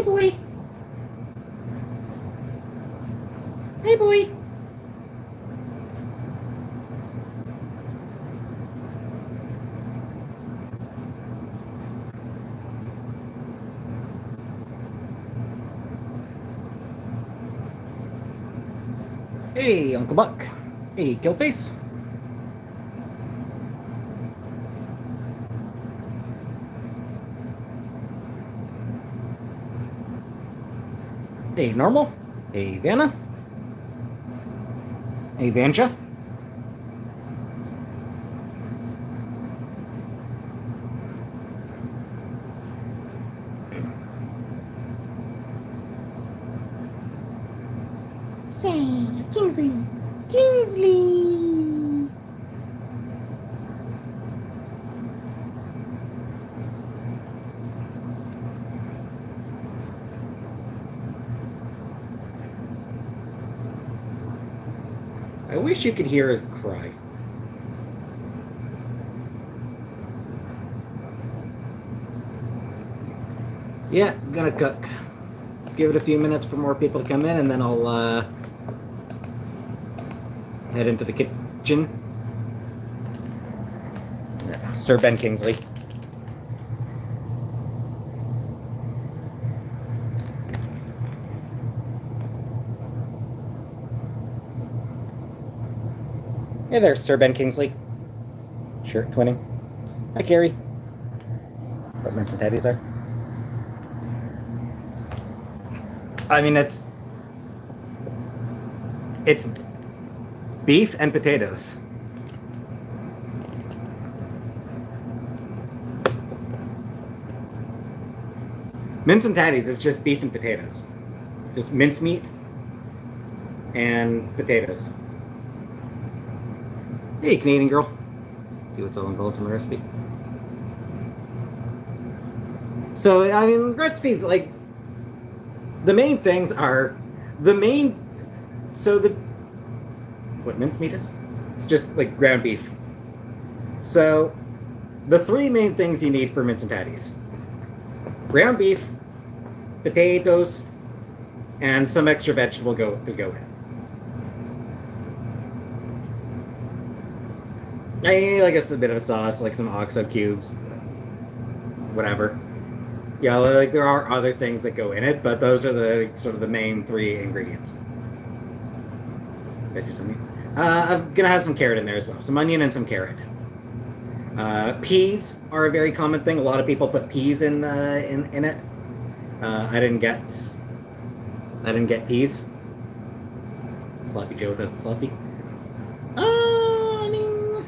boy. Hey, boy. Hey, Uncle Buck. Hey, Killface. Hey, Normal. Hey, Vanna. Hey, Vanja. Say, Kingsley. Kingsley. I wish you could hear his cry. Yeah, gonna cook. Give it a few minutes for more people to come in, and then I'll head into the kitchen. Sir Ben Kingsley. Hey there, Sir Ben Kingsley. Shirt twinning. Hi, Carrie. What Mince'n'tatties are. I mean, it's beef and potatoes. Mince'n'tatties is just beef and potatoes. Just mincemeat and potatoes. Hey, Canadian girl. See what's all involved in the recipe. So, I mean, recipes, like, the main things are what mincemeat is? It's just like ground beef. So, the three main things you need for Mince'n'tatties: ground beef, potatoes, and some extra vegetable to go in. I need like a bit of a sauce, like some OXO cubes, whatever. Yeah, like there are other things that go in it, but those are the sort of the main three ingredients. I'm gonna have some carrot in there as well, some onion and some carrot. Peas are a very common thing. A lot of people put peas in it. I didn't get peas. Sloppy Joe without the sloppy. I mean,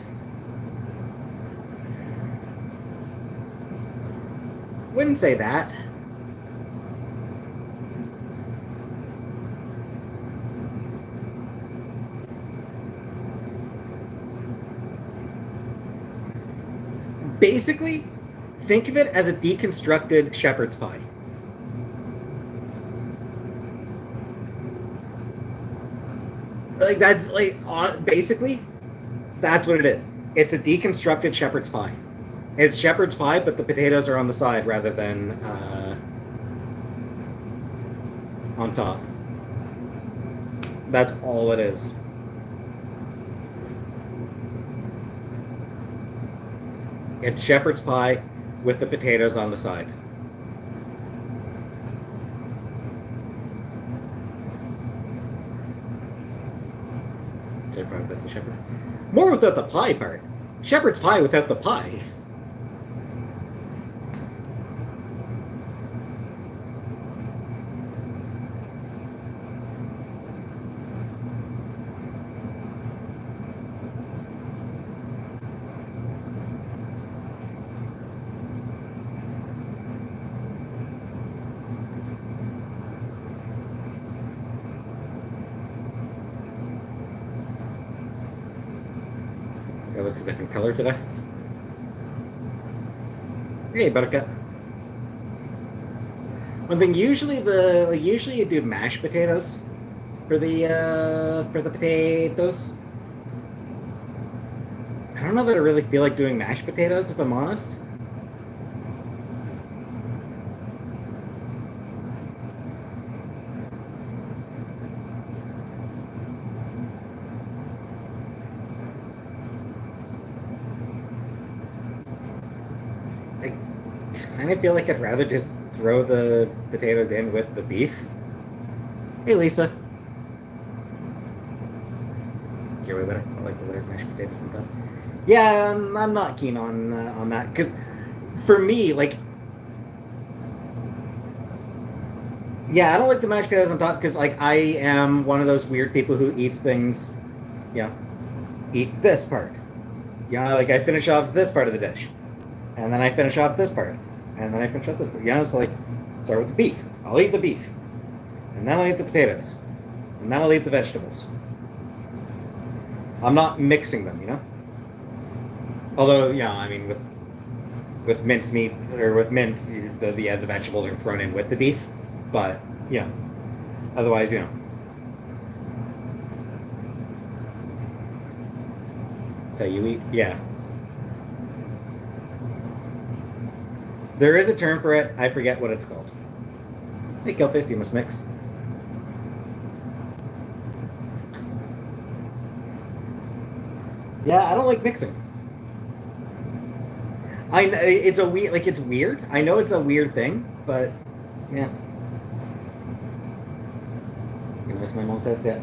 wouldn't say that. Basically, think of it as a deconstructed shepherd's pie. Like that's like basically that's what it is. It's a deconstructed shepherd's pie. It's shepherd's pie, but the potatoes are on the side rather than on top. That's all it is. It's shepherd's pie with the potatoes on the side. Without the shepherd. More without the pie part. Shepherd's pie without the pie. It looks a different color today. Hey, Buttercup. One thing, usually you do mashed potatoes for the potatoes. I don't know that I really feel like doing mashed potatoes, if I'm honest. kind of feel like I'd rather just throw the potatoes in with the beef. Hey, Lisa. Get away with it. I like the layer of mashed potatoes and stuff. Yeah, I'm not keen on that because for me, like, yeah, I don't like the mashed potatoes on top because like I am one of those weird people who eats things, you know, eat this part. You know, like I finish off this part of the dish, and then I finish off this part, and then I finish off this. You know, so like start with the beef. I'll eat the beef, and then I'll eat the potatoes, and then I'll eat the vegetables. I'm not mixing them, you know. Although, yeah, I mean, with minced meat or with mince, the vegetables are thrown in with the beef, but you know, otherwise, you know. So you eat, yeah. There is a term for it. I forget what it's called. Hey, Kelface, you must mix. Yeah, I don't like mixing. It's a weird, like it's weird. I know it's a weird thing, but yeah. You miss my mom's house yet?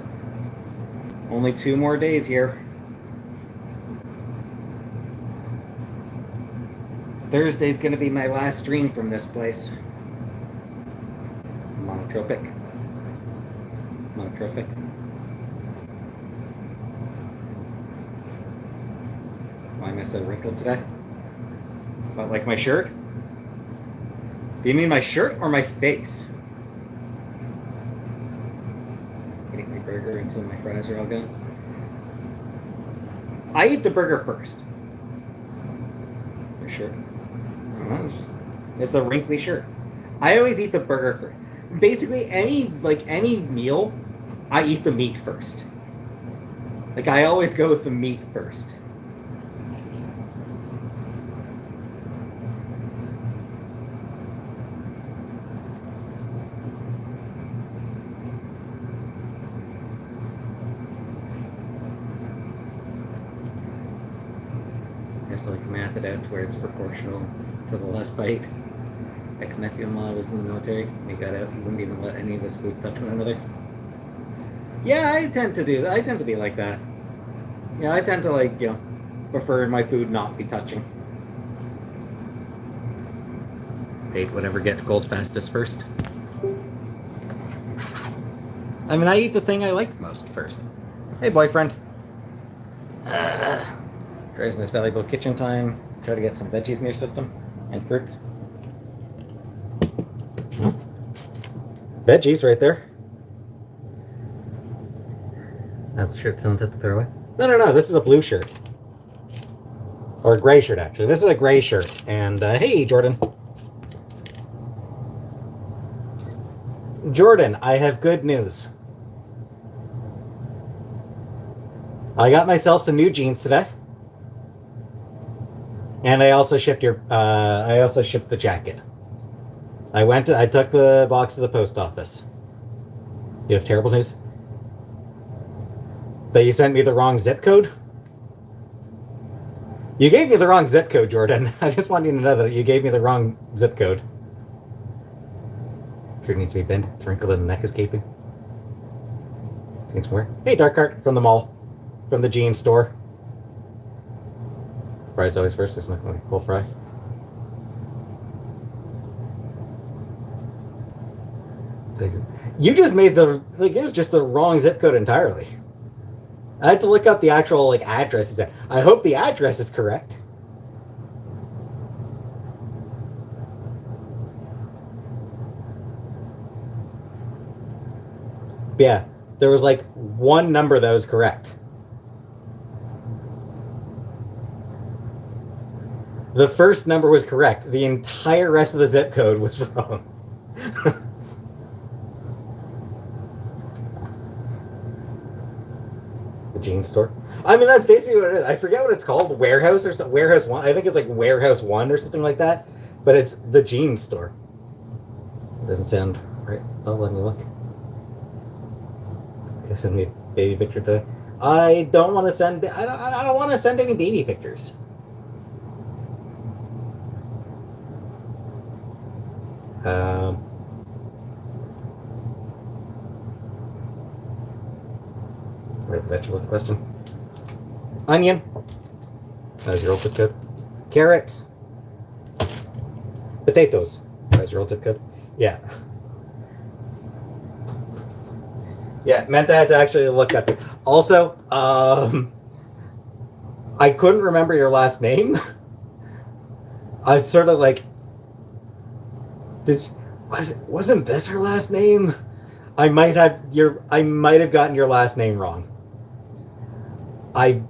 Only 2 more days here. Thursday's gonna be my last stream from this place. Monotrophic. Why am I so wrinkled today? What, like my shirt? Do you mean my shirt or my face? Eating my burger until my fries are all gone. I eat the burger first. For sure. It's a wrinkly shirt. I always eat the burger first. Basically, any meal, I eat the meat first. Like I always go with the meat first. You have to like math it out to where it's proportional to the last bite. Ex-nephew-in-law was in the military. When he got out, he wouldn't even let any of his food touch one another. Yeah, I tend to do that. I tend to be like that. Yeah, I tend to like, you know, prefer my food not be touching. Eat whatever gets cold fastest first. I mean, I eat the thing I like most first. Hey, boyfriend. Tries this valuable kitchen time. Try to get some veggies in your system and fruits. Veggies right there. That's the shirt someone had to throw away. No. This is a blue shirt. Or a gray shirt, actually. This is a gray shirt. And, hey, Jordan. Jordan, I have good news. I got myself some new jeans today. And I also shipped the jacket. I took the box to the post office. You have terrible news? That you sent me the wrong zip code? You gave me the wrong zip code, Jordan. I just want you to know that you gave me the wrong zip code. Shirt needs to be bent. It's wrinkled and the neck is gaping. Needs more. Hey, Dark Cart from the mall. From the jeans store. Fries always first. This looks like a cool fry. You just made it was just the wrong zip code entirely. I had to look up the actual address. I hope the address is correct. Yeah, there was one number that was correct. The first number was correct. The entire rest of the zip code was wrong. The jeans store. I mean, that's basically what it is. I forget what it's called. Warehouse or something. Warehouse 1. I think it's Warehouse 1 or something like that. But it's the jeans store. It doesn't sound right. Oh, let me look. Send me a baby picture today. I don't want to send. I don't want to send any baby pictures. Wait, vegetables in question. Onion. That's your old zip code. Carrots. Potatoes. That's your old zip code. Yeah. Yeah, meant I had to actually look up. Also, I couldn't remember your last name. I was sort of like, wasn't this her last name? I might have gotten your last name wrong. I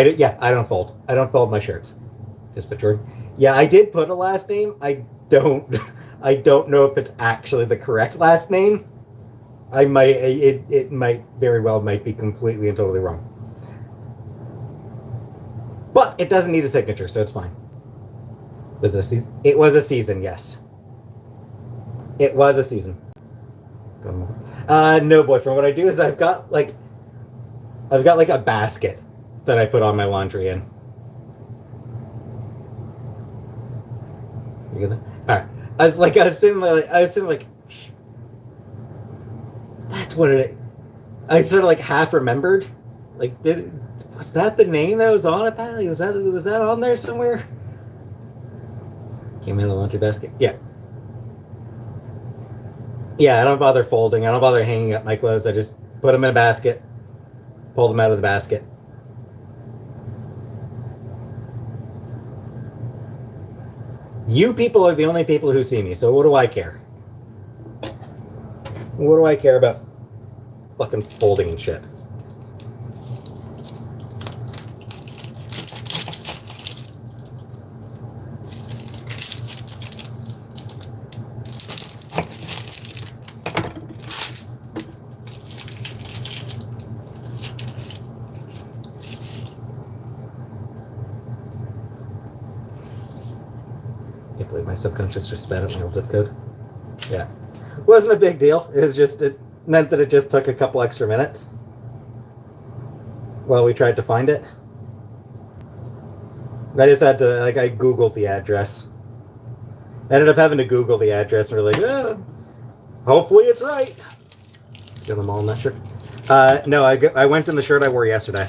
don't fold. I don't fold my shirts. Just put Jordan. Yeah, I did put a last name. I don't know if it's actually the correct last name. It might very well might be completely and totally wrong. But it doesn't need a signature, so it's fine. Was it a season? It was a season, yes. It was a season. No, boyfriend. What I do is I've got like a basket that I put all my laundry in. You get that? All right. I was sitting like, that's what it. I sort of like half remembered. Like, was that the name that was on it, Patty? Was that on there somewhere? Came in a laundry basket. Yeah. Yeah, I don't bother folding. I don't bother hanging up my clothes. I just put them in a basket, pull them out of the basket. You people are the only people who see me, so what do I care? What do I care about fucking folding and shit? Can't believe my subconscious just spat out my old zip code. Yeah. Wasn't a big deal. It meant that it just took a couple extra minutes while we tried to find it. I just had to, I Googled the address. I ended up having to Google the address, and we're like, hopefully it's right. Get them all in that shirt. No, I went in the shirt I wore yesterday.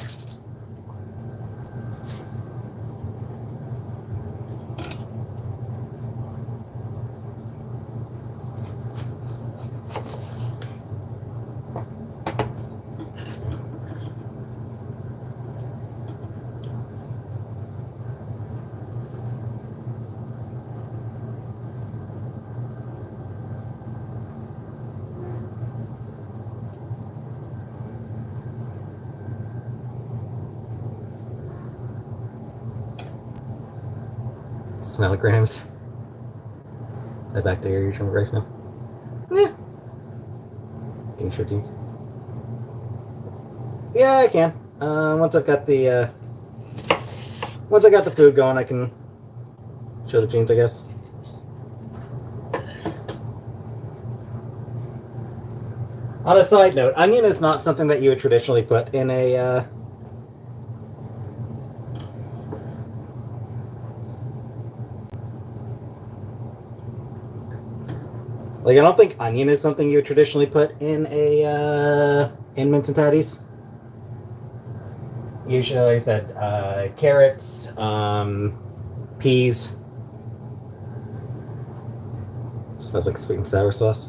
Smellograms. That bacteria from rice mill. Yeah. Can you show jeans? Yeah, I can. Once I got the food going, I can show the jeans, I guess. On a side note, onion is not something that you would traditionally put in a I don't think onion is something you would traditionally put in in Mince'n'tatties. Usually, like I said, carrots, peas. Smells like sweet and sour sauce.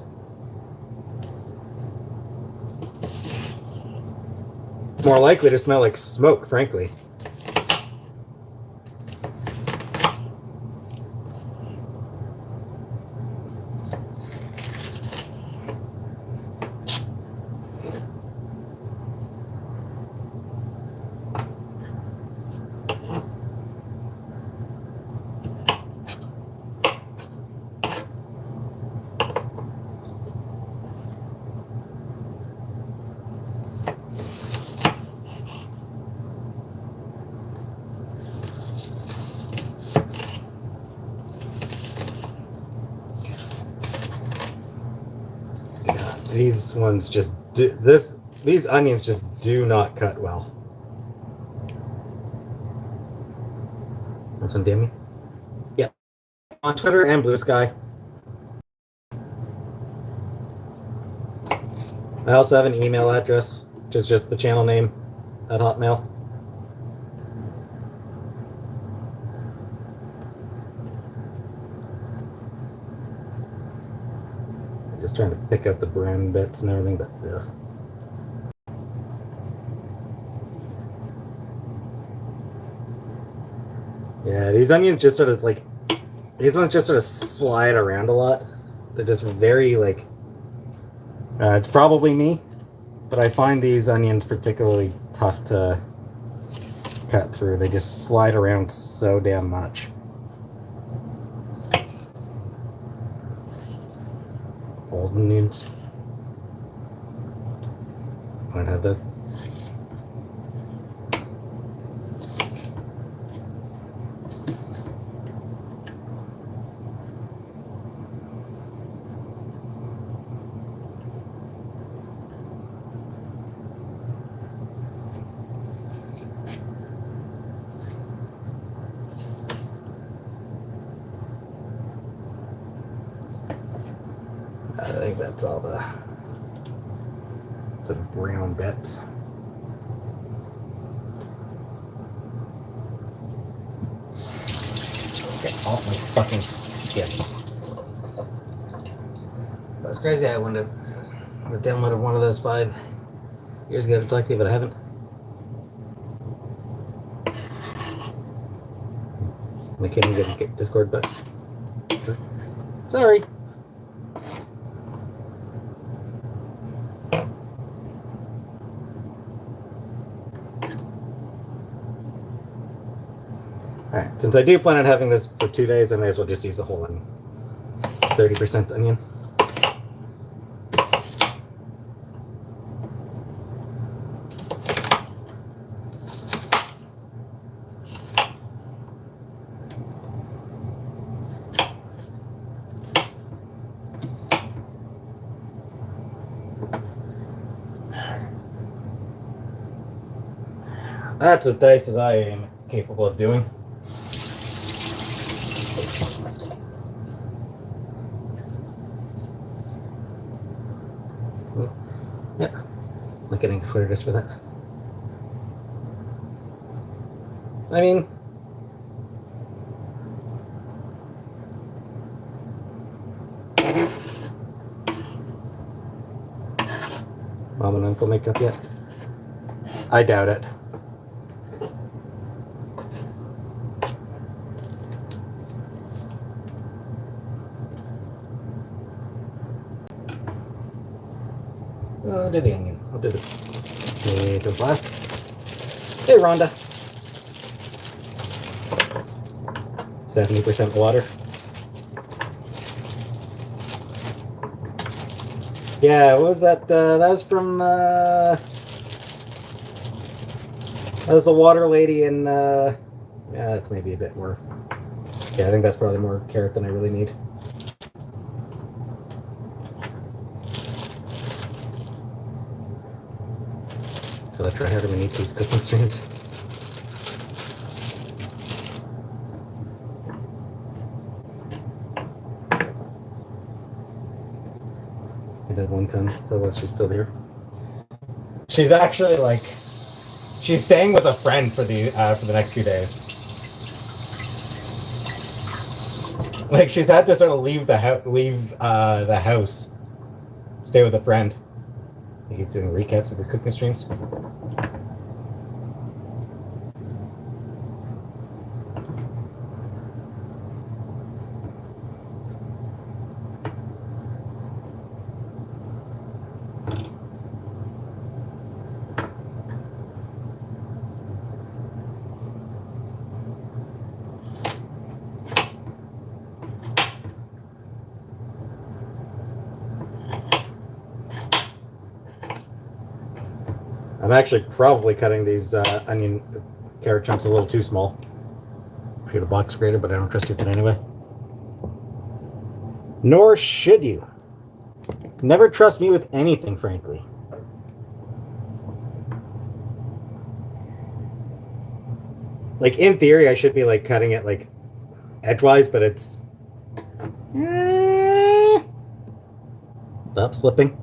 More likely to smell like smoke, frankly. These ones just these onions just do not cut well. This one, Demi? Yep. On Twitter and Blue Sky. I also have an email address, which is just the channel name at Hotmail. I'm just trying to pick out the brown bits and everything, but ugh. Yeah, these onions just sort of like, these ones just sort of slide around a lot. They're just very like, it's probably me, but I find these onions particularly tough to cut through. They just slide around so damn much. Old onions. Want to have those? I think that's all the some brown bits. Get off my fucking skin. That's crazy. I would have downloaded one of those 5 years ago to talk to you, but I haven't. I can't even get Discord, but sorry. Alright, since I do plan on having this for 2 days, I may as well just use the whole onion. 30% onion. That's as nice as I am capable of doing. Yep, not getting footage for that. I mean, Mom and Uncle make up yet? I doubt it. I'll do the onion. I'll do the potatoes last. Hey, Rhonda. 70% water. Yeah, what was that? That was from, that was the water lady in, yeah, that's maybe a bit more. Yeah, I think that's probably more carrot than I really need. I'll try harder to meet these cooking streams. I did one come. Oh, she's still here. She's actually like, she's staying with a friend for the next few days. Like she's had to sort of leave the house, stay with a friend. I think he's doing recaps of her cooking streams. I'm actually probably cutting these carrot chunks a little too small. Shoot a box grater, but I don't trust you with it anyway. Nor should you. Never trust me with anything, frankly. Like, in theory, I should be, like, cutting it, like, edgewise, but it's... Stop slipping.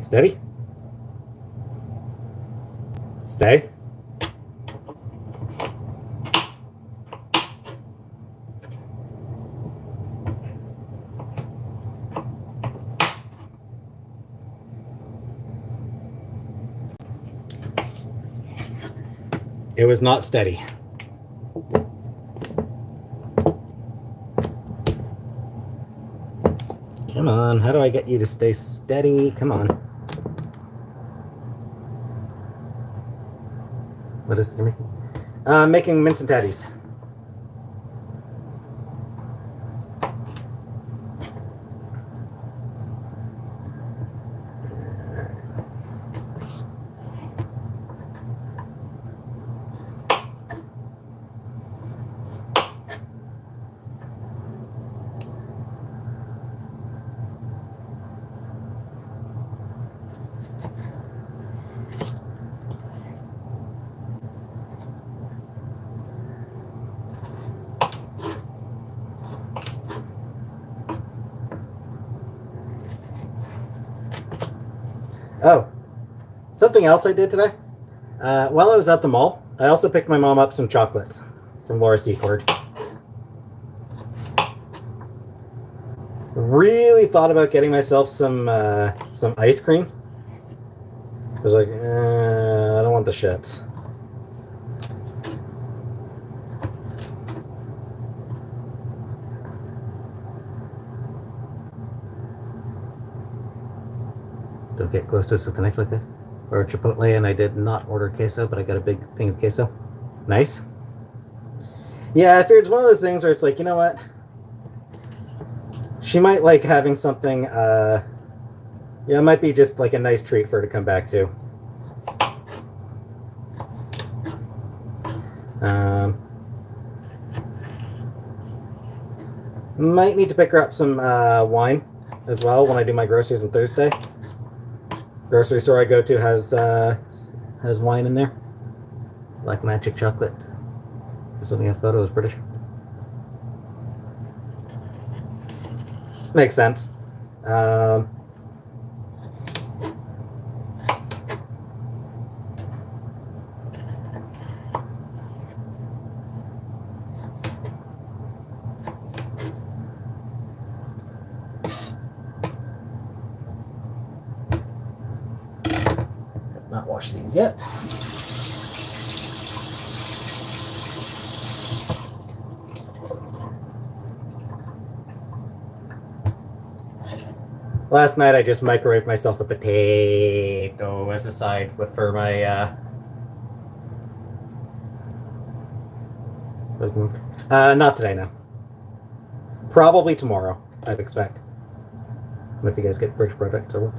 Steady. Stay. It was not steady. Come on, how do I get you to stay steady? Come on. What is it you're making? Making Mince'n'tatties. Oh, something else I did today. While I was at the mall, I also picked my mom up some chocolates from Laura Secord. Really thought about getting myself some ice cream. I was like, I don't want the shits. Don't get close to us with a knife like that. Or Chipotle, and I did not order queso, but I got a big thing of queso. Nice. Yeah, I figured it's one of those things where it's like, you know what? She might like having something, yeah, it might be just like a nice treat for her to come back to. Might need to pick her up some wine as well when I do my groceries on Thursday. Grocery store I go to has wine in there. Black Magic chocolate. Just looking at photos, British. Makes sense. Not wash these yet. Last night I just microwaved myself a potato as a side for my not today, no. Probably tomorrow, I'd expect. If you guys get British products or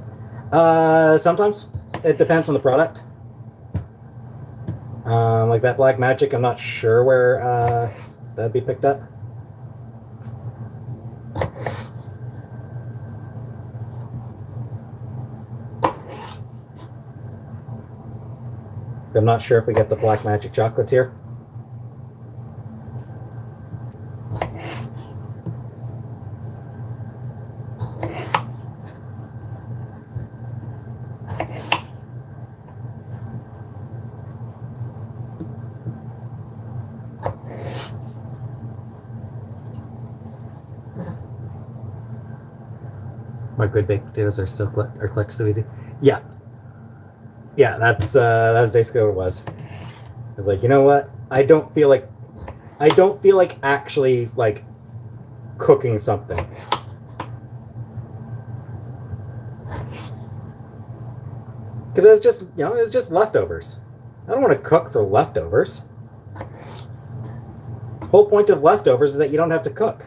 what. Sometimes. It depends on the product. Like that Black Magic, I'm not sure where that'd be picked up. I'm not sure if we get the Black Magic chocolates here. My good baked potatoes are collected so easy. Yeah. Yeah, that's basically what it was. I was like, you know what? I don't feel like actually like cooking something. Because it was just, you know, it was just leftovers. I don't want to cook for leftovers. The whole point of leftovers is that you don't have to cook.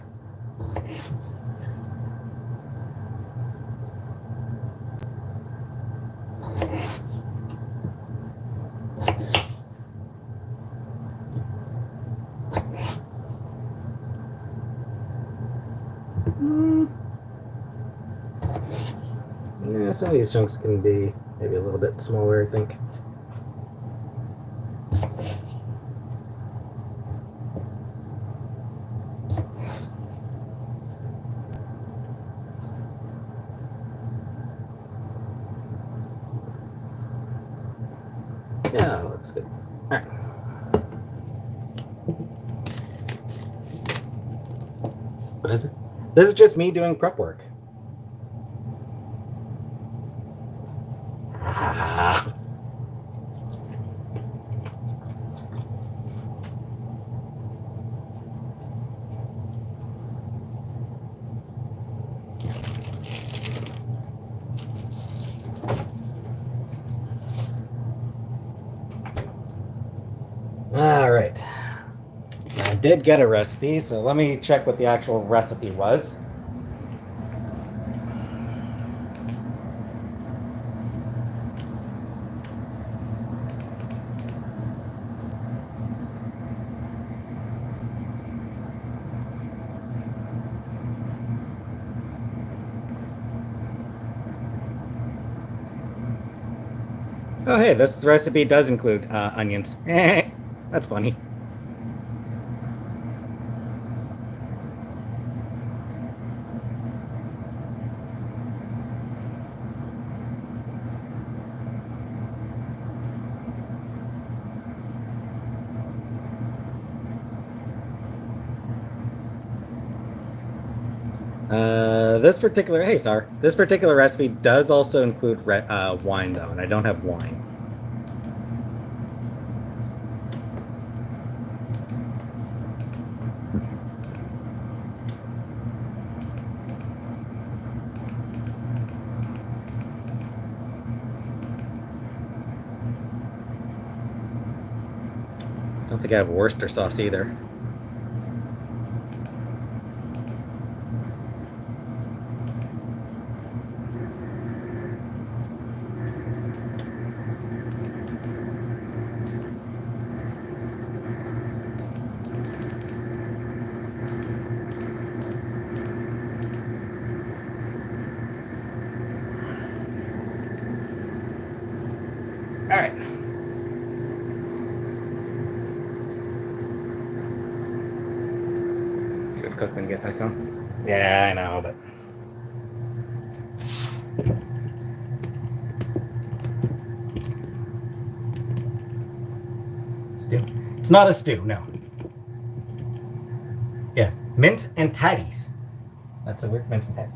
Yeah, some of these chunks can be maybe a little bit smaller, I think. Yeah, looks good. All right. What is this? This is just me doing prep work. Ah. All right. I did get a recipe, so let me check what the actual recipe was. Oh, hey, this recipe does include onions. That's funny. This particular recipe does also include wine though, and I don't have wine. Don't think I have Worcester sauce either. All right. Good cook when you get back home. Yeah, I know, but stew. It's not a stew, no. Yeah, Mince'n'tatties. That's a weird Mince'n'tatties.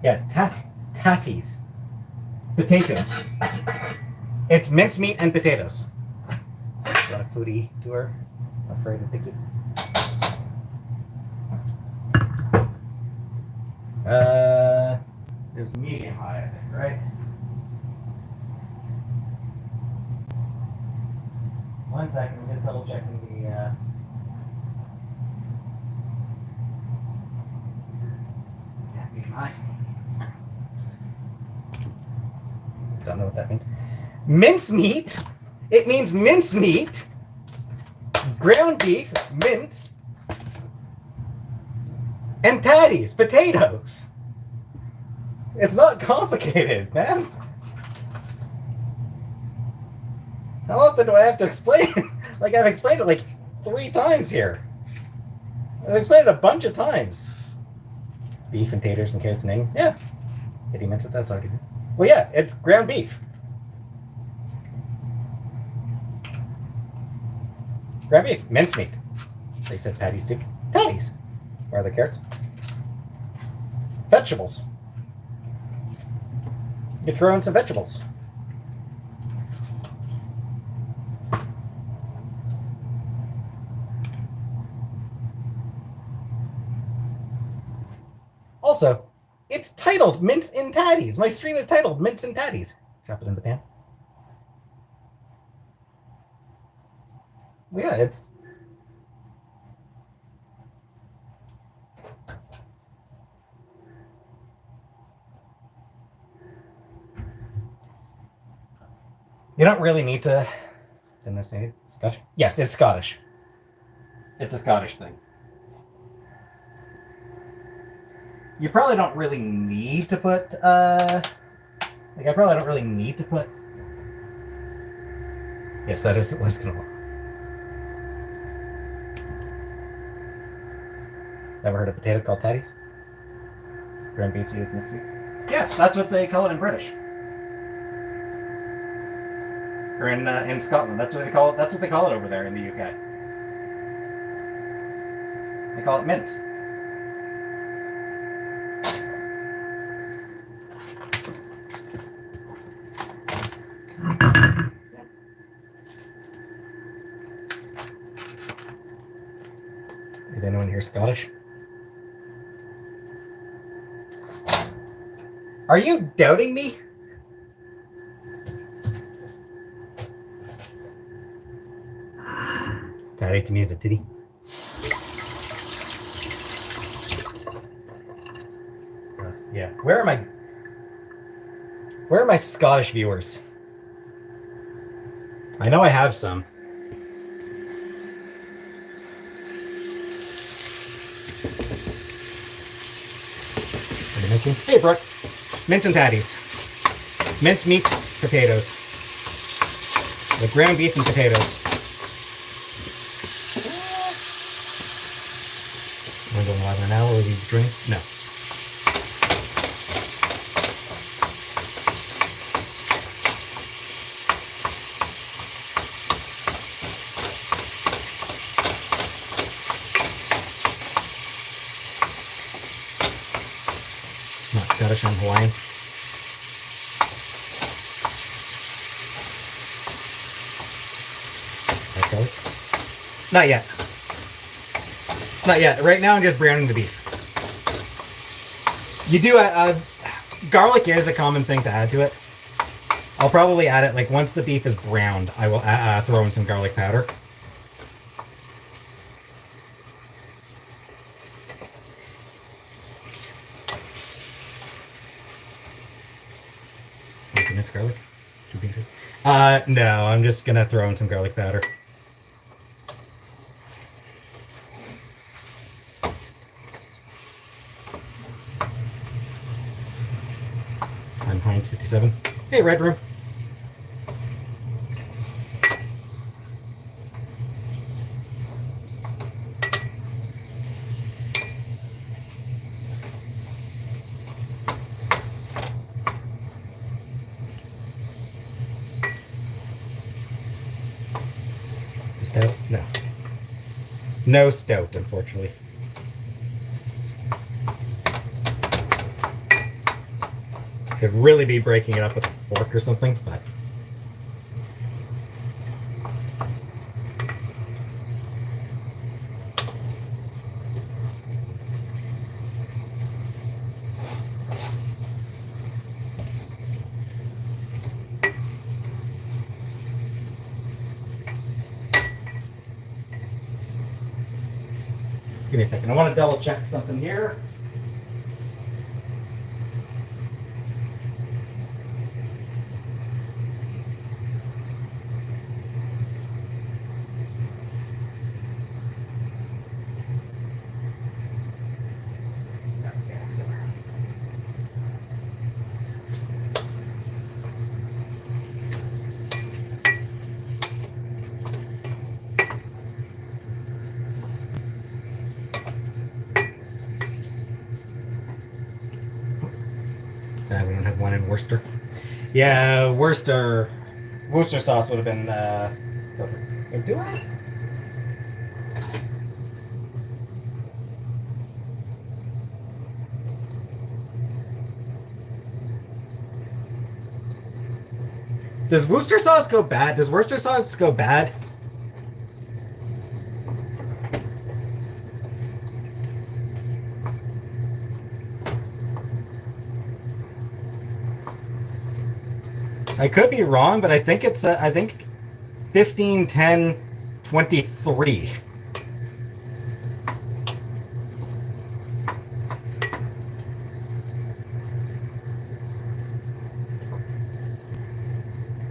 Yeah, tatties. Potatoes. It's mincemeat and potatoes. Got a foodie tour. I'm afraid of picky. There's medium high, I think, right? One second, I'm just double checking the. Yeah, medium high. Don't know what that means. Mincemeat. It means mincemeat. Ground beef, mince, and tatties, potatoes. It's not complicated, man. How often do I have to explain? Like, I've explained it like 3 times here. I've explained it a bunch of times. Beef and taters and carrots and onion. Yeah. Did he mince it? That's already good. Well, yeah, it's ground beef. Ground beef, mincemeat. They said patties too. Patties. Where are the carrots? Vegetables. You throw in some vegetables. Also, it's titled Mince'n'tatties. My stream is titled Mince'n'tatties. Drop it in the pan. Well, yeah, it's. You don't really need to. Didn't I say it? Scottish? Yes, it's Scottish. It's a Scottish thing. You probably don't really need to put. I probably don't really need to put. Yes, that is what's going to work. Never heard of potato called tatties? Ground beef used mincemeat? Yeah, that's what they call it in British. or in Scotland. That's what they call it. That's what they call it over there in the UK. They call it mince. Is anyone here Scottish? Are you doubting me? Tatty to me is a titty. Yeah. Where are my Scottish viewers? I know I have some. What are you making? Hey, Brooke. Mince'n'tatties. Minced meat, potatoes. With ground beef and potatoes. Am I going live right now or are we drink? No. Not Scottish, I'm Hawaiian. Garlic? Not yet. Not yet. Right now I'm just browning the beef. You do, garlic is a common thing to add to it. I'll probably add it, like once the beef is browned, I will throw in some garlic powder. Minced garlic? No, I'm just gonna throw in some garlic powder. I'm Heinz57. Hey, Red Room. Stout? No. No stout, unfortunately. Could really be breaking it up with a fork or something, but give me a second. I want to double check something here. Sad we don't have one in Worcester. Yeah, Worcester sauce would have been perfect. Do I? Does Worcester sauce go bad? Does Worcester sauce go bad? I could be wrong, but I think it's I think 15, 10, 23.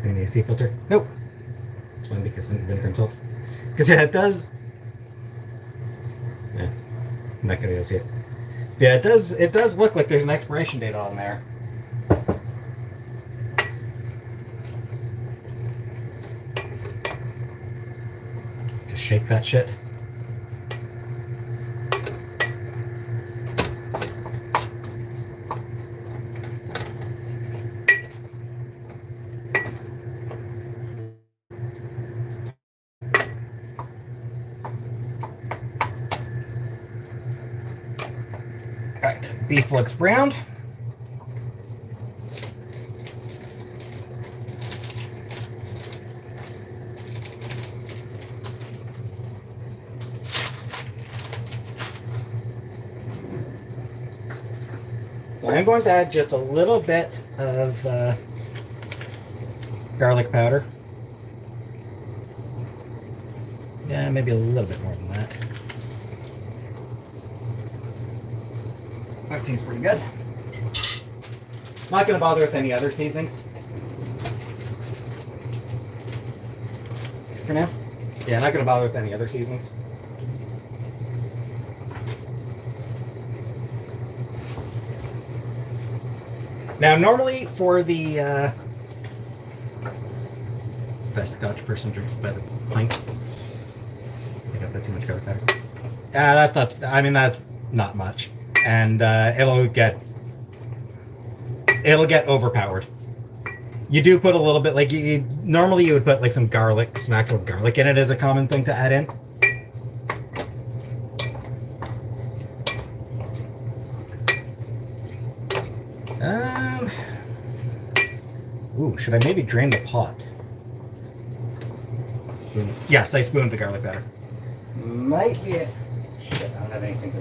Any the AC filter? Nope. It's fine because it's vinegar and salt. Because yeah, it does. Yeah, I'm not gonna be able to see it. Yeah, it does. It does look like there's an expiration date on there. Shake that shit. Beef looks browned. So I'm going to add just a little bit of garlic powder. Yeah, maybe a little bit more than that. That seems pretty good. Not going to bother with any other seasonings for now. Yeah, not going to bother with any other seasonings. Now, normally for the best Scotch person drinks by the pint. I think I've got too much garlic powder. That's not. I mean, that's not much, and it'll get overpowered. You do put a little bit, like normally you would put like some garlic, some actual garlic in it as a common thing to add in. Ooh, should I maybe drain the pot? Spoon. Yes, I spooned the garlic powder. Might be it. Shit, I don't have anything to.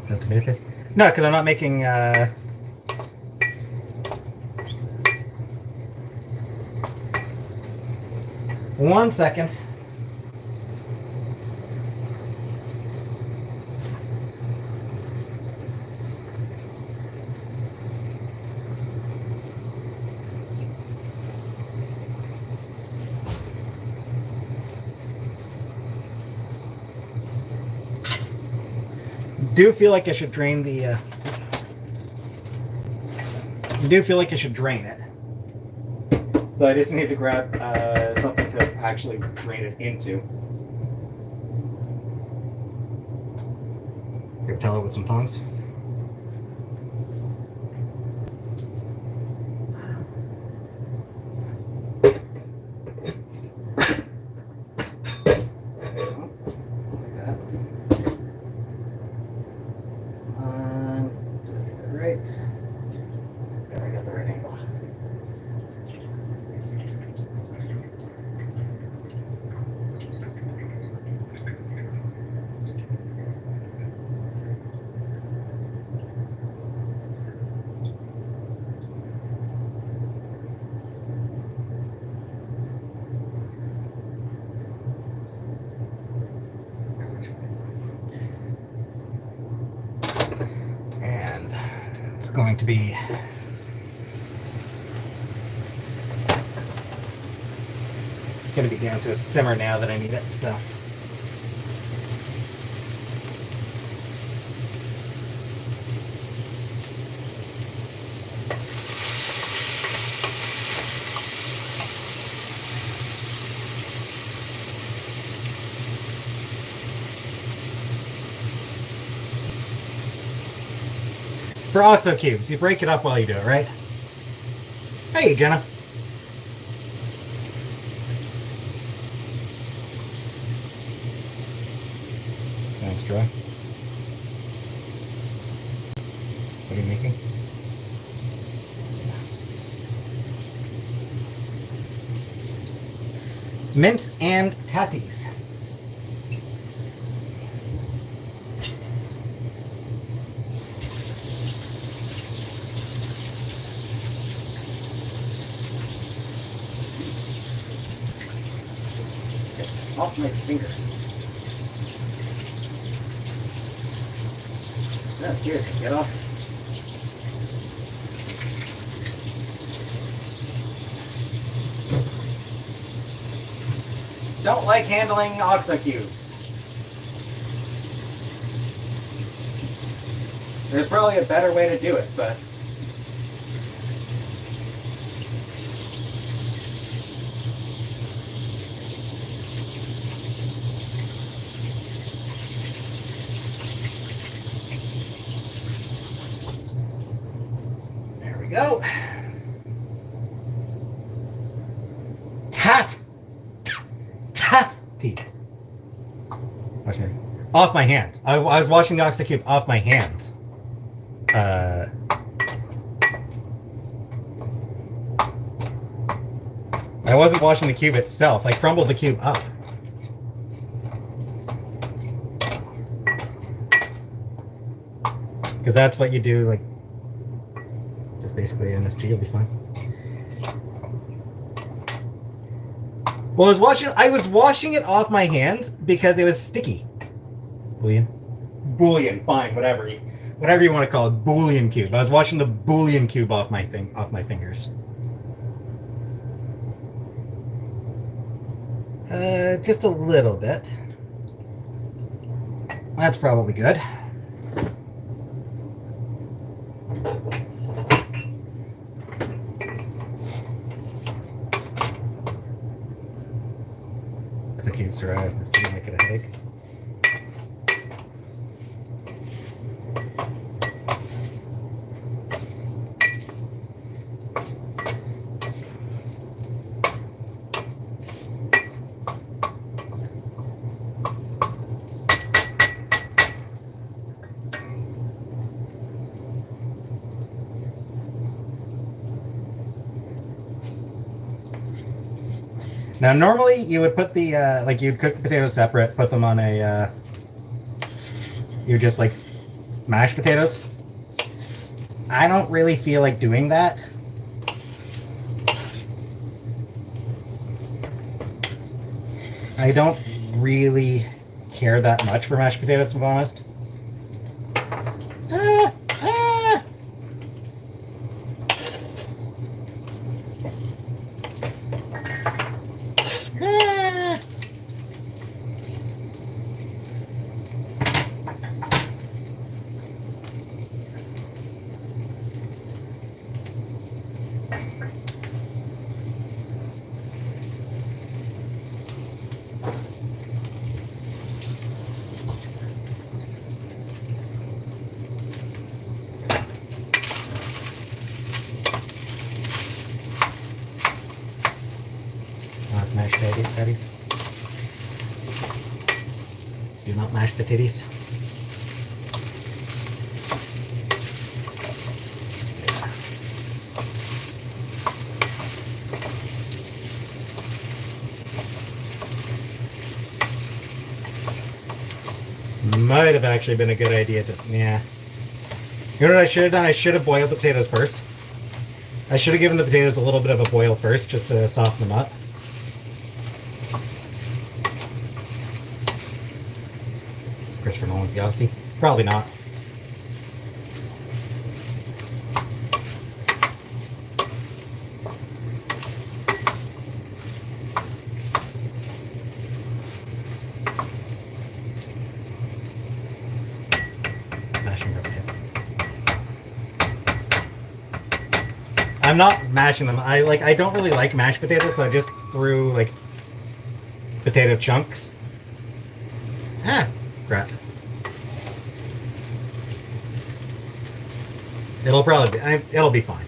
No tomato paste? No, because I'm not making. 1 second. Do feel like I should drain the. I do feel like I should drain it. So I just need to grab something to actually drain it into. Grab towel with some tongs. Going to be down to a simmer now that I need it, so for OXO cubes, you break it up while you do it, right? Hey, Jenna. Sounds dry. What are you making? Mince'n'tatties. Off my fingers. No, seriously, get off. Don't like handling OXO cubes. There's probably a better way to do it, but go. Tat. Tat. Off my hands. I was washing the oxo cube off my hands. I wasn't washing the cube itself. I crumbled the cube up. Because that's what you do, like, just basically MSG will be fine. Well, I was washing it off my hands because it was sticky. Bouillon, fine, whatever you want to call it, bouillon cube. I was washing the bouillon cube off my fingers. Just a little bit. That's probably good. So cubes are out. This doesn't make it a headache. Now, normally you would put the, like you'd cook the potatoes separate, put them on a, you just like mash potatoes. I don't really feel like doing that. I don't really care that much for mashed potatoes, to be honest. Mashed patties. Do not mash potatoes. Might have actually been a good idea to, yeah. You know what I should have done? I should have boiled the potatoes first. I should have given the potatoes a little bit of a boil first, just to soften them up. Christopher Nolan's the Odyssey? Probably not. I'm not mashing them. I don't really like mashed potatoes, so I just threw like potato chunks. Ah, crap. It'll be fine.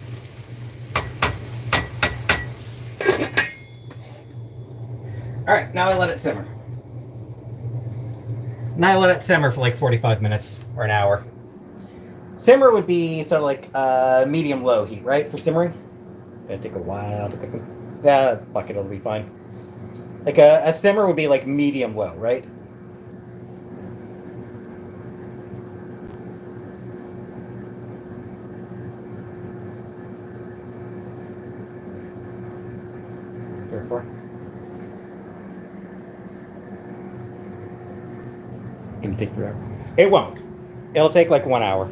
All right, now I let it simmer. Now I let it simmer for like 45 minutes or an hour. Simmer would be sort of like medium-low heat, right, for simmering? Gonna take a while to cook them. Yeah, fuck it, it'll be fine. Like a simmer would be like medium-low, right? Can take 3 hours. It won't. It'll take like 1 hour.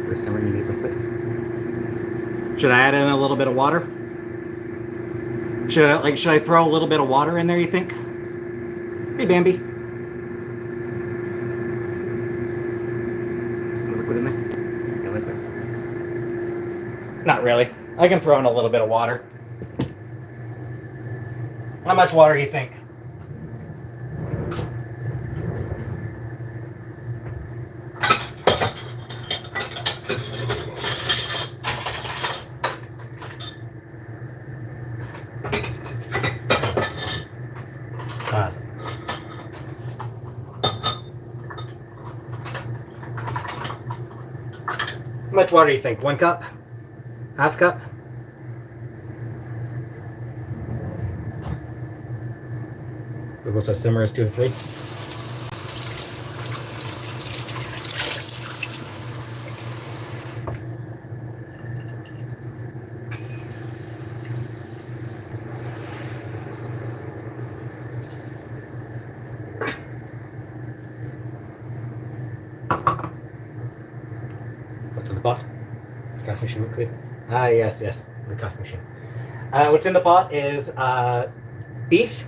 For simmering, you need liquid. Should I add in a little bit of water? Should I throw a little bit of water in there, you think? Hey, Bambi. Liquid in there? No liquid? Not really. I can throw in a little bit of water. How much water do you think? How much water do you think? 1 cup? Half cup? Google says simmer is 2 to 3. What's in the pot? The coffee machine looks good. Ah, yes, the coffee machine. What's in the pot is beef,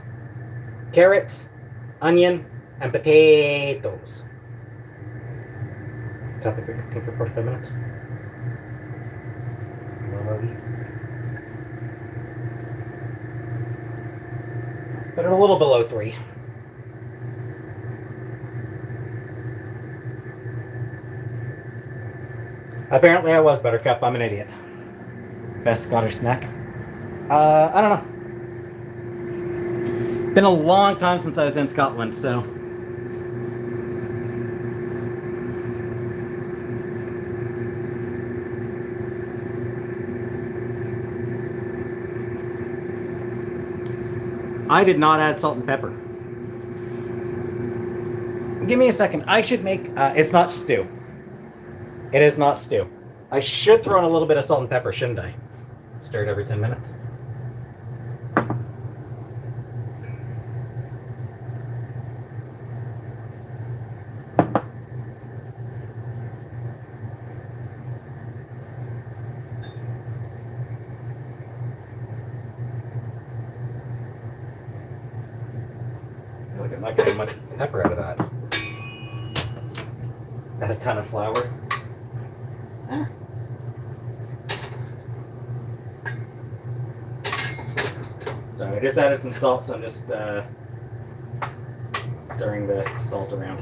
carrots, onion, and potatoes. Cup if you're cooking for 45 minutes. But at a little below 3. Apparently I was Buttercup. I'm an idiot. Best Scottish snack? I don't know. Been a long time since I was in Scotland, so... I did not add salt and pepper. Give me a second. I should make... it's not stew. It is not stew. I should throw in a little bit of salt and pepper, shouldn't I? Stir it every 10 minutes. Look, I'm not getting much pepper out of that. Add a ton of flour. So I just added some salt, so I'm just stirring the salt around.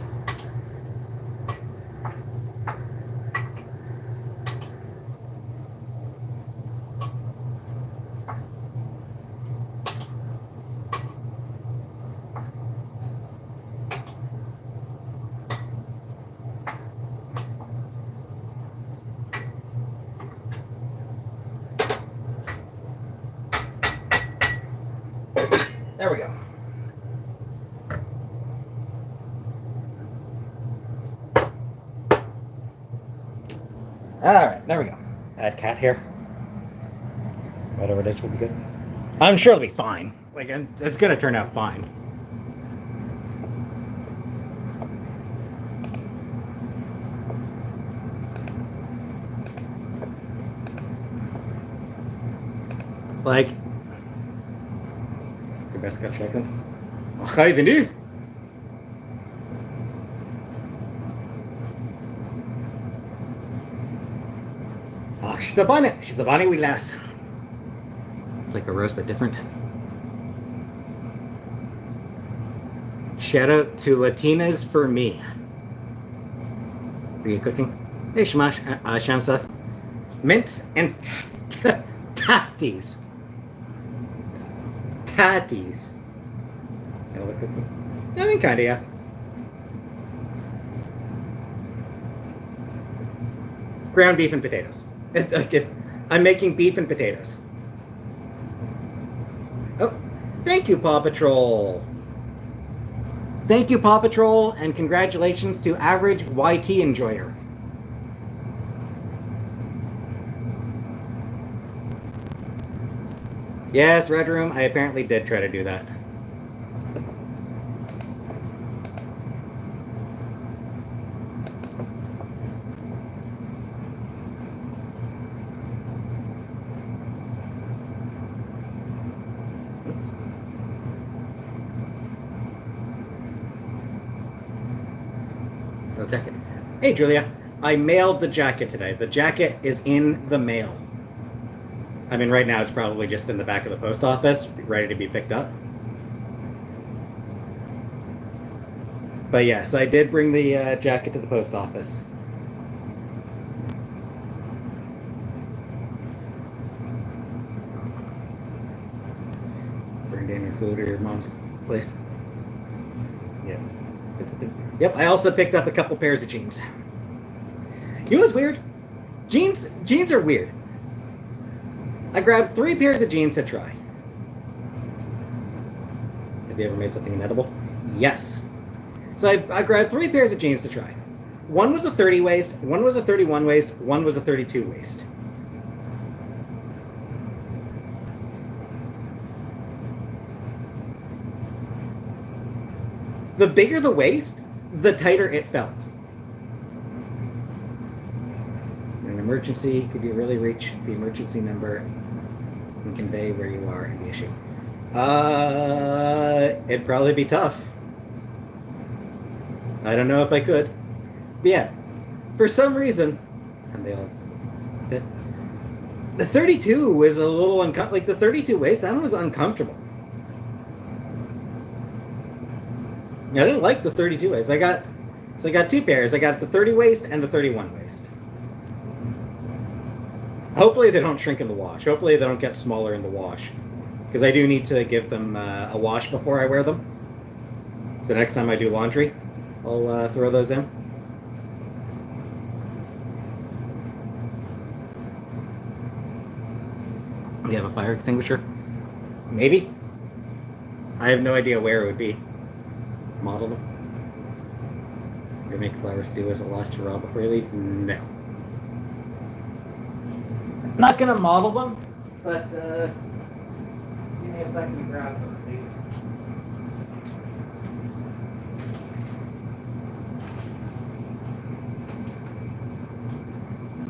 There we go. All right, there we go. Add cat hair. Whatever it is will be good. I'm sure it'll be fine. Like, it's gonna turn out fine. Like, best gaat lekker. Wat ga je er nu? Oh, she's a bunny. She's a bunny wee lass. It's like a roast, but different. Shout out to Latinas for me. Are you cooking? Hey, Shamash, Shamsa. Mince and tatties. Tatties. I mean, kinda, yeah. Ground beef and potatoes. I'm making beef and potatoes. Oh, thank you, Paw Patrol. Thank you, Paw Patrol, and congratulations to Average YT Enjoyer. Yes, Red Room, I apparently did try to do that. Oops. The jacket. Hey, Julia, I mailed the jacket today. The jacket is in the mail. I mean, right now it's probably just in the back of the post office, ready to be picked up. But yes, I did bring the jacket to the post office. Bring down your food or your mom's place. Yeah. Yep, I also picked up a couple pairs of jeans. You know what's weird? Jeans are weird. I grabbed 3 pairs of jeans to try. Have you ever made something inedible? Yes. So I grabbed 3 pairs of jeans to try. One was a 30 waist, one was a 31 waist, one was a 32 waist. The bigger the waist, the tighter it felt. In an emergency, could you really reach the emergency number and convey where you are in the issue? It'd probably be tough. I don't know if I could. But yeah, for some reason, and they all fit. The 32 was a little uncomfortable. Like the 32 waist, that one was uncomfortable. I didn't like the 32 waist. I got 2 pairs. I got the 30 waist and the 31 waist. Hopefully they don't shrink in the wash. Hopefully they don't get smaller in the wash. Because I do need to give them a wash before I wear them. So next time I do laundry, I'll throw those in. You have a fire extinguisher? Maybe. I have no idea where it would be. Model them. You make flour stew as it lasts to raw before you leave? No. Not gonna model them, but give me a second to grab them at least.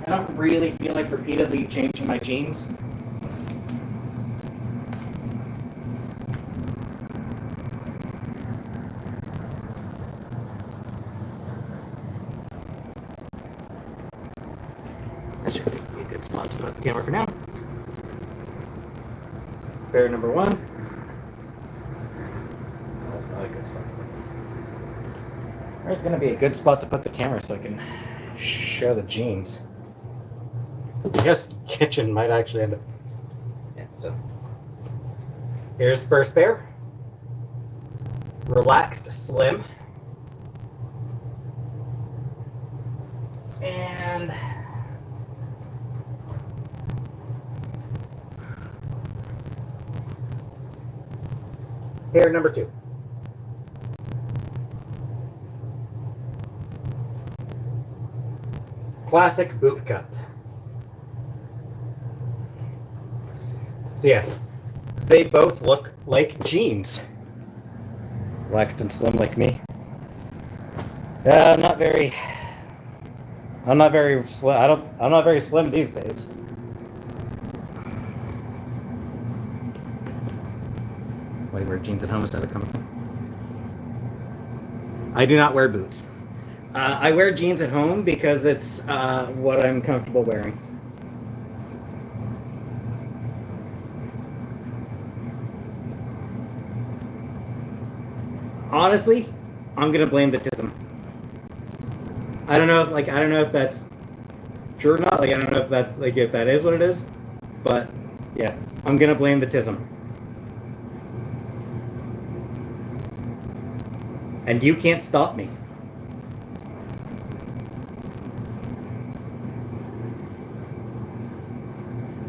I don't really feel like repeatedly changing my jeans. That should be a good spot to put the camera for now. Pair number 1. That's not a good spot to put it. There's going to be a good spot to put the camera so I can show the jeans. I guess kitchen might actually end up. Yeah, so here's the first pair. Relaxed slim. And pair number 2. Classic boot cut. So yeah, they both look like jeans. Relaxed and slim like me. I'm not very slim. I'm not very slim these days. Why do you wear jeans at home instead of coming? I do not wear boots. I wear jeans at home because it's what I'm comfortable wearing. Honestly, I'm gonna blame the tism. I don't know if that's true or not. I don't know if that is what it is. But yeah, I'm gonna blame the tism. And you can't stop me.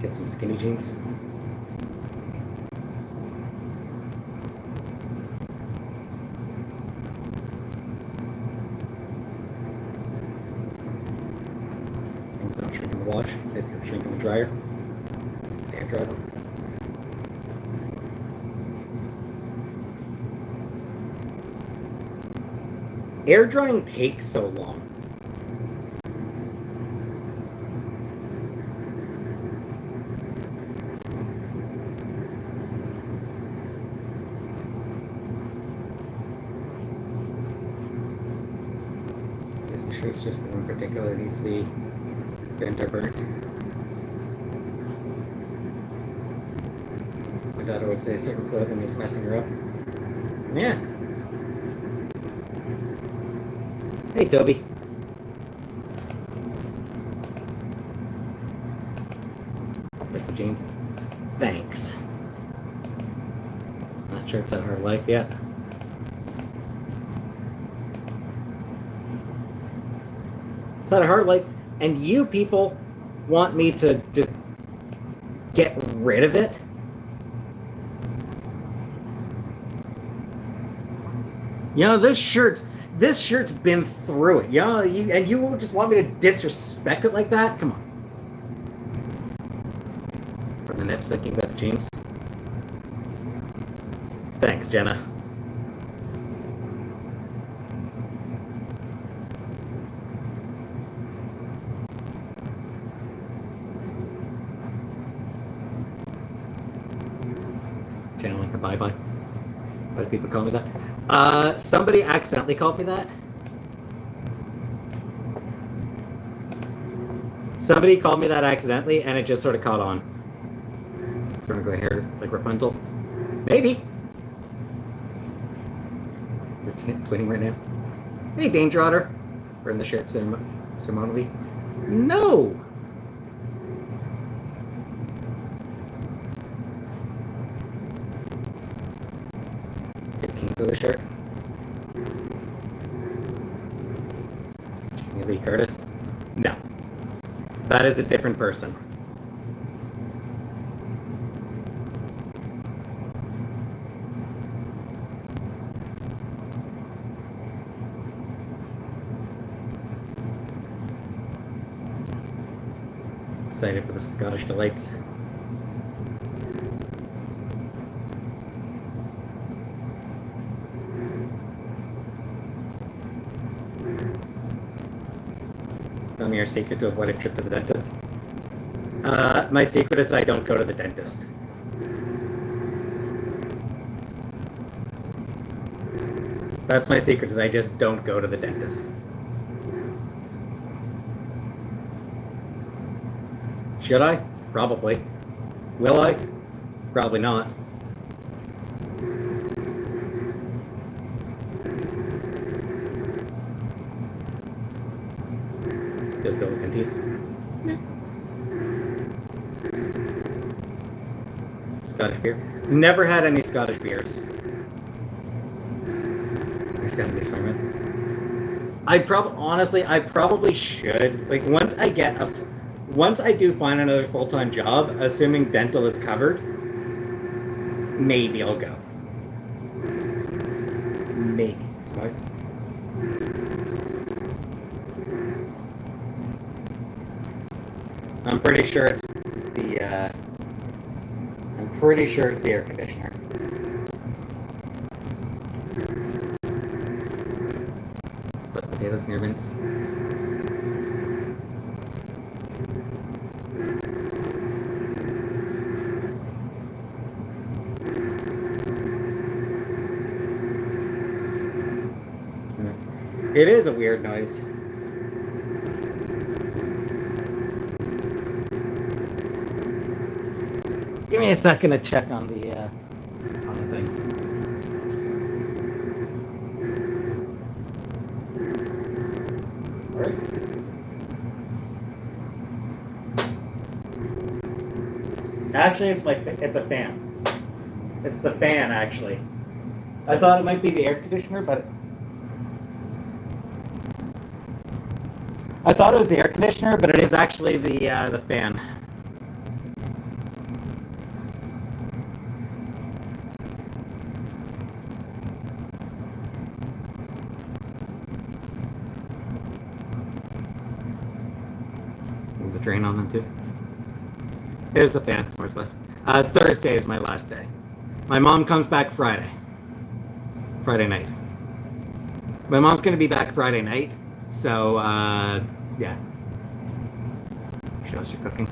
Get some skinny jeans. Things don't shrink in the wash. They shrink in the dryer. Stand dry them. Air drying takes so long. Is the shirt's just the one particular that needs to be bent or burnt? My daughter would say certain clothing is messing her up. Yeah. Hey, Toby. Break the jeans. Thanks. Not sure it's that hard life yet. It's not a hard life. And you people want me to just get rid of it? You know, this shirt's been through it. You know, and you just want me to disrespect it like that? Come on. From the Nets thinking about the jeans. Thanks, Jenna. Channeling a bye-bye. Why do people call me that? Somebody accidentally called me that. Somebody called me that accidentally, and it just sort of caught on. Gonna go hair like Rapunzel. Maybe. We're twinning right now. Hey, Danger Otter. We're in the shirt ceremonially. No! Get Kings of the shirt. Lee Curtis? No. That is a different person. Excited for the Scottish delights. Tell me your secret to avoid a trip to the dentist. My secret is I don't go to the dentist. That's my secret, is I just don't go to the dentist. Should I? Probably. Will I? Probably not. Still go with teeth. Yeah. Scottish beer. Never had any Scottish beers. I just got these for me. I probably should. Like once I do find another full-time job, assuming dental is covered, maybe I'll go. Maybe. It's nice. I'm pretty sure it's the air conditioner. Put potatoes in your mince. It is a weird noise. Give me a second to check on the thing. All right. Actually, it's a fan. It's the fan, actually. I thought it might be the air conditioner, but I thought it was the air conditioner, but it is actually the fan. There's a drain on them too. It is the fan, more or less. Thursday is my last day. My mom comes back Friday night. My mom's gonna be back Friday night. So, yeah. Show us your cooking.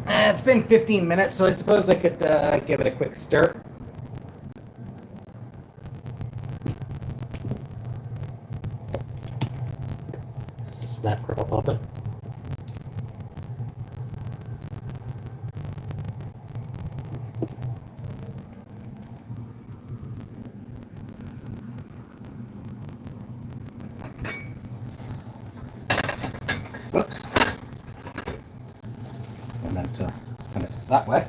It's been 15 minutes, so I suppose I could give it a quick stir. Snap, crumple, pop it. Whoops. And then turn it that way.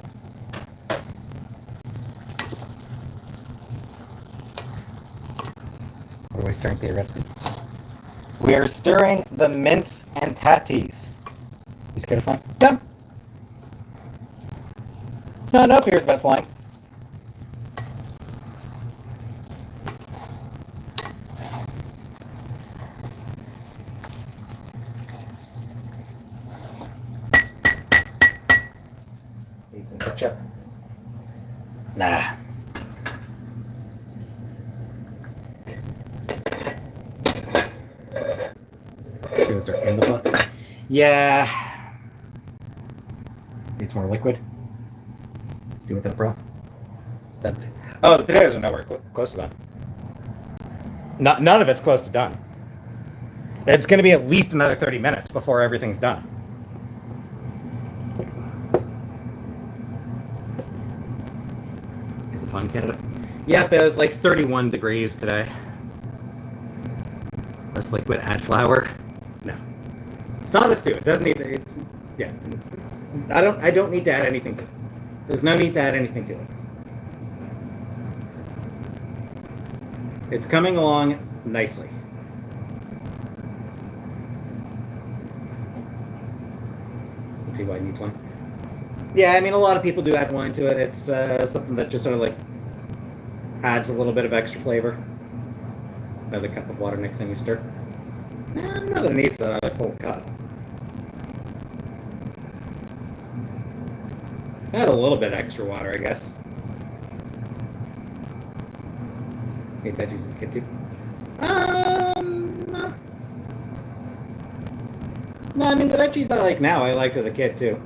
What are we stirring theoretically? We are stirring the Mince'n'tatties. You scared of flying? No. No fears about flying. Need some ketchup? Nah. Those are in the pot. Yeah. Needs more liquid. Let's do without broth. Oh, the potatoes are nowhere close to done. None of it's close to done. It's going to be at least another 30 minutes before everything's done. Is it hot in Canada? Yeah, it was like 31 degrees today. Less liquid, add flour. No. It's not a stew. It doesn't need it's yeah. I don't need to add anything to it. There's no need to add anything to it. It's coming along nicely. Let's see why it needs wine. Yeah, I mean, a lot of people do add wine to it. It's something that just sort of like adds a little bit of extra flavor. Another cup of water next time you stir. I don't know that it needs another full cup. Add a little bit extra water, I guess. Ate veggies as a kid too. No. No, I mean the veggies I like now, I liked as a kid too.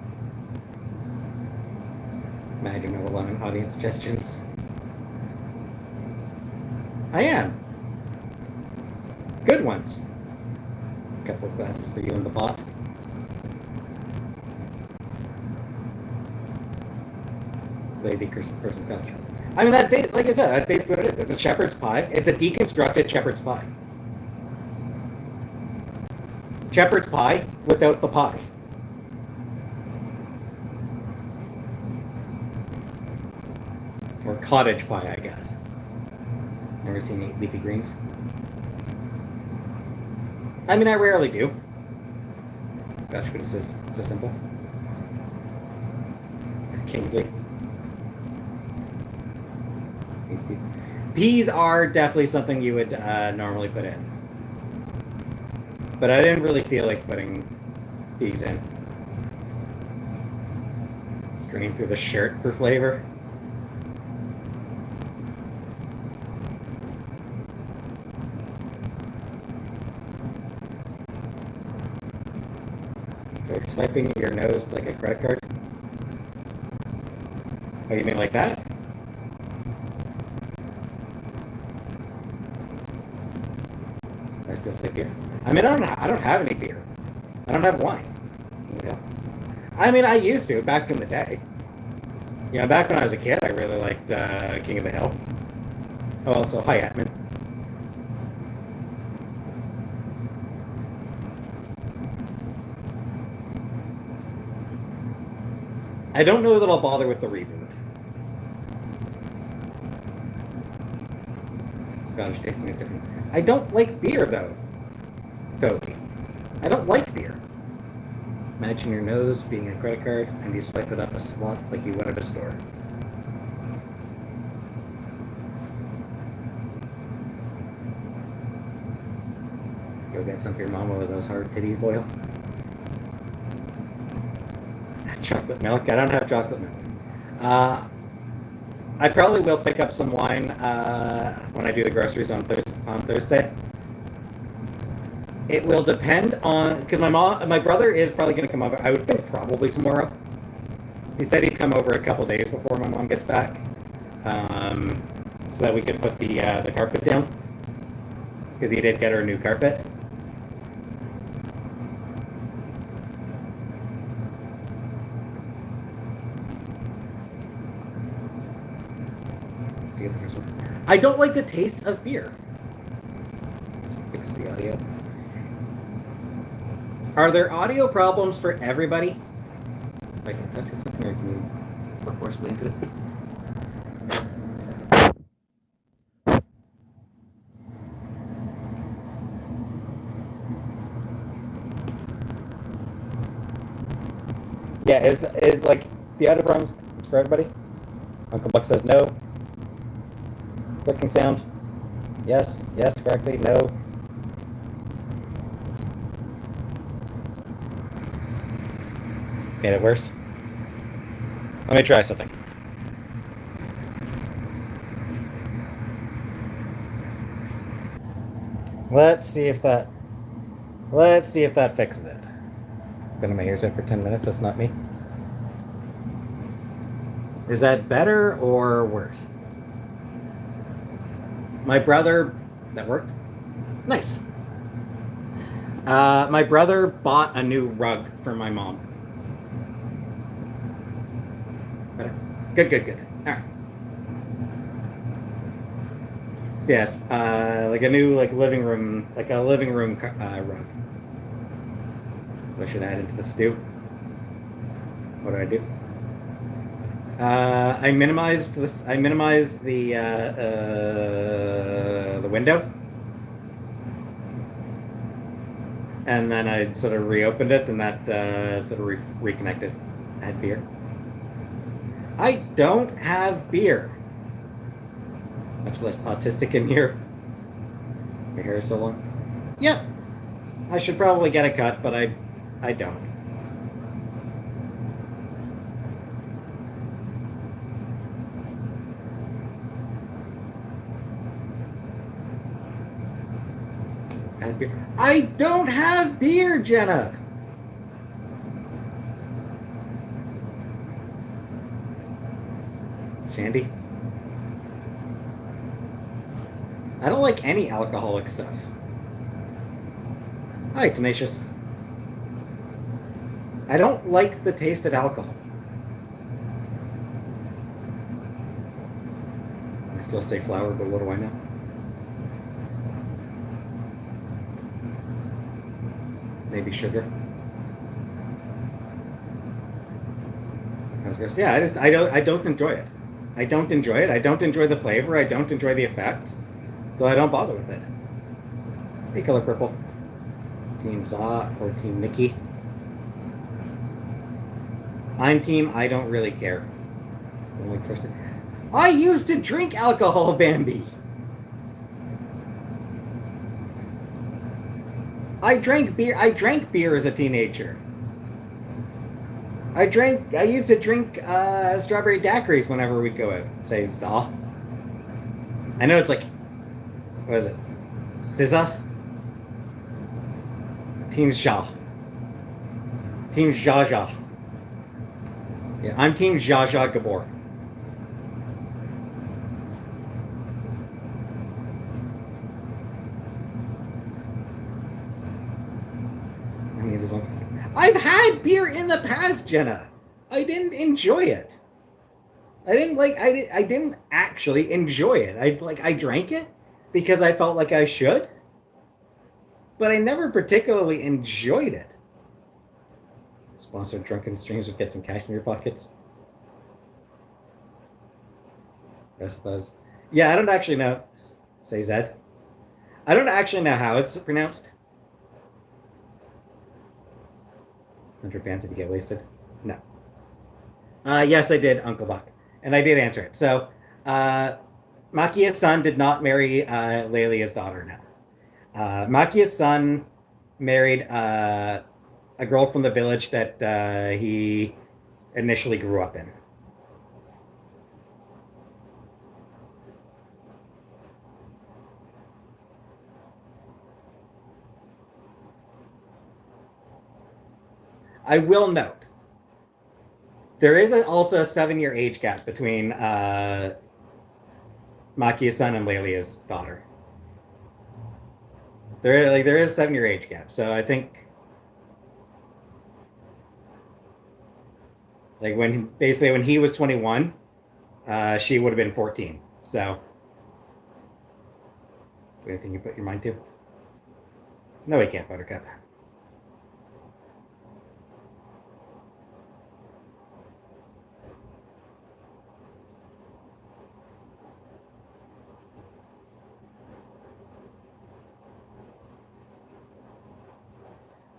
Imagine no lemon audience suggestions. I am. Good ones. A couple of glasses for you in the pot. Lazy person's got it. I mean, that like I said, that's basically what it is. It's a shepherd's pie. It's a deconstructed shepherd's pie. Shepherd's pie without the pie. Or cottage pie, I guess. Never seen any leafy greens. I mean, I rarely do. Gosh, but it's so simple. Kingsley. Peas are definitely something you would normally put in. But I didn't really feel like putting peas in. Strain through the shirt for flavor. Okay, swiping your nose like a credit card. Oh, you mean like that? I still say beer. I mean, I don't have any beer. I don't have wine. Yeah. I mean, I used to back in the day. Yeah, back when I was a kid, I really liked King of the Hill. Oh, also, hi, Atman. I don't know that I'll bother with the reboot. Scottish tasting it different. I don't like beer, though. Toby. I don't like beer. Imagine your nose being a credit card and you swipe it up a slot like you would at a store. Go get some for your mom while those hard titties boil. Chocolate milk? I don't have chocolate milk. I probably will pick up some wine when I do the groceries on Thursday. It will depend on, because my brother is probably going to come over. I would think probably tomorrow. He said he'd come over a couple days before my mom gets back, so that we could put the carpet down, because he did get her a new carpet. I don't like the taste of beer. Let's fix the audio. Are there audio problems for everybody? If I can touch something, or can you look forcefully into it? Yeah, is like the other problem for everybody? Uncle Buck says no. Clicking sound. Yes. Yes, correctly. No. Made it worse. Let me try something. Let's see if that. Let's see if that fixes it. Been in my ears there for 10 minutes. That's not me. Is that better or worse? My brother. That worked. Nice. My brother bought a new rug for my mom. Better. Good. Good. Good. All right. So yes, like a new like a living room rug. What should I add into the stew? What do I do? I minimized this. I minimized the window, and then I sort of reopened it, and that sort of reconnected. I had beer. I don't have beer. Much less autistic in here. My hair is so long. Yep. I should probably get a cut, but I don't. I don't have beer, Jenna. Shandy. I don't like any alcoholic stuff. Hi, Tenacious. I don't like the taste of alcohol. I still say flour, but what do I know? Maybe sugar. I was gonna say, yeah, I don't enjoy it. I don't enjoy it. I don't enjoy the flavor. I don't enjoy the effects. So I don't bother with it. Hey, color purple. Team Za or Team Nikki. I'm team I don't really care. I used to drink alcohol, Bambi. I drank beer. I drank beer as a teenager. I used to drink strawberry daiquiris whenever we'd go out. Say Za. I know it's like, what is it? SZA? Team Zha. Team Zha Zha. Yeah, I'm Team Zha Zha Gabor. I've had beer in the past, Jenna. I didn't enjoy it. I didn't actually enjoy it. I drank it because I felt like I should, but I never particularly enjoyed it. Sponsored drunken streams would get some cash in your pockets. Yes, it does. Yeah, I don't actually know. Say Zed. I don't actually know how it's pronounced. 100 bands if you get wasted. No. Yes, I did, Uncle Buck, and I did answer it. So, Makia's son did not marry Lelia's daughter. No. Makia's son married a girl from the village that he initially grew up in. I will note there is also a 7-year age gap between Makia's son and Lelia's daughter. There is a 7-year age gap, so I think like when he was 21, she would have been 14. So, anything you put your mind to? No, he can't, Buttercup.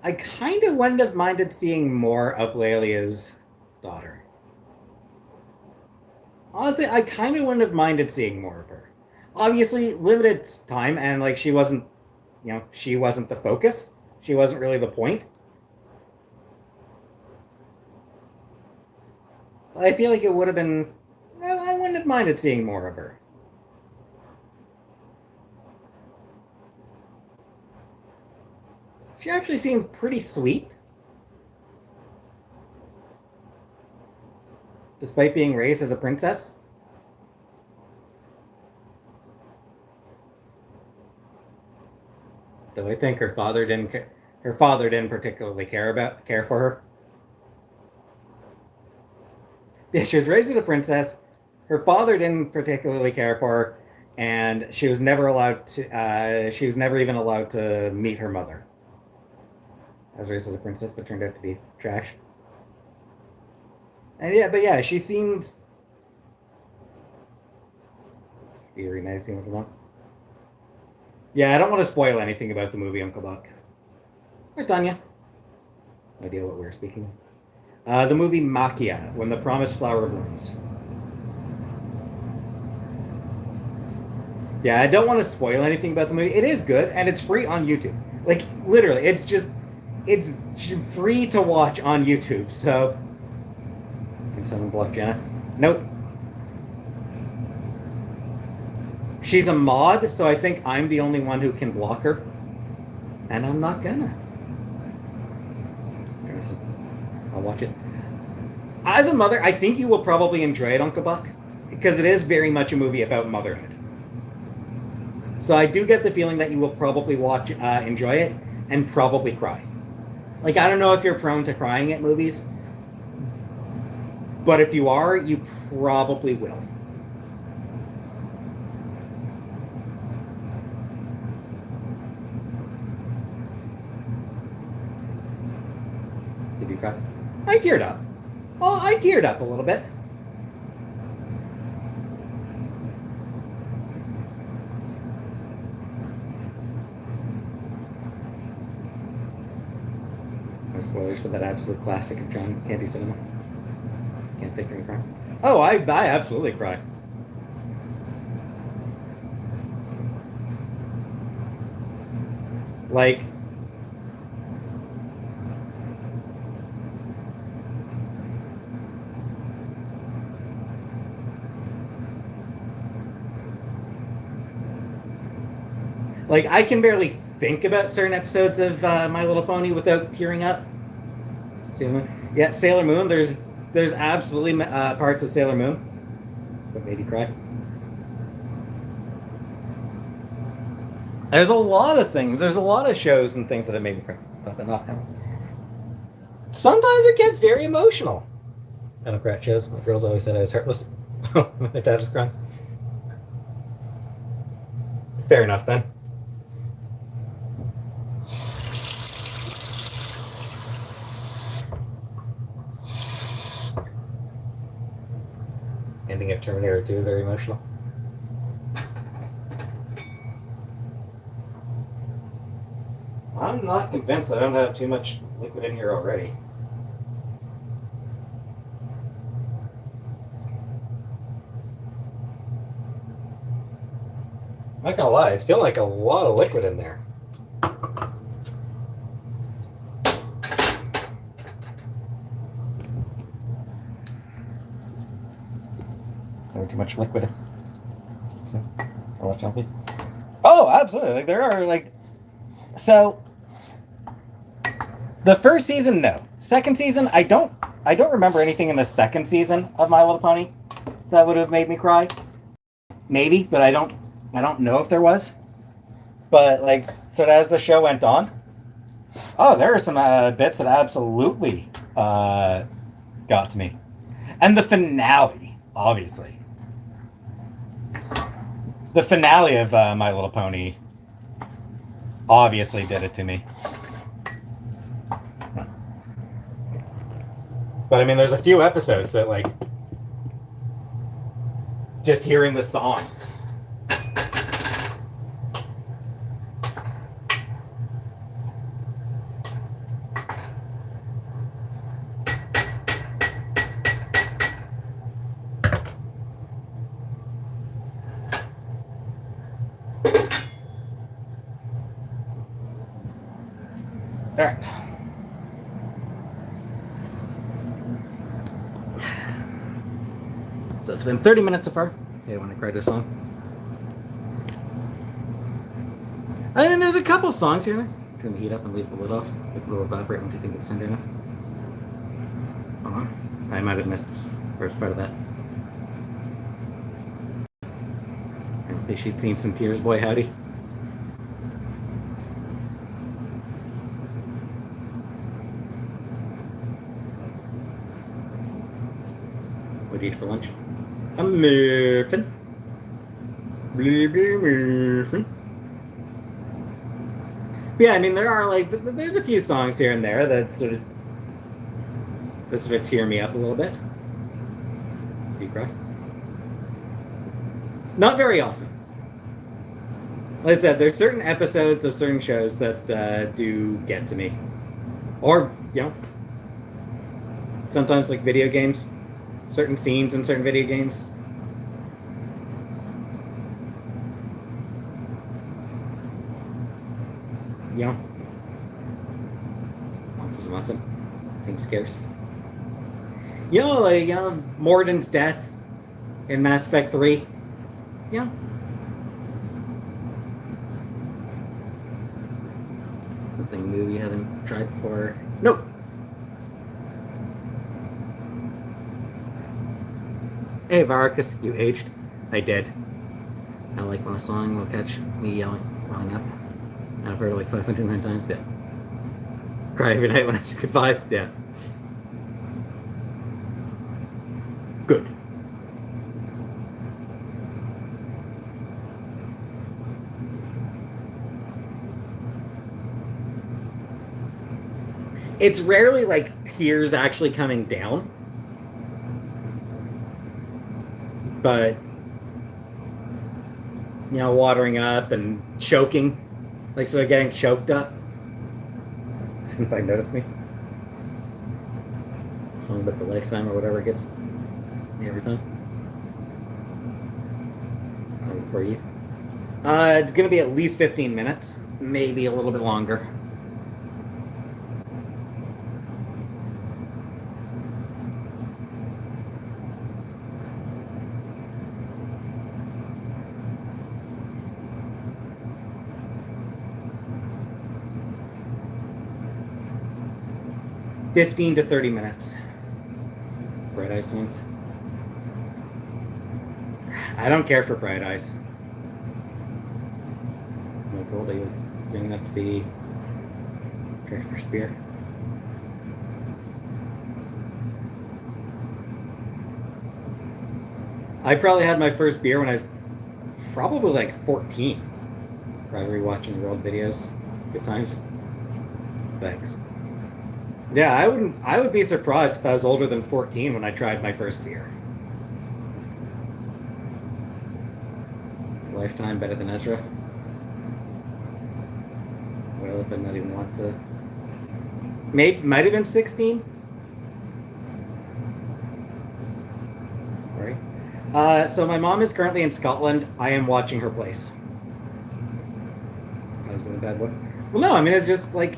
I kind of wouldn't have minded seeing more of Lelia's daughter. Honestly, I kind of wouldn't have minded seeing more of her. Obviously, limited time, and like she wasn't, she wasn't the focus. She wasn't really the point. But I feel like it would have been. Well, I wouldn't have minded seeing more of her. She actually seems pretty sweet, despite being raised as a princess. Though I think her father didn't particularly care for her. Yeah, she was raised as a princess. Her father didn't particularly care for her, and she was never allowed to. She was never even allowed to meet her mother. I was raised as a princess, but turned out to be trash. And yeah, but yeah, she seemed. Be reuniting with her mom. Yeah, I don't want to spoil anything about the movie Uncle Buck. Hi, Tanya. No idea what we're speaking. The movie Makia, When the Promised Flower Blooms. Yeah, I don't want to spoil anything about the movie. It is good, and it's free on YouTube. Like, literally, it's free to watch on YouTube, so... Can someone block Jenna? Nope. She's a mod, so I think I'm the only one who can block her. And I'm not gonna. I'll watch it. As a mother, I think you will probably enjoy it, Uncle Buck, because it is very much a movie about motherhood. So I do get the feeling that you will probably enjoy it, and probably cry. Like, I don't know if you're prone to crying at movies, but if you are, you probably will. Did you cry? I teared up. Well, I teared up a little bit. No spoilers for that absolute classic of John Candy cinema. Can't picture me crying. Oh, I absolutely cry. Like, I can barely think about certain episodes of My Little Pony without tearing up. Sailor Moon. Yeah, Sailor Moon. There's absolutely parts of Sailor Moon that made you cry. There's a lot of things. There's a lot of shows and things that have made me cry. Stop it, not now. Sometimes it gets very emotional. I don't cry at shows. My girls always said I was heartless. My dad was crying. Fair enough then. Ending of Terminator 2, very emotional. I'm not convinced I don't have too much liquid in here already. I'm not gonna lie, it's feeling like a lot of liquid in there. Way too much liquid. So, I'll watch healthy. Oh, absolutely. Like, there are so the first season, no. Second season, I don't remember anything in the second season of My Little Pony that would have made me cry. Maybe, but I don't know if there was. But so as the show went on, there are some bits that absolutely got to me. And the finale, obviously. The finale of My Little Pony obviously did it to me. But I mean, there's a few episodes that just hearing the songs. So it's been 30 minutes so far. Hey, when I cried a song. I mean, there's a couple songs here. Turn the heat up and leave the lid off. It will evaporate once you think it's tender enough. Hold on. I might have missed the first part of that. I think she'd seen some tears, boy howdy. What do you eat for lunch? A muffin. Muffin. Yeah, I mean, there are like, there's a few songs here and there that sort of tear me up a little bit. Do you cry? Not very often. Like I said, there's certain episodes of certain shows that do get to me. Or, you know, sometimes like video games. Certain scenes in certain video games. You know, there's nothing. Things scarce. You know, like Morden's death in Mass Effect 3. Yeah. Something new you haven't tried before. Nope. Hey, Varicus, you aged. I did. I like when a song will catch me yelling up. I've heard it like 509 times. Yeah. Cry every night when I say goodbye. Yeah. Good. It's rarely like tears actually coming down. But, you know, watering up and choking. Like, sort of getting choked up. Does anybody notice me? Song about the lifetime or whatever it gets me every time. For you. It's going to be at least 15 minutes. Maybe a little bit longer. $15 to 30 minutes. Bright Eyes songs. I don't care for Bright Eyes. How old are you? Young enough to be ready for Spear? I probably had my first beer when I was probably like 14. Probably rewatching your old videos. Good times. Thanks. Yeah, I would be surprised if I was older than 14 when I tried my first beer. Lifetime better than Ezra. Well, I not even want to. Might have been 16. Right. So my mom is currently in Scotland. I am watching her place. I was going to bad one. Well, no, I mean it's just like.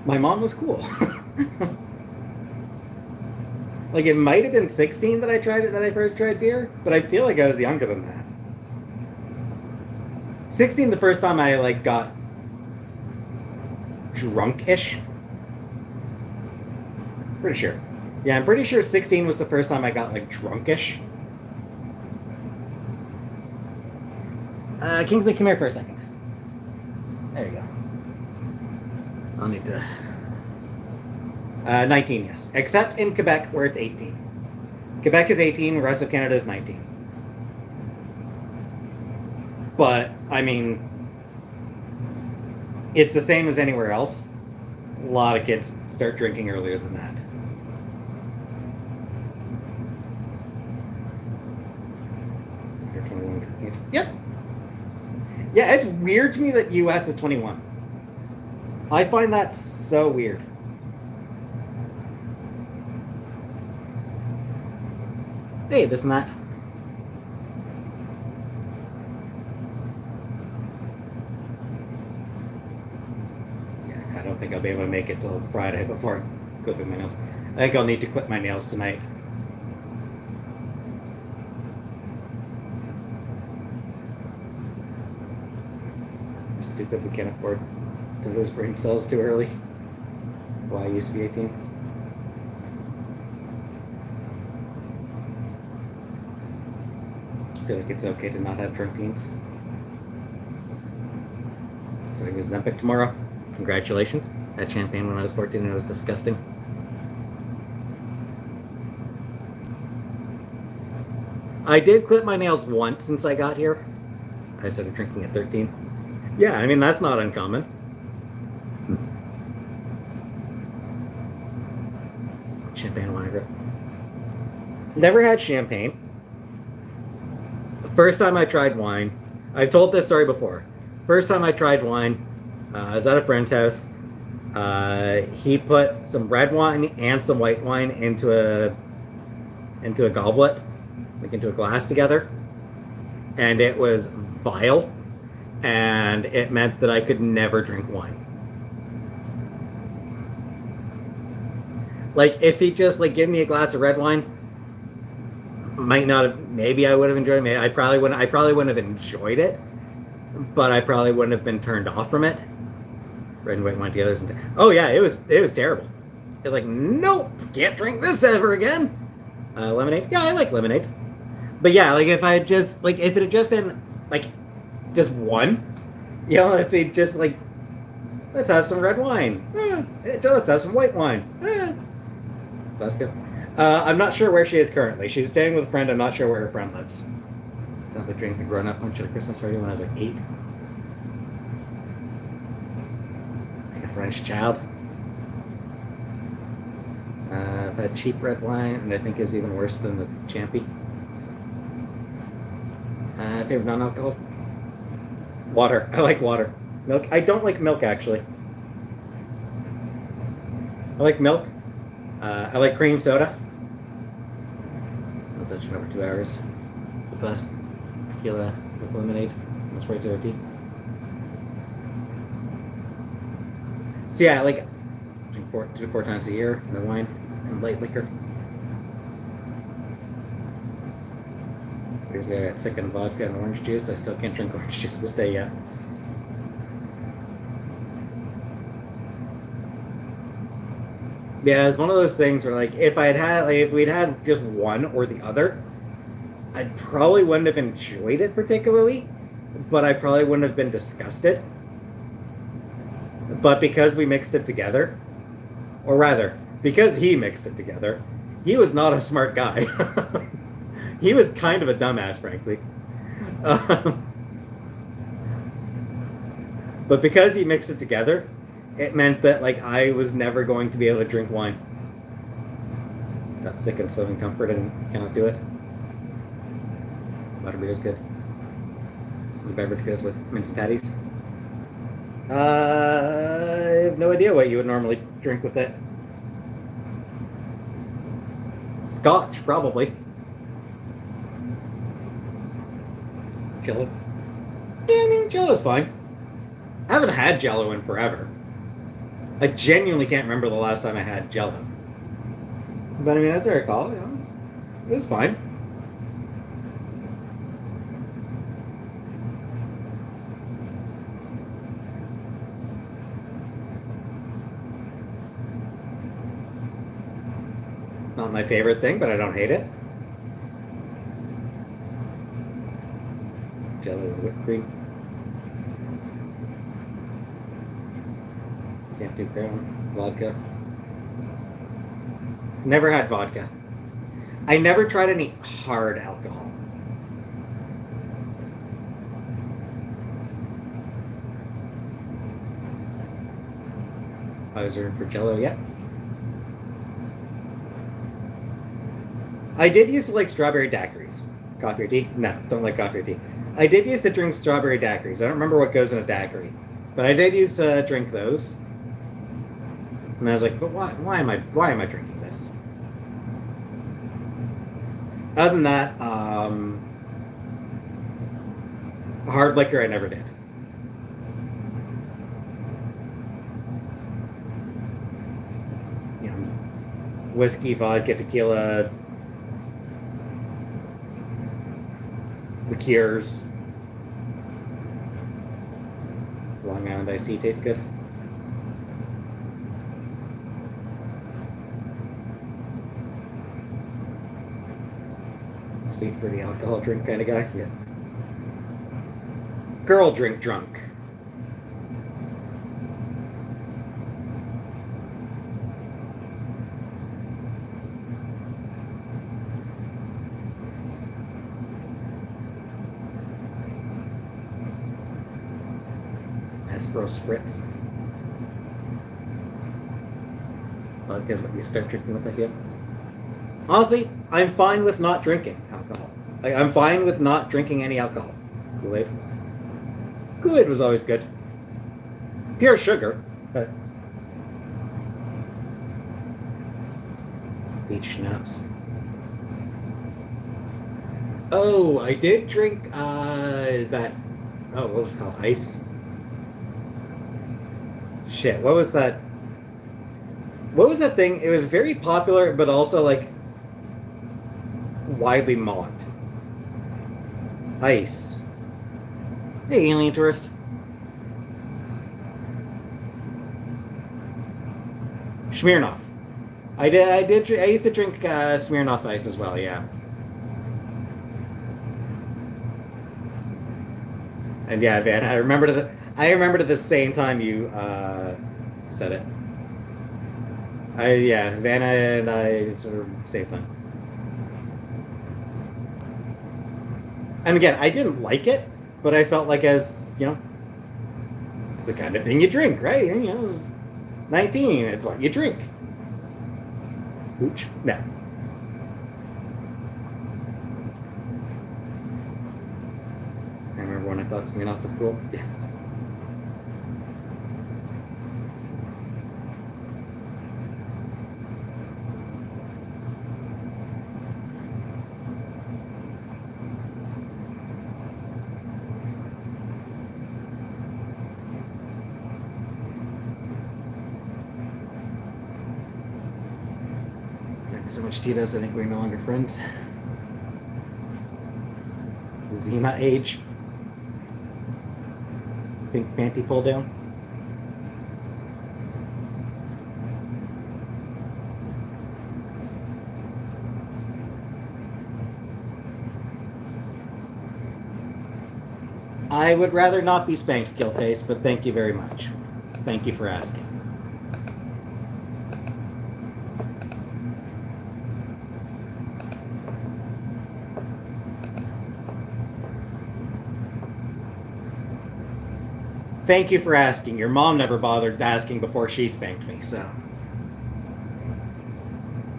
My mom was cool. Like it might have been 16 that I first tried beer, but I feel like I was younger than that. 16 the first time I like got drunk-ish. Pretty sure. Yeah, I'm pretty sure 16 was the first time I got like drunk-ish. Kingsley, come here for a second. There you go. I'll need to... 19, yes. Except in Quebec, where it's 18. Quebec is 18, the rest of Canada is 19. But, I mean... It's the same as anywhere else. A lot of kids start drinking earlier than that. You're 21. Yep. Yeah, it's weird to me that US is 21. I find that so weird. Hey, this and that. Yeah, don't think I'll be able to make it till Friday before clipping my nails. I think I'll need to clip my nails tonight. Stupid, we can't afford to lose brain cells too early. Why I used to be 18. I feel like it's okay to not have drunk teens. Starting with Zempic tomorrow. Congratulations. I had champagne when I was 14 and it was disgusting. I did clip my nails once since I got here. I started drinking at 13. Yeah, I mean, that's not uncommon. Champagne wine. Never had champagne. The first time I tried wine, I've told this story before. First time I tried wine, I was at a friend's house. He put some red wine and some white wine into a goblet, like into a glass together, and it was vile, and it meant that I could never drink wine. Like, if he just like given me a glass of red wine, might not have. Maybe I would have enjoyed it. Maybe I probably wouldn't have enjoyed it, but I probably wouldn't have been turned off from it. Red and white wine together. Oh yeah, it was terrible. It's like, nope, can't drink this ever again. Lemonade. Yeah, I like lemonade. But yeah, like if it had just been like just one, you know, if it just like, let's have some red wine. Let's have some white wine. That's good. I'm not sure where she is currently. She's staying with a friend. I'm not sure where her friend lives. It's not the drink the grown up punch at a Christmas party when I was like 8. Like a French child. That cheap red wine, and I think is even worse than the Champy. Favorite non-alcoholic? Water. I like water. Milk. I don't like milk, actually. I like milk. I like cream soda. I'll touch it over 2 hours. The best tequila with lemonade. That's right, zero tea. So yeah, I like drink 2 to 4 times a year. No wine and light liquor. Here's I got sick on vodka and orange juice. I still can't drink orange juice this day yet. Yeah, it's one of those things where, like, if we'd had just one or the other, I probably wouldn't have enjoyed it particularly, but I probably wouldn't have been disgusted. But because we mixed it together, or rather, because he mixed it together, he was not a smart guy. He was kind of a dumbass, frankly. But because he mixed it together, it meant that, like, I was never going to be able to drink wine. Got sick and still in comfort and cannot do it. Butterbeer is good. The beverage goes with Mince'n'tatties. I have no idea what you would normally drink with it. Scotch, probably. Jello. Yeah, Jello's fine. I haven't had Jello in forever. I genuinely can't remember the last time I had Jello. But I mean, as I recall, you know, it was fine. Not my favorite thing, but I don't hate it. Jello with whipped cream. Can't do brown. Vodka. Never had vodka. I never tried any hard alcohol. I was for Jello yet. I did used to like strawberry daiquiris. Coffee or tea? No, don't like coffee or tea. I did used to drink strawberry daiquiris. I don't remember what goes in a daiquiri, but I did used to drink those. And I was like, but why am I drinking this? Other than that, hard liquor I never did. whiskey, vodka, tequila, liqueurs. Long Island iced tea tastes good. Sweet fruity alcohol drink kind of guy. Yeah. Girl drink drunk. Aspro spritz. Vodka is what you start drinking with, I feel. Honestly, I'm fine with not drinking alcohol. Like, I'm fine with not drinking any alcohol. Kool-Aid. Kool-Aid was always good. Pure sugar, but beach schnapps. Oh, I did drink that. Oh, what was it called? Ice. Shit, what was that? What was that thing? It was very popular, but also like widely mocked. Ice. Hey, alien tourist. Smirnoff. I used to drink Smirnoff Ice as well. Yeah. And yeah, Van, I remembered at the same time you said it. Vanna and I sort of same time. And again, I didn't like it, but I felt like it's the kind of thing you drink, right? 19, it's what you drink. Hooch? No. I remember when I thought Smirnoff was cool. Yeah. So much Tito's, I think we're no longer friends. Zima age. Pink panty pull down. I would rather not be spanked, Killface, but thank you very much. Thank you for asking. Thank you for asking. Your mom never bothered asking before she spanked me, so.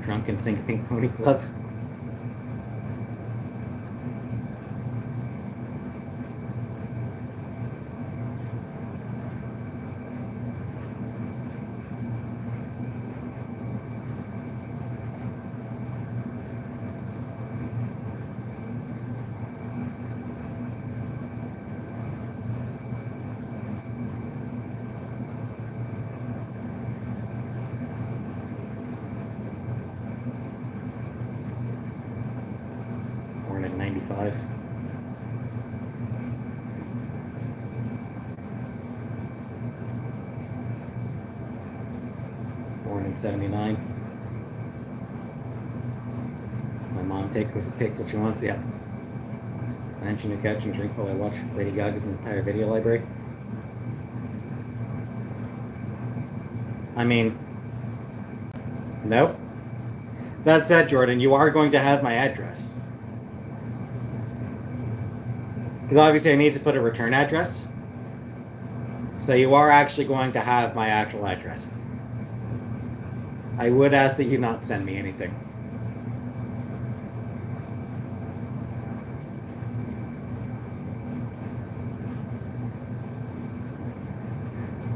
Drunken Sink Pink Pony Club. Born in 95. Born in 79. My mom takes what she wants, yeah. Mention your couch and drink while I watch Lady Gaga's entire video library. I mean, nope. That said, Jordan, you are going to have my address. Because obviously I need to put a return address. So you are actually going to have my actual address. I would ask that you not send me anything.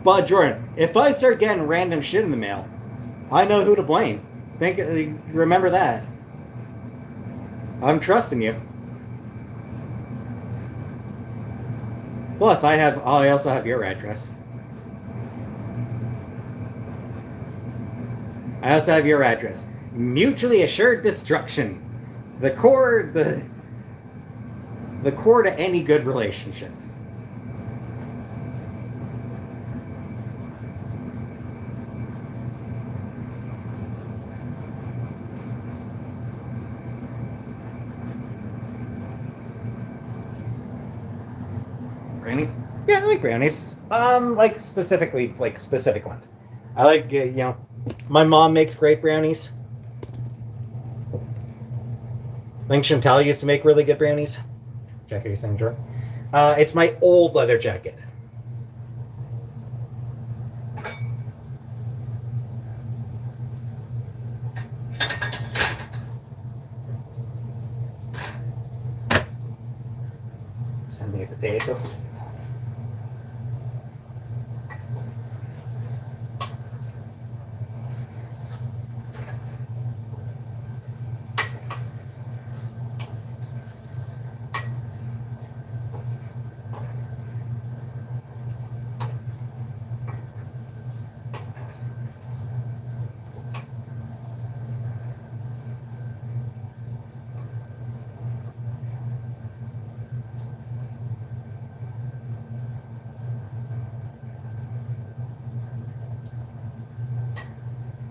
But Jordan, if I start getting random shit in the mail, I know who to blame. Remember that. I'm trusting you. Plus, I also have your address. I also have your address. Mutually assured destruction. The core to any good relationship. Brownies? Yeah, I like brownies. Like specifically, like specific ones. I like, my mom makes great brownies. I think Chantal used to make really good brownies. Jacket, are you saying, Jordan? It's my old leather jacket. Send me a potato.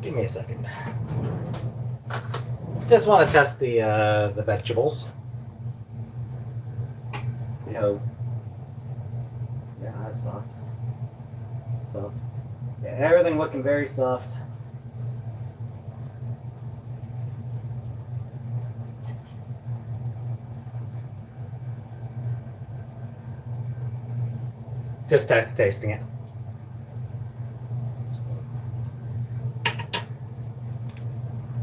Give me a second. Just want to test the vegetables. See how. Yeah, that's soft. Soft. Yeah, everything looking very soft. Just tasting it.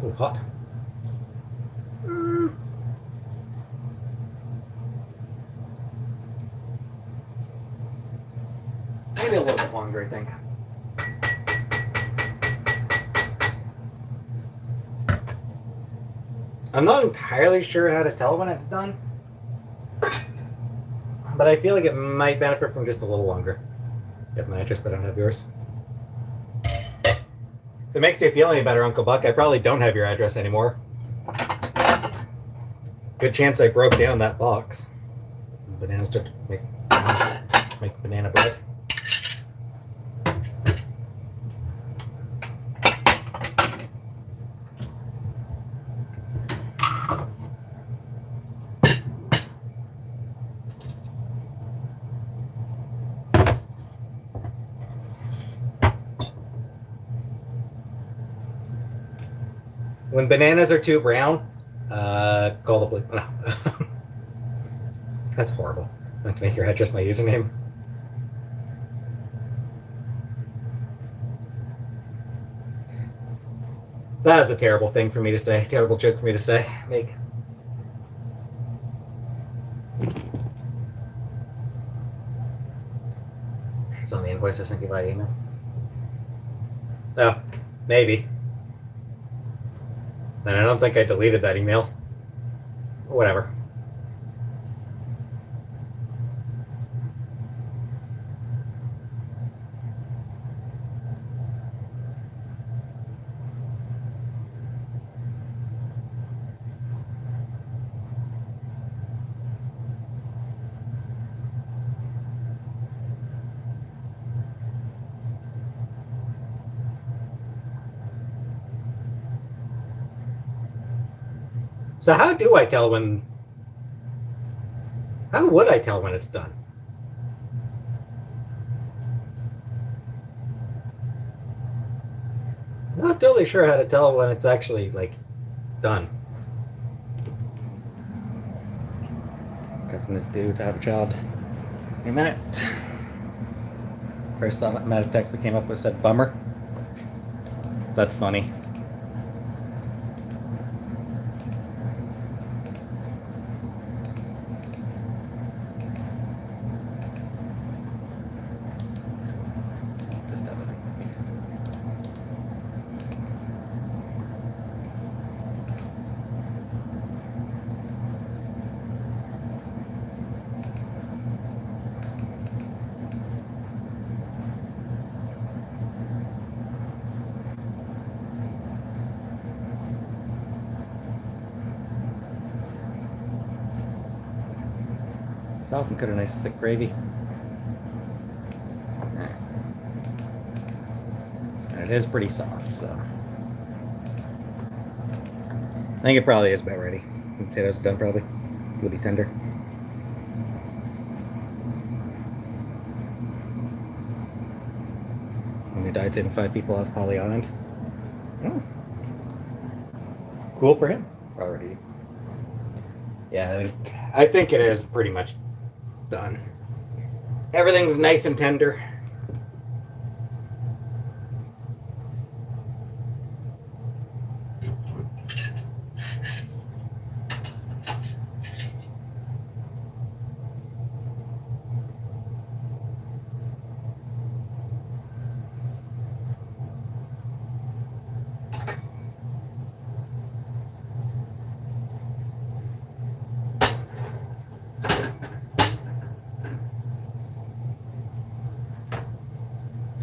Ooh, hot. Maybe a little bit longer, I think. I'm not entirely sure how to tell when it's done, but I feel like it might benefit from just a little longer. You have my address, but I don't have yours. If it makes you feel any better, Uncle Buck, I probably don't have your address anymore. Good chance I broke down that box. Bananas start to make banana bread. When bananas are too brown, call the police. No. That's horrible. I can make your address my username. That is a terrible thing for me to say. Terrible joke for me to say. Make. It's on the invoice I sent you by email. Oh, maybe. And I don't think I deleted that email. Whatever. So how do I tell when? How would I tell when it's done? Not totally sure how to tell when it's actually like done. Cousin is due to have a child. Wait a minute. First automatic text that came up with said bummer. That's funny. Falcon could have nice thick gravy. And it is pretty soft, so I think it probably is about ready. The potatoes are done probably. It'll be tender. Only died in 5 people off Polly Island. Oh. Cool for him. Already. Yeah, I think it is pretty much done. Everything's nice and tender.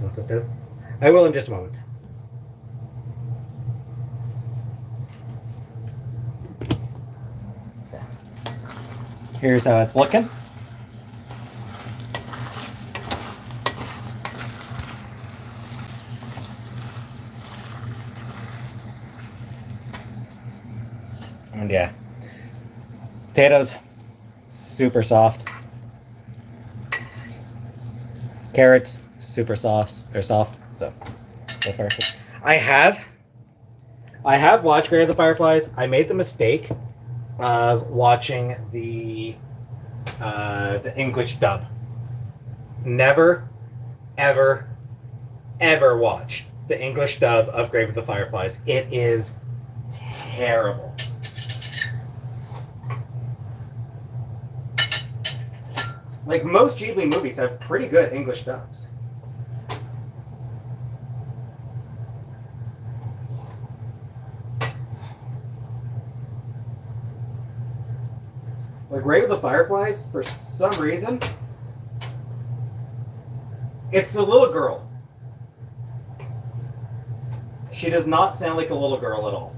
Want the stove? I will in just a moment. Here's how it's looking. And yeah, potatoes, super soft. Carrots, super soft. They're soft. So, perfect. I have watched Grave of the Fireflies. I made the mistake of watching the English dub. Never, ever, ever watch the English dub of Grave of the Fireflies. It is terrible. Like, most Ghibli movies have pretty good English dubs. Like, Grave of the Fireflies, for some reason, it's the little girl. She does not sound like a little girl at all.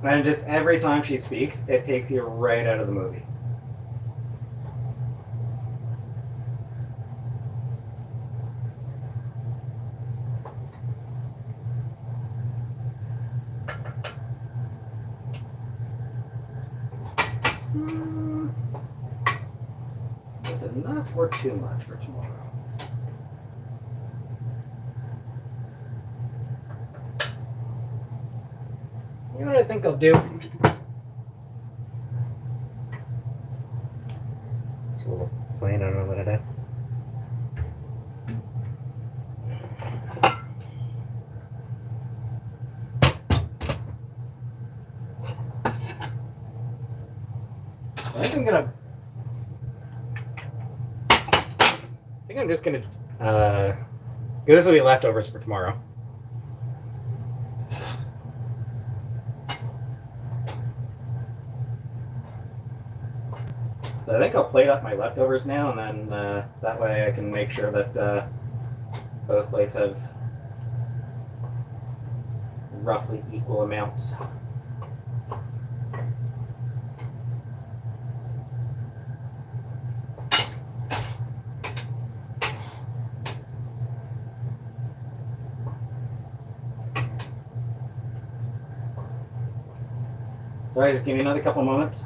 And just every time she speaks, it takes you right out of the movie. Is it enough or too much for tomorrow? You know what I think I'll do? It's a little plain, I don't know what I do. I think I'm just gonna this will be leftovers for tomorrow. So I think I'll plate up my leftovers now, and then that way I can make sure that both plates have roughly equal amounts. Sorry, just give me another couple moments.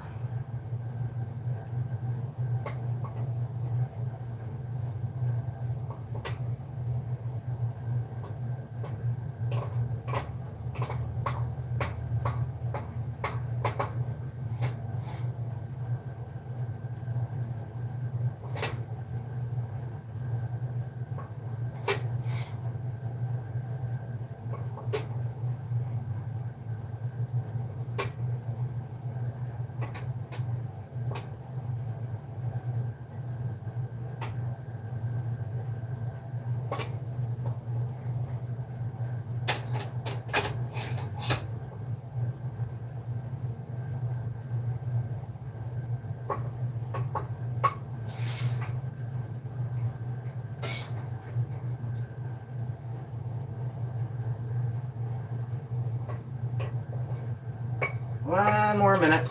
One more minute.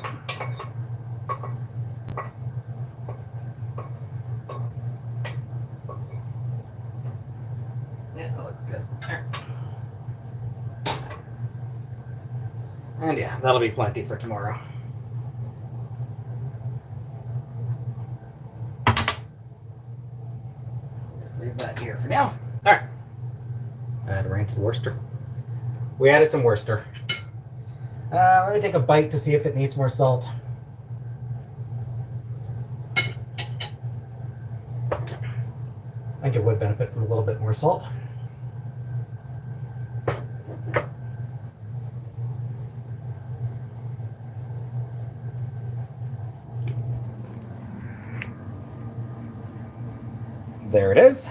Yeah, that looks good. And yeah, that'll be plenty for tomorrow. So just leave that here for now. All right. Add rancid Worcester. We added some Worcester. Let me take a bite to see if it needs more salt. I think it would benefit from a little bit more salt. There it is.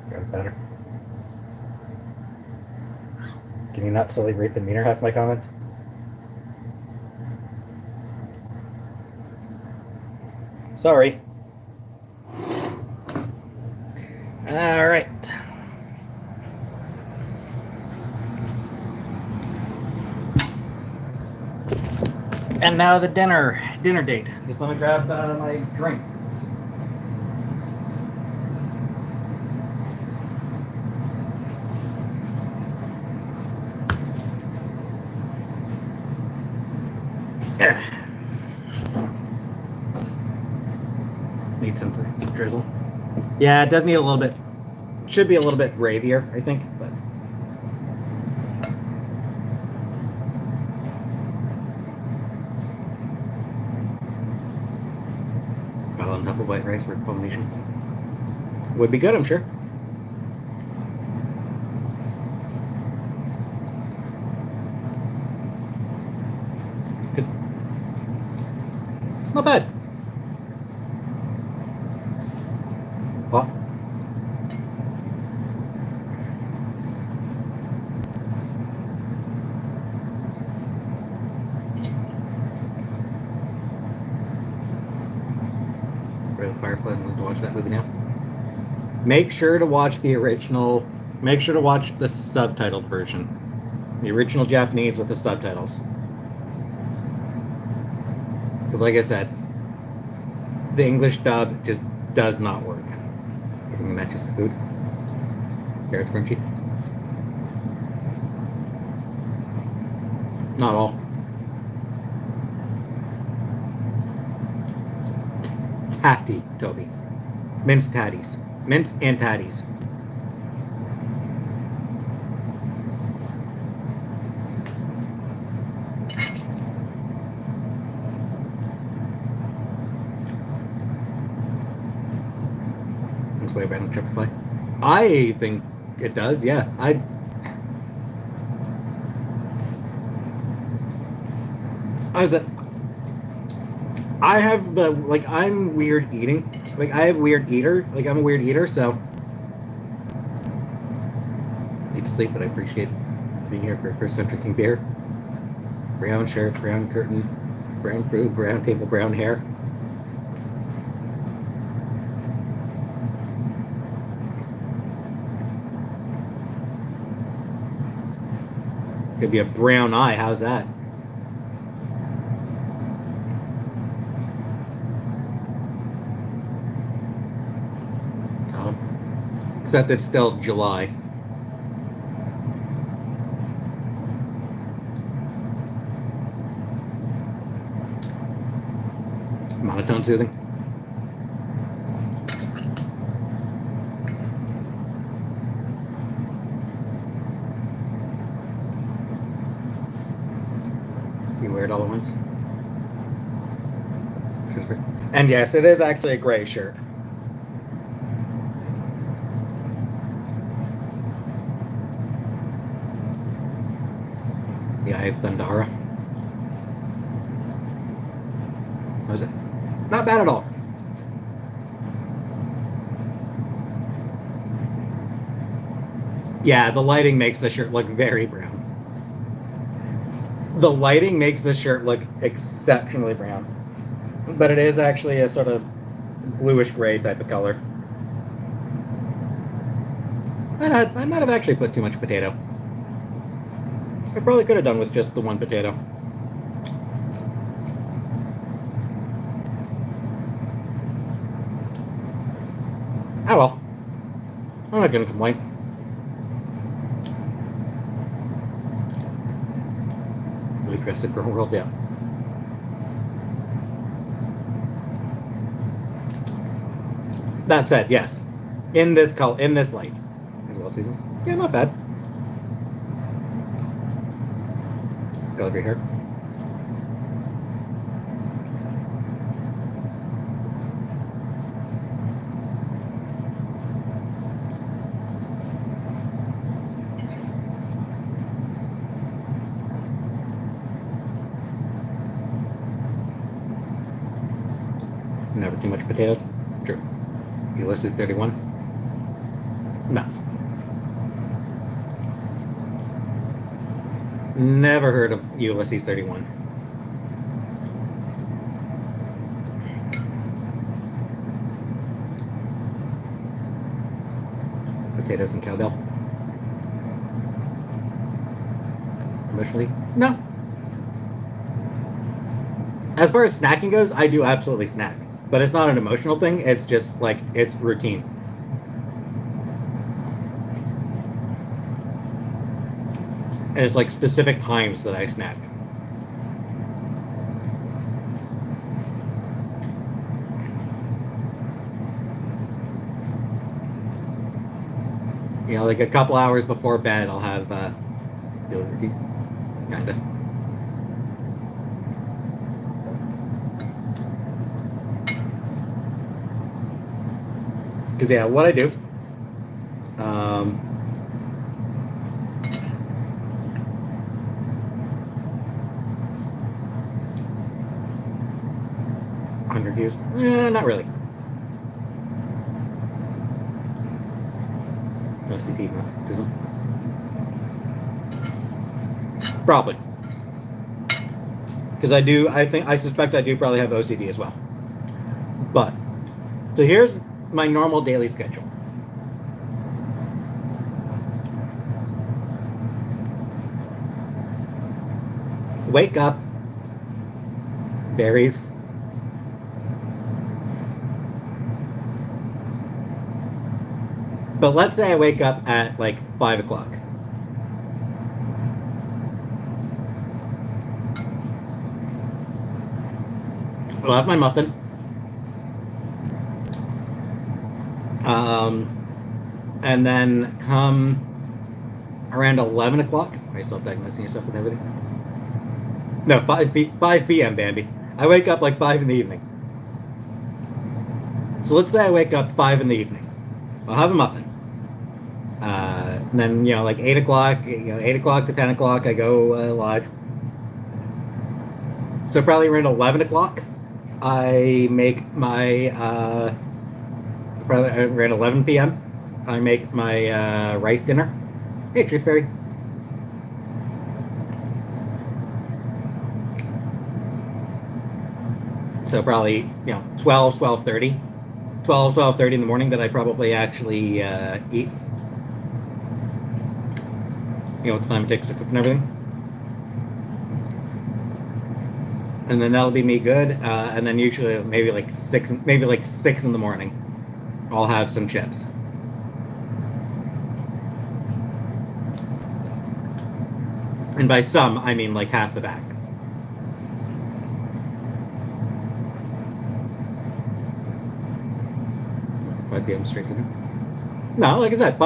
Got better. Can you not slowly read the meaner half of my comment? Sorry. All right. And now the dinner date. Just let me grab my drink. Need some drizzle. Yeah, it does need a little bit. Should be a little bit gravier, I think, but. Well, on top of white rice for pollination. Would be good, I'm sure. Good. It's not bad. What? Where the Fireflies want to watch that movie now? Make sure to watch the original. Make sure to watch the subtitled version. The original Japanese with the subtitles. Because like I said, the English dub just does not work. Everything matches the food. Carrots crunchy. Not all. Tatty, Toby. Mince'n'tatties. Mince'n'tatties. Looks like a random chip fly. I think it does, yeah. I have the, like, I'm weird eating. Like, I have weird eater. Like, I'm a weird eater, so. I need to sleep, but I appreciate being here for first time drinking beer. Brown shirt, brown curtain, brown food, brown table, brown hair. Could be a brown eye. How's that? Except it's still July. Monotone soothing. See, wear it all at once. And yes, it is actually a gray shirt. The Eye of Thundara. How is it? Not bad at all. Yeah, the lighting makes the shirt look very brown. The lighting makes the shirt look exceptionally brown. But it is actually a sort of bluish gray type of color. I might have actually put too much potato. I probably could have done with just the one potato. Oh well. I'm not gonna complain. Jurassic World, yeah. That said, yes. In this light. As well season. Yeah, not bad. Let's go over here. Never too much potatoes. True. Ulysses 31. No. Never heard of Ulysses 31. Potatoes and cowbell. Emotionally? No. As far as snacking goes, I do absolutely snack. But it's not an emotional thing, it's just like, it's routine. And it's like specific times that I snack. You know, like a couple hours before bed, I'll have kinda. Because yeah, what I do, views? Not really. OCT, no, doesn't. Probably. Because I suspect I do probably have OCD as well. But, so here's my normal daily schedule. Wake up, berries, but let's say I wake up at like 5 o'clock. I'll have my muffin. And then come around 11 o'clock. Are you self-diagnosing yourself with everything? No, 5 p.m., Bambi. I wake up like 5 in the evening. So let's say I wake up 5 in the evening. I'll have a muffin. And then, like 8 o'clock, 8 o'clock to 10 o'clock, I go live. So probably around 11 o'clock, I make my, probably around 11 p.m., I make my rice dinner. Hey, Truth Fairy. So probably, 12:30. 12:30 in the morning that I probably actually eat. What time it takes to cook and everything. And then that'll be me good. And then usually maybe like 6 in the morning, I'll have some chips. And by some, I mean like half the bag. PM straight dinner. No, like I said,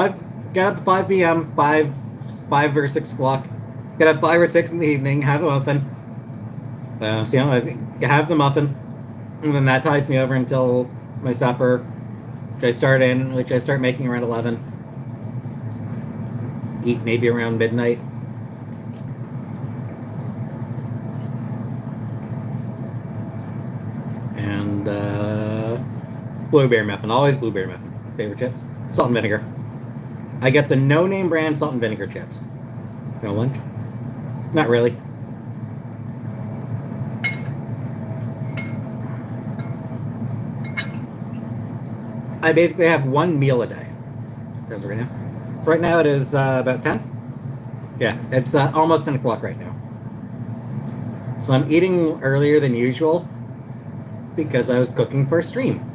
get up at 5 p.m., 5 or 6 o'clock. Get up 5 or 6 in the evening, have a muffin. I have the muffin, and then that tides me over until my supper, which I start making around 11. Eat maybe around midnight. And blueberry muffin, always blueberry muffin. Favorite chips? Salt and vinegar. I get the no-name brand salt and vinegar chips. No lunch? Not really. I basically have one meal a day. That's right now. Right now it is about 10. Yeah, it's almost 10 o'clock right now. So I'm eating earlier than usual, because I was cooking for a stream.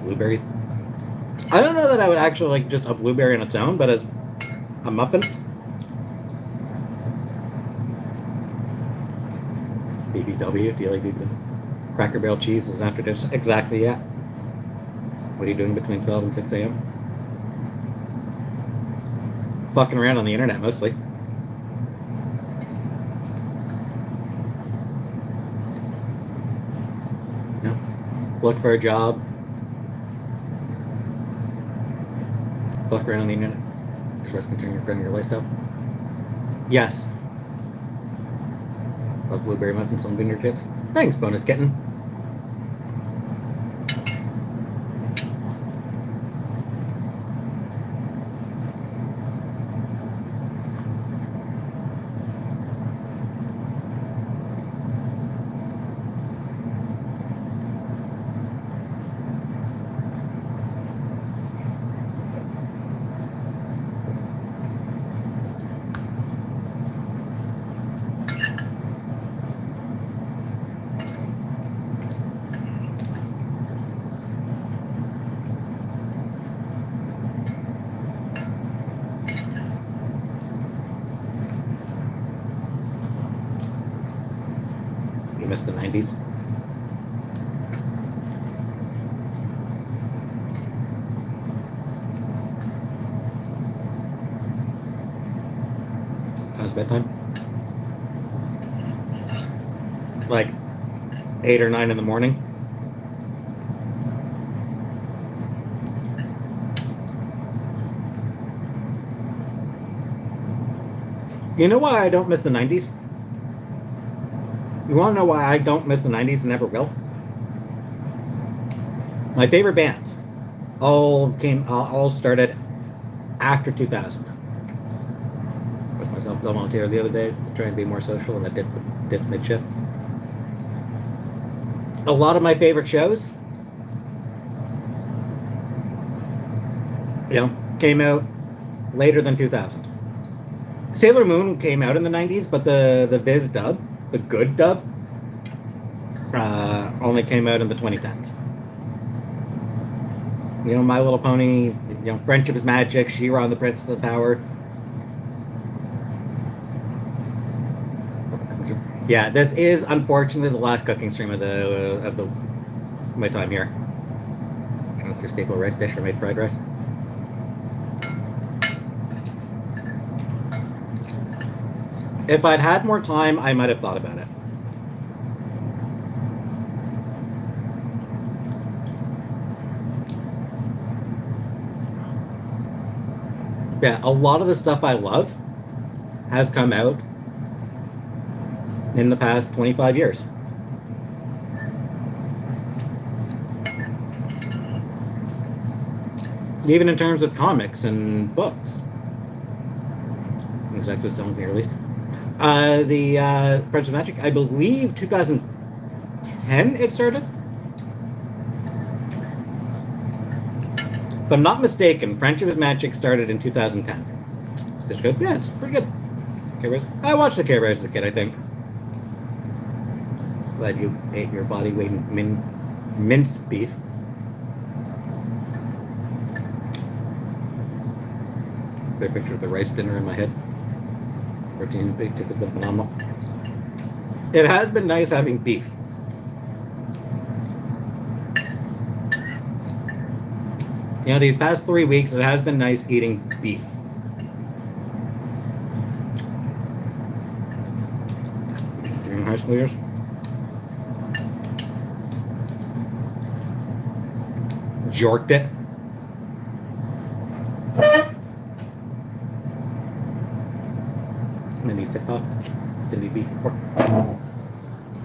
blueberries. I don't know that I would actually like just a blueberry on its own, but as a muffin. BBW, do you like BBW? Cracker Barrel cheese is after dinner. Exactly, yeah. What are you doing between 12 and 6 a.m.? Fucking around on the internet mostly. No. Look for a job. Fuck around on the internet. Just continue running your lifestyle. Yes. Love blueberry muffins on vineyard chips. Thanks, bonus kitten. Miss the 90s. How's bedtime? Like 8 or 9 in the morning. You know why I don't miss the 90s? You want to know why I don't miss the 90s and never will? My favorite bands all started after 2000. I was myself volunteer the other day, trying to be more social, and I did mid-shift. A lot of my favorite shows, came out later than 2000. Sailor Moon came out in the 90s, but the Viz dub, the good dub, only came out in the 2010s. My Little Pony, Friendship is Magic, She-Ra and the Princess of Power. Yeah, this is unfortunately the last cooking stream of my time here. What's your staple rice dish or made fried rice? If I'd had more time, I might have thought about it. Yeah, a lot of the stuff I love has come out in the past 25 years. Even in terms of comics and books. Exactly what's on here released. The Friendship Magic, I believe 2010 it started. If I'm not mistaken, Friendship is Magic started in 2010. Is it good? Yeah, it's pretty good. Care-Bears? I watched the Care-Bears as a kid, I think. Glad you ate your body weight in minced beef. Great picture of the rice dinner in my head. Protein big tip has been phenomenal. It has been nice having beef. These past 3 weeks, it has been nice eating beef. During high school years. Jorked it. Maybe sick off. Didn't eat beef before.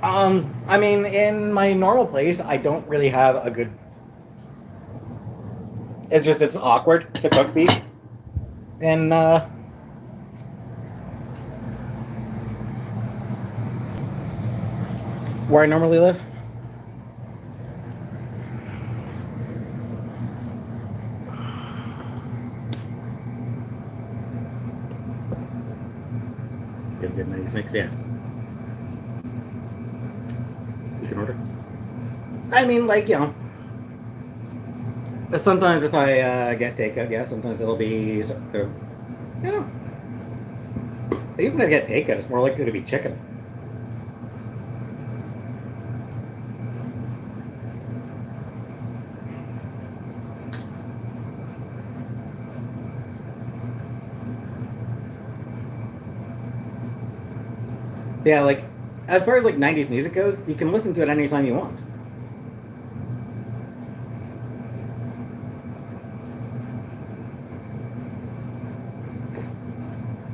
I mean, in my normal place, I don't really have a good. It's awkward to cook beef. And, where I normally live. Get a good nice mix, yeah. You can order. I mean, Sometimes if I get takeout, yeah, sometimes it'll be, yeah. Even if I get takeout, it's more likely to be chicken. Yeah, like as far as like 90s music goes, you can listen to it anytime you want.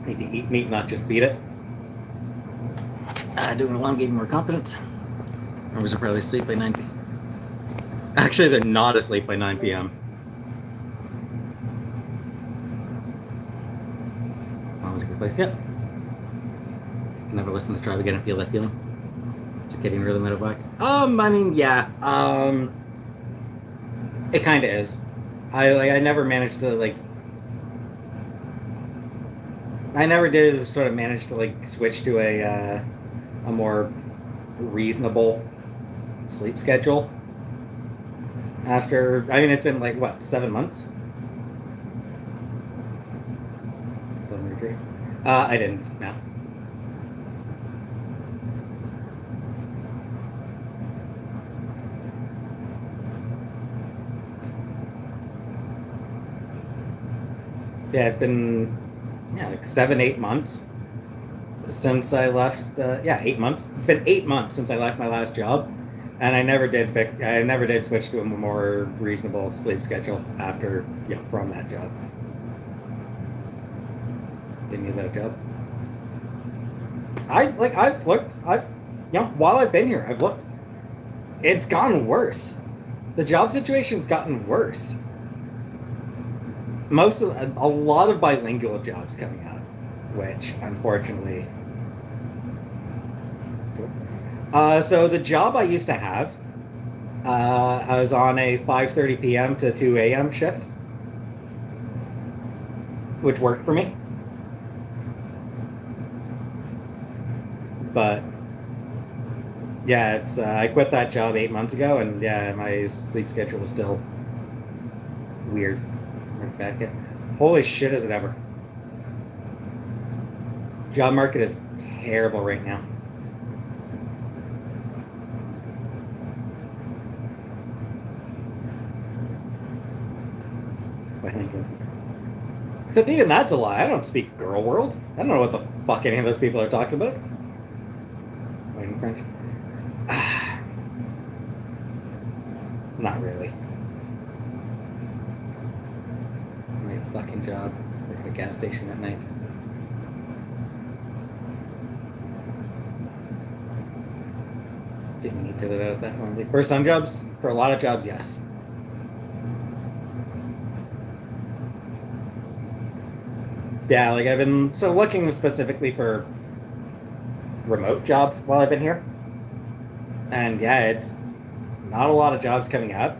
Need to eat meat, not just beat it. Doing alarm gave me more confidence. Members are probably asleep by 9 p.m. Actually, they're not asleep by 9 p.m. Always a good place. Yep. Can never listen to Tribe again and feel that feeling. Just getting really mad back. I mean, yeah. It kind of is. I never managed to like. I never did sort of manage to like switch to a more reasonable sleep schedule. After, I mean, it's been like what, 7 months? I didn't. No. Yeah, it's been like 7, 8 months since I left. Yeah, 8 months. It's been 8 months since I left my last job, and I never did switch to a more reasonable sleep schedule after from that job. Didn't need that job. I've looked. While I've been here, I've looked. It's gotten worse. The job situation's gotten worse. A lot of bilingual jobs coming out, which unfortunately. So the job I used to have, I was on a 5:30 p.m. to 2 a.m. shift, which worked for me. But yeah, it's I quit that job 8 months ago, and yeah, my sleep schedule was still weird. Right back in. Holy shit, is it ever? Job market is terrible right now. Except even that's a lie. I don't speak girl world. I don't know what the fuck any of those people are talking about. Waiting French. Not really. Nice fucking job. Work at a gas station at night. Didn't need to live out definitely. For some jobs, for a lot of jobs, yes. Yeah, like I've been so looking specifically for remote jobs while I've been here. And yeah, it's not a lot of jobs coming up.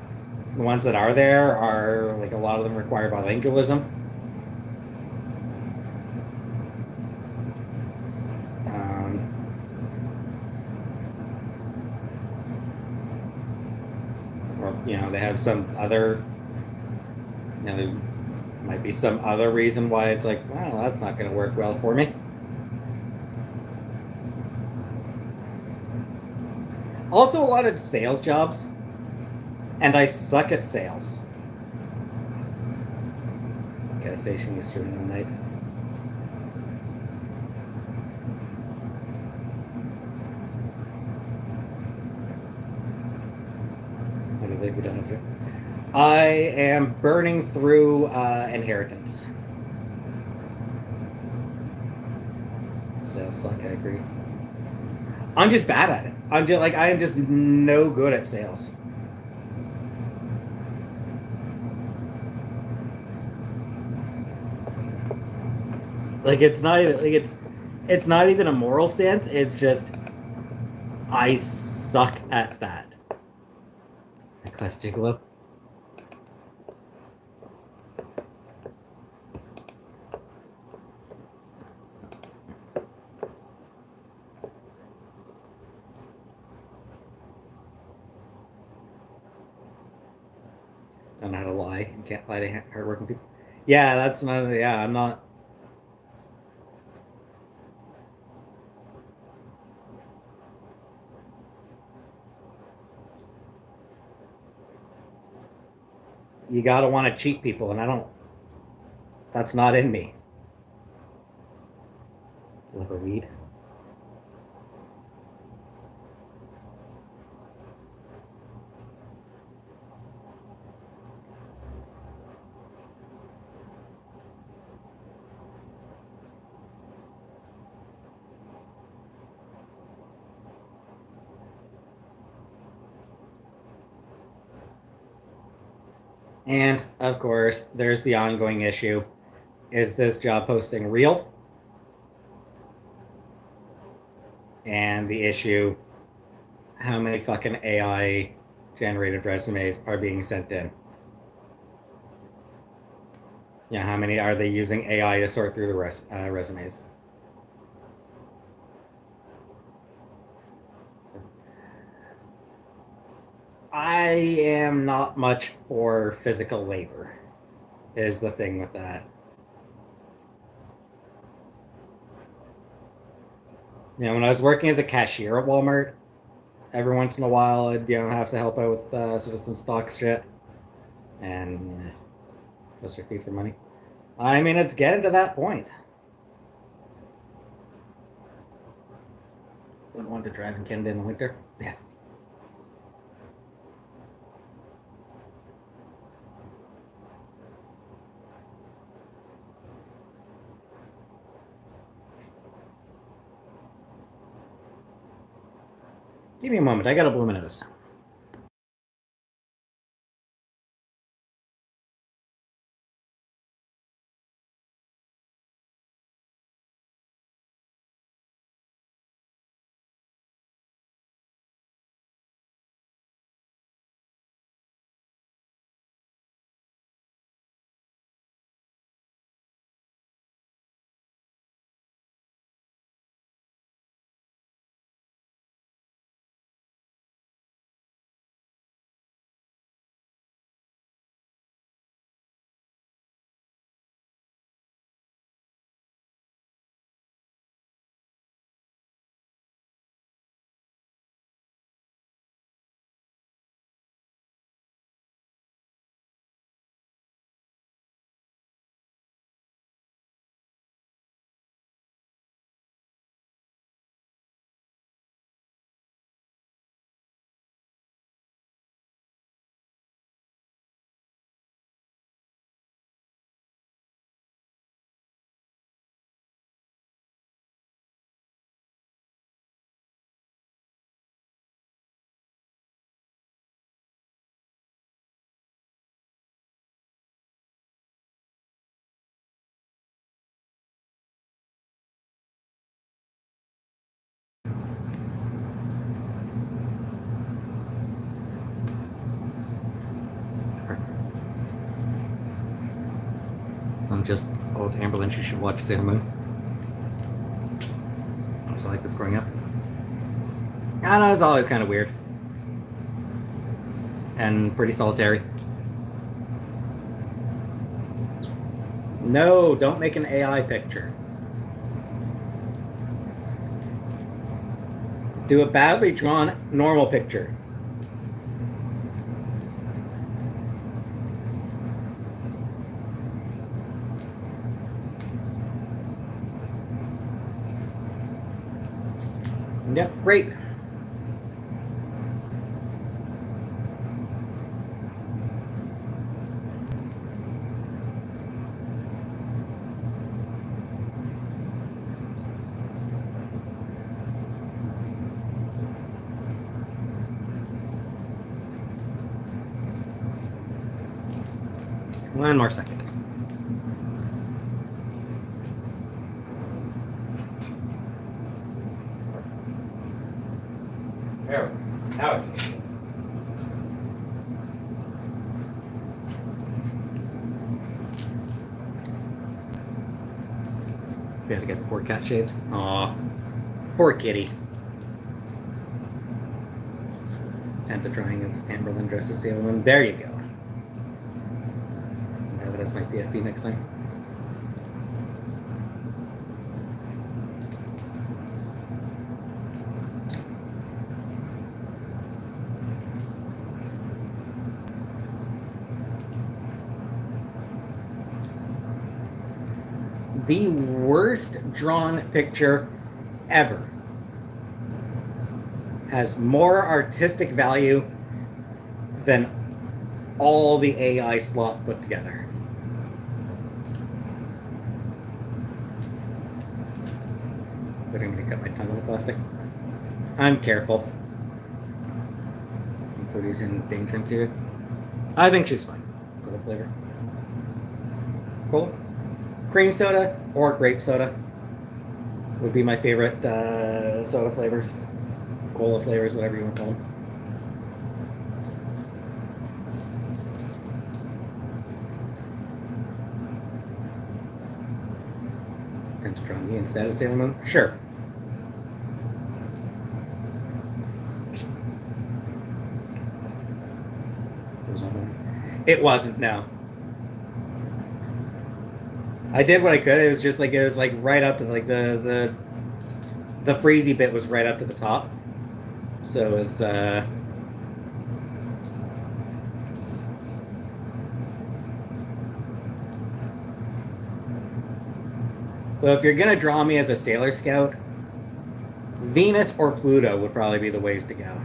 The ones that are there are like a lot of them require bilingualism. Um, or they have some other, there might be some other reason why it's like, well, that's not going to work well for me. Also, a lot of sales jobs, and I suck at sales. Gas station yesterday night. What have we done up here? I am burning through inheritance. Sales suck, I agree. I'm just bad at it. I am just no good at sales. Like it's not even a moral stance. It's just I suck at that. Class gigolo. Don't know how to lie. You can't lie to hardworking people. Yeah, that's not. Yeah, I'm not. You gotta want to cheat people, and I don't. That's not in me. Liver weed. And of course, there's the ongoing issue. Is this job posting real? And the issue, how many fucking AI generated resumes are being sent in? Yeah, how many are they using AI to sort through the resumes? I am not much for physical labor, is the thing with that. You know, when I was working as a cashier at Walmart, every once in a while I'd have to help out with sort of some stock shit and just your feed for money. I mean, it's getting to that point. Wouldn't want to drive in Canada in the winter. Yeah. Give me a moment. I got a blow my nose. I'm just old Amberlynn. You should watch Sailor Moon. I was like this growing up. I know, it was always kind of weird and pretty solitary. No, don't make an AI picture. Do a badly drawn normal picture. Yep, great. One more second. There. Now it can. We had to get the poor cat shaved. Aw. Poor kitty. And the drawing of Amberlynn dressed as Sailor Moon. There you go. as my PFP next time. The worst drawn picture ever has more artistic value than all the AI slop put together. But I'm gonna cut my tongue on the plastic. I'm careful. I'm producing danger here. I think she's fine. Cola flavor. Cola? Cream soda or grape soda would be my favorite soda flavors. Cola flavors, whatever you want to call them. Tend to draw me instead of Sailor Moon? Sure. It wasn't, no. I did what I could. It was like right up to like the freezy bit was right up to the top. So it was well, if you're gonna draw me as a Sailor Scout, Venus or Pluto would probably be the ways to go.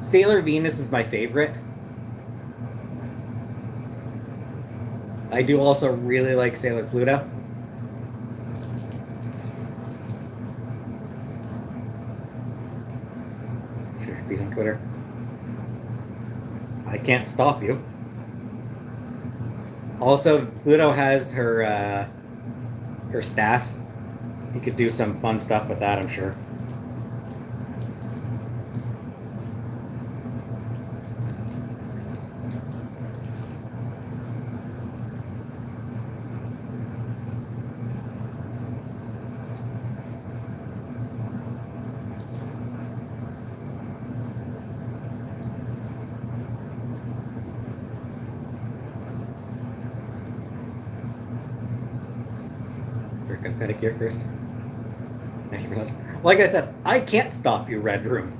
Sailor Venus is my favorite. I do also really like Sailor Pluto. Sure, feed on Twitter. I can't stop you. Also, Pluto has her staff. You could do some fun stuff with that, I'm sure. Pedicure first. Like I said, I can't stop you, Red Room.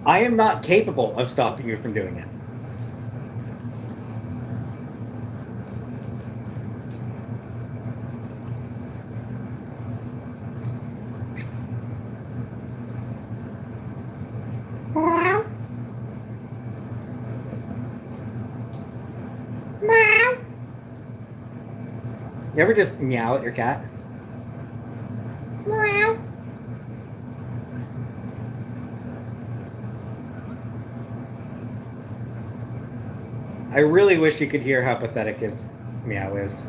I am not capable of stopping you from doing it. You ever just meow at your cat? Meow. I really wish you could hear how pathetic his meow is.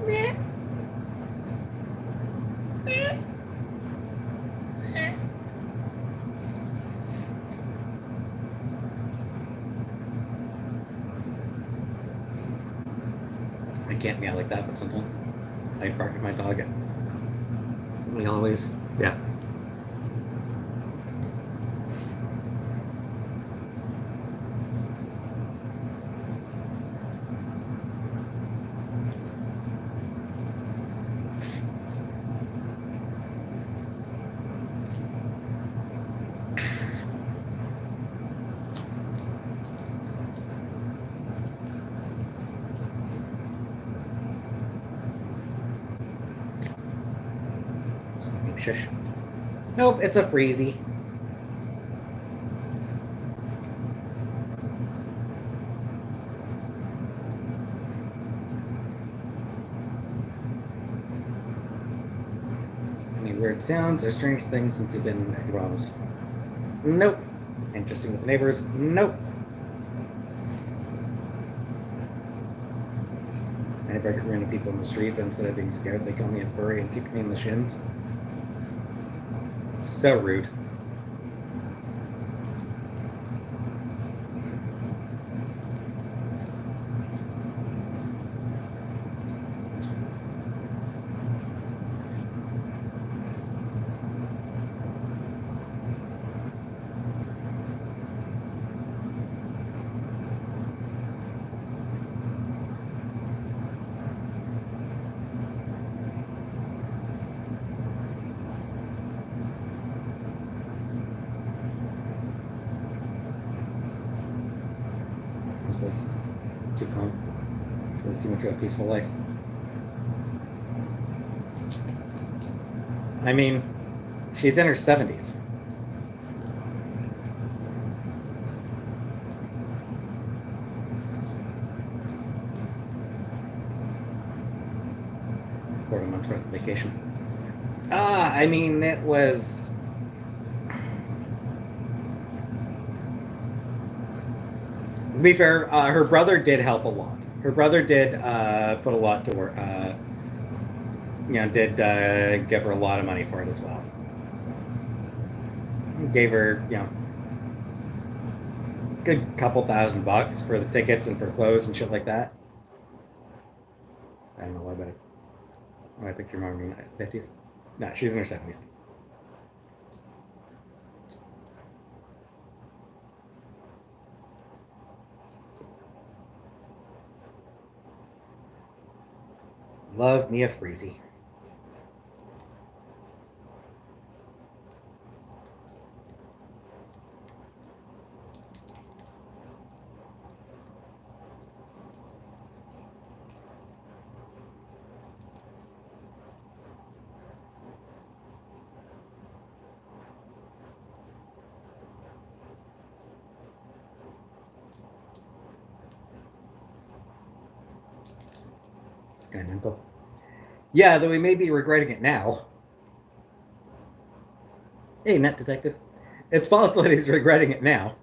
Meow. Meow. I can't meow like that, but sometimes I bark at my dog and we always, yeah. Shush. Nope, it's a freezy. Any weird sounds or strange things since you've been in problems? Nope. Interesting with the neighbors? Nope. I bark at random people in the street, but instead of being scared, they call me a furry and kick me in the shins. So rude. too much of a peaceful life. I mean, she's in her 70s. For a month's worth of vacation. I mean, it was. To be fair, her brother did help a lot. Her brother did put a lot to work. Did give her a lot of money for it as well. Gave her, good couple $1,000 for the tickets and for clothes and shit like that. I don't know why, but I picked your mom in her 50s. No, she's in her 70s. Love me a freezy. And uncle. Yeah, though we may be regretting it now. Hey, net detective. It's possible that he's regretting it now,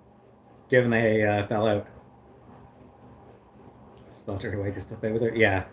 given they fell out. Speltered away just to play with her? Yeah.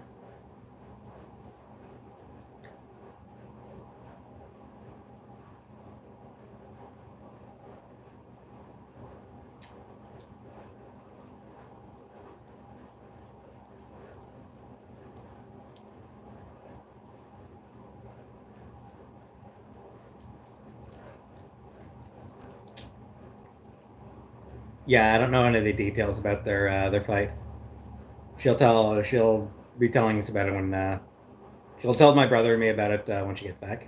Yeah, I don't know any of the details about their fight. She'll be telling us about it when she'll tell my brother and me about it when she gets back.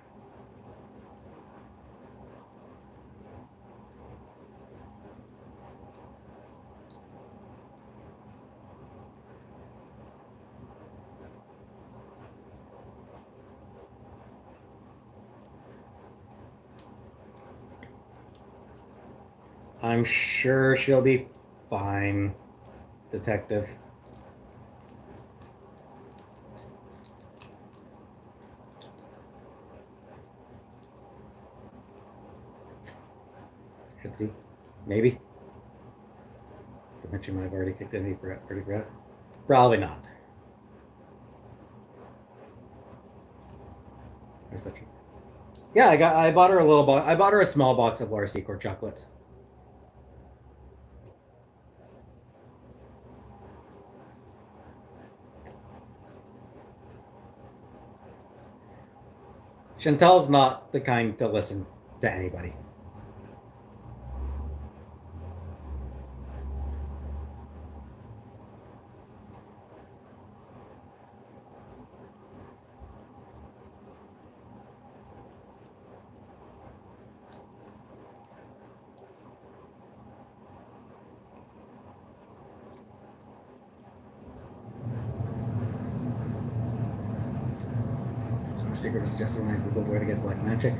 I'm sure she'll be fine, detective. Maybe. I think she might have already kicked in. He forgot. Probably not. Yeah, I bought her a little box. I bought her a small box of Laura Secord chocolates. Chantel's not the kind to listen to anybody. So her secret is just when I Googled where to get black magic.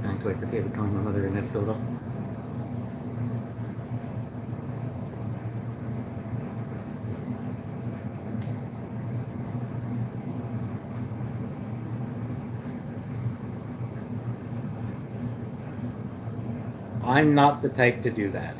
Trying to wait for David calling my mother in Netfield. I'm not the type to do that.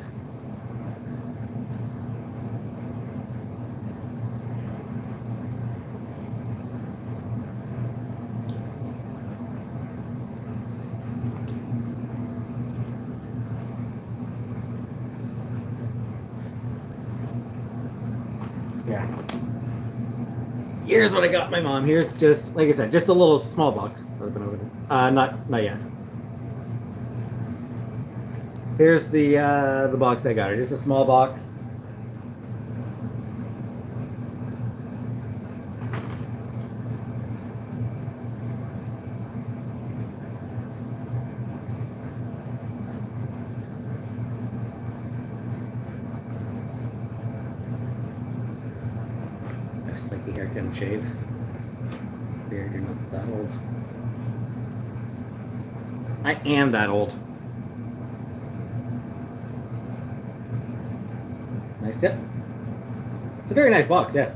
Yeah. Here's what I got my mom. Here's just, like I said, just a little small box. Not yet. Here's the box I got her. Just a small box. spiky haircut and shave. Beard, you're not that old. I am that old. Nice, yeah. It's a very nice box, yeah.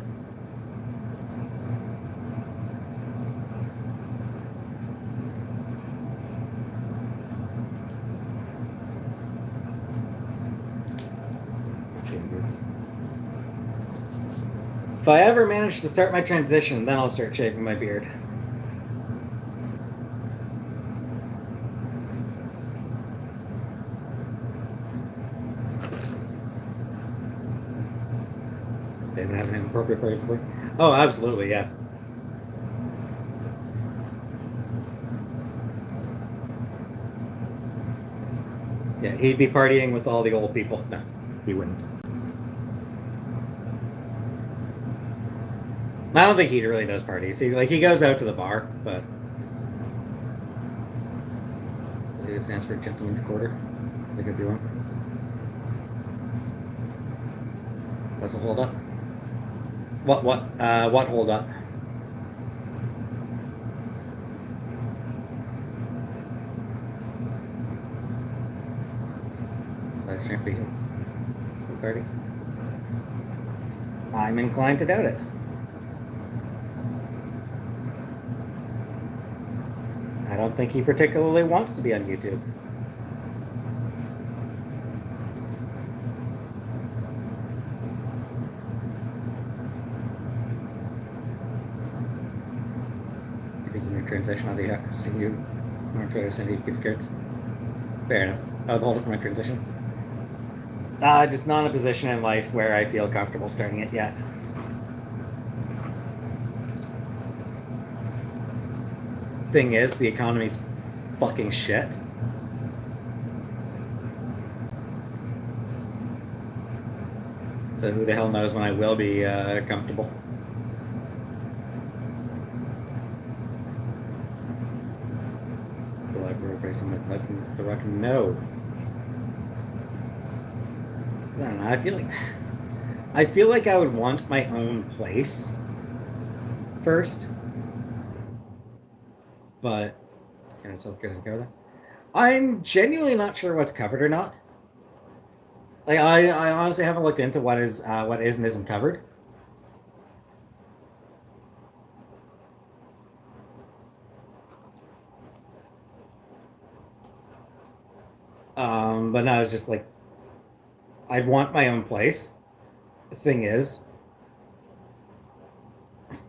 If I ever manage to start my transition, then I'll start shaving my beard. Didn't have an inappropriate party before. Oh, absolutely, yeah. Yeah, he'd be partying with all the old people. No, he wouldn't. I don't think he really does parties. He goes out to the bar, but it stands for Gentleman's Quarter. I could be wrong. What's a hold up? What hold up? Last champion party. I'm inclined to doubt it. I don't think he particularly wants to be on YouTube. Transition. I'll be seeing you more Twitter, send you kids cards. Fair enough. I'll hold it for my transition. Just not in a position in life where I feel comfortable starting it yet. Thing is, the economy's fucking shit. So who the hell knows when I will be comfortable. Letting the rock know. I don't know. I feel like I would want my own place first, but I'm genuinely not sure what's covered or not. Like I honestly haven't looked into what is and isn't covered. But no, it's just like I'd want my own place. The thing is,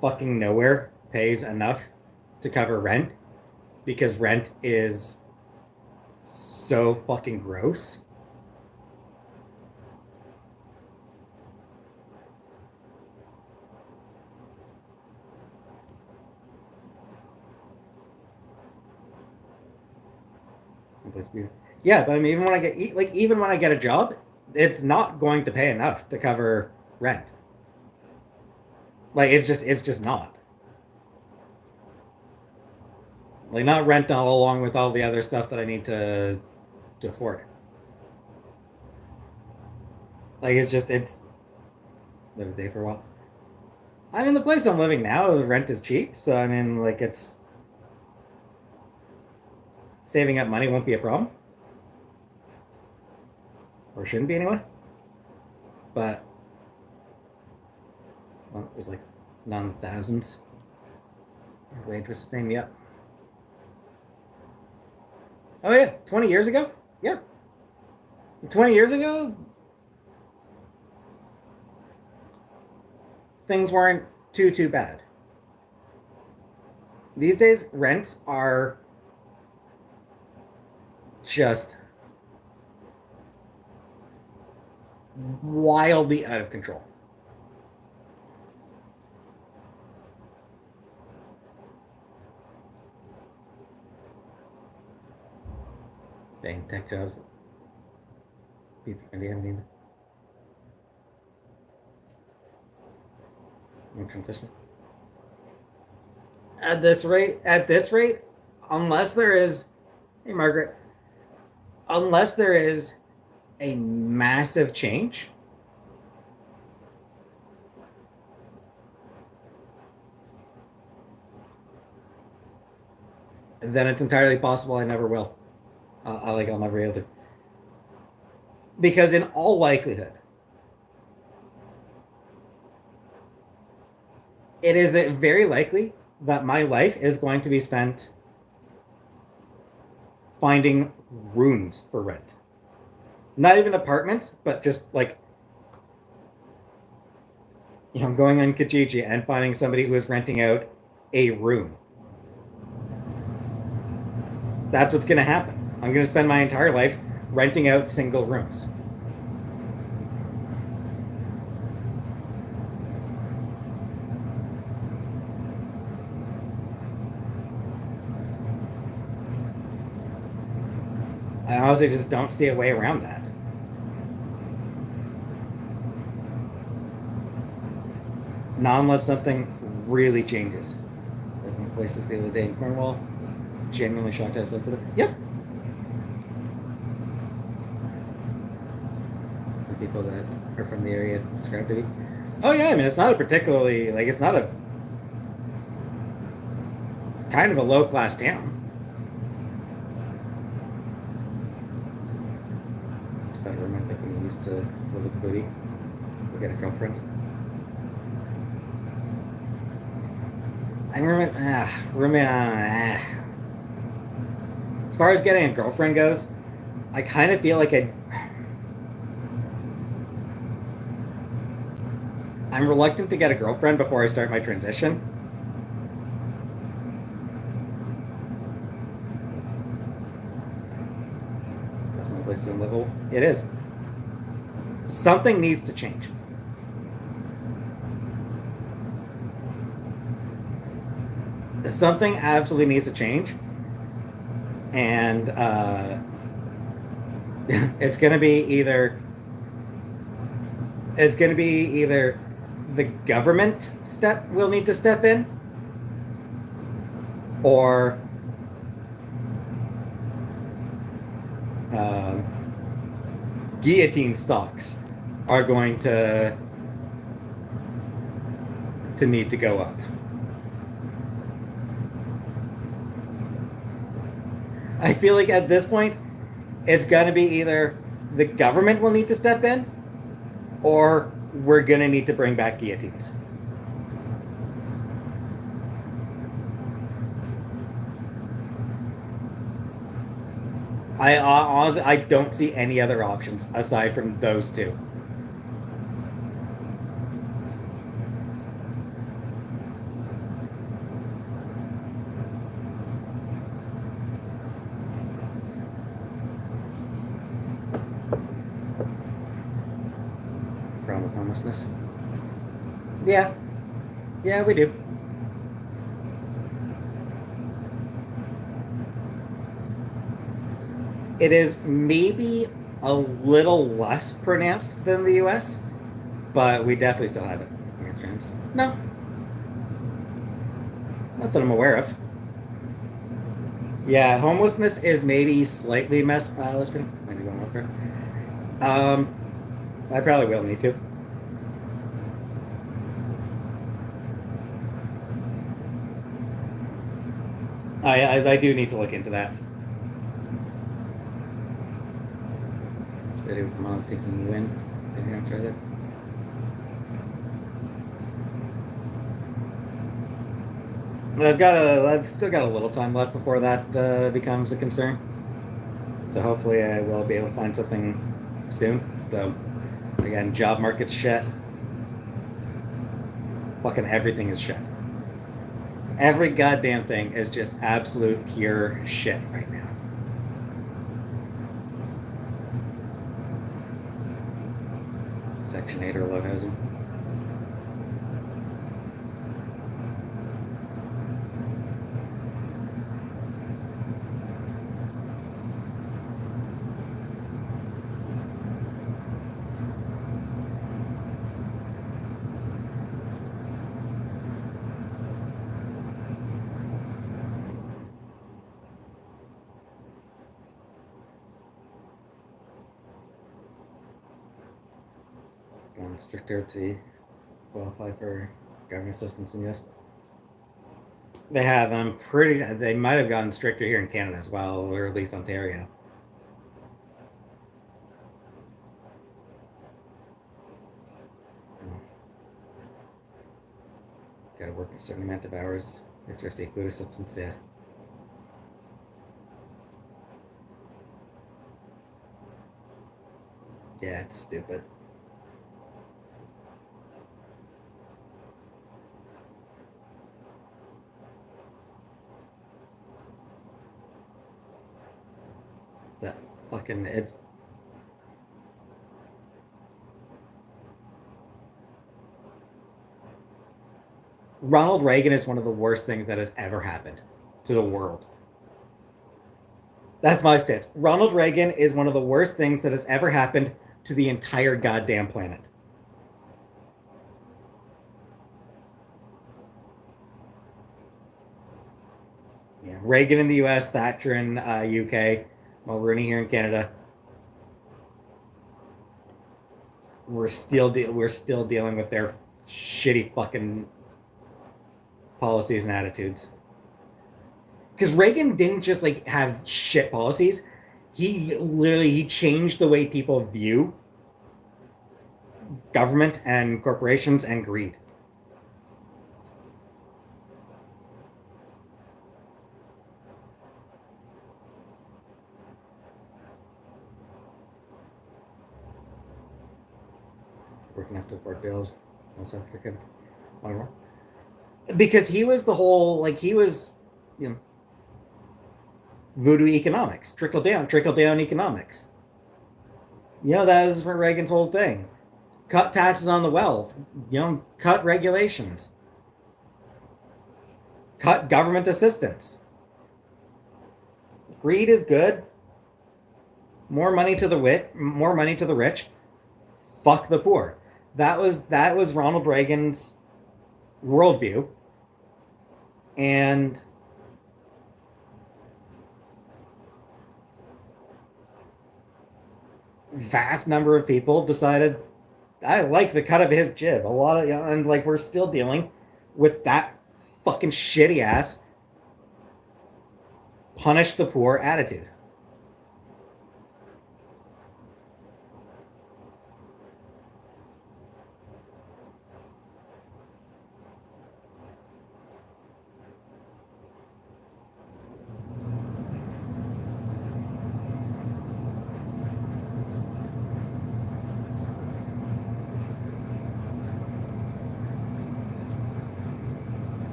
fucking nowhere pays enough to cover rent because rent is so fucking gross. Yeah, but I mean, even when I get a job, it's not going to pay enough to cover rent. Like it's just not. Like not rent along with all the other stuff that I need to afford. Like it's live a day for a while. I mean, the place I'm living now, the rent is cheap, so I mean, like it's saving up money won't be a problem. Or shouldn't be anyway. But well, it was like non-thousands. Wage was the same, yep. Oh yeah, 20 years ago? Yeah. 20 years ago, things weren't too bad. These days, rents are just wildly out of control. Dang, tech jobs. People in Indiana. Transition. At this rate, unless there is, hey Margaret, unless there is a massive change, then it's entirely possible I never will. I'll never be able to. Because in all likelihood, it is very likely that my life is going to be spent finding rooms for rent. Not even apartments, but just like, going on Kijiji and finding somebody who is renting out a room. That's what's going to happen. I'm going to spend my entire life renting out single rooms. I honestly just don't see a way around that. Not unless something really changes. Living places the other day in Cornwall. Genuinely shocked how sensitive. Yep. Some people that are from the area describe to me. Oh yeah, I mean it's not a particularly it's not a. It's kind of a low class town. If I remember when we used to live with Foodie, we got a girlfriend. I remember. As far as getting a girlfriend goes, I kind of feel like I'm reluctant to get a girlfriend before I start my transition. That's no place to live. It is. Something needs to change. Something absolutely needs to change. And it's going to be either the government will need to step in, or guillotine stocks are going to need to go up. I feel like at this point, it's going to be either the government will need to step in, or we're going to need to bring back guillotines. I honestly, I don't see any other options aside from those two. Problem with homelessness. Yeah. Yeah, we do. It is maybe a little less pronounced than the US, but we definitely still have it. No. Not that I'm aware of. Yeah, homelessness is maybe slightly let's bring maybe one over. I probably will need to. I do need to look into that. Video from mom taking you in. Can you try that? I've still got a little time left before that becomes a concern. So hopefully I will be able to find something soon. Though, again, job market's shit. Fucking everything is shit. Every goddamn thing is just absolute pure shit right now. Section 8 or low housing. Going stricter to qualify for government assistance in the US. They have. I'm pretty. They might have gotten stricter here in Canada as well, or at least Ontario. Got to work a certain amount of hours. Especially food assistance. Yeah. Yeah, it's stupid. It's that fucking. It's Ronald Reagan is one of the worst things that has ever happened to the world. That's my stance. Ronald Reagan is one of the worst things that has ever happened to the entire goddamn planet. Yeah, Reagan in the U.S., Thatcher in UK, Mulroney here in Canada. We're still dealing with their shitty fucking policies and attitudes. Because Reagan didn't just like have shit policies. He changed the way people view government and corporations and greed. Working enough to afford bills. South Africa. Because he was the whole like he was, you know, voodoo economics, trickle down economics. You know, that was Reagan's whole thing. Cut taxes on the wealth, cut regulations, cut government assistance. Greed is good. More money to the rich. Fuck the poor. That was Ronald Reagan's worldview, and vast number of people decided I like the cut of his jib. A lot of and like we're still dealing with that fucking shitty ass punish the poor attitude.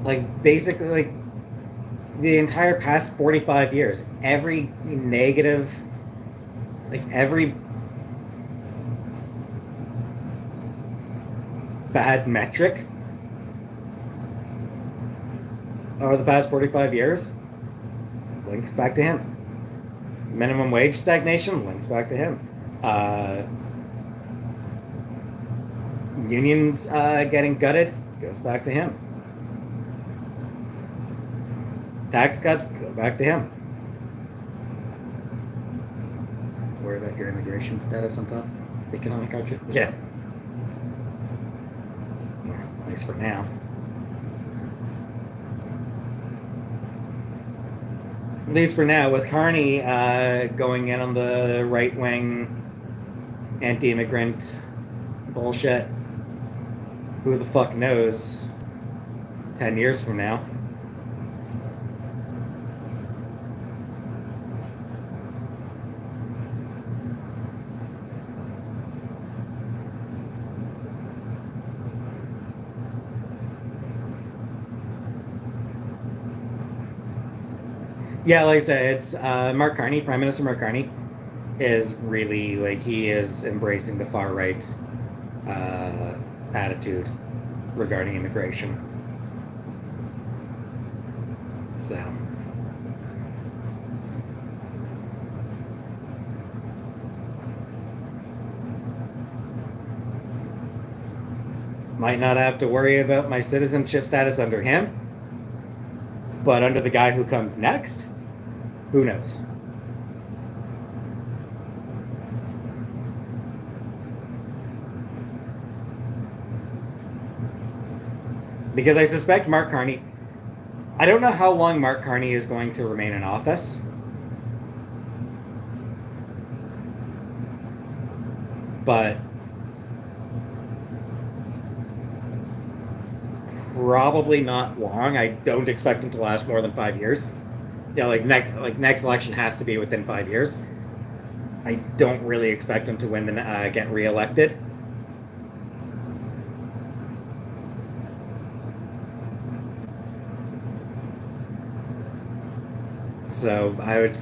Like basically like the entire past 45 years, every negative, like every bad metric over the past 45 years links back to him. Minimum wage stagnation links back to him. Unions getting gutted goes back to him. Tax cuts go back to him. Worry about your immigration status on top. Economic hardship. Yeah. Well, at least for now. At least for now, with Carney going in on the right wing anti-immigrant bullshit, who the fuck knows 10 years from now? Yeah, like I said, it's Mark Carney, Prime Minister Mark Carney, is really like he is embracing the far right attitude regarding immigration. So, might not have to worry about my citizenship status under him, but under the guy who comes next, who knows? Because I suspect Mark Carney. I don't know how long Mark Carney is going to remain in office, but probably not long. I don't expect him to last more than 5 years. Next election has to be within 5 years. I don't really expect him to win the get reelected. So I would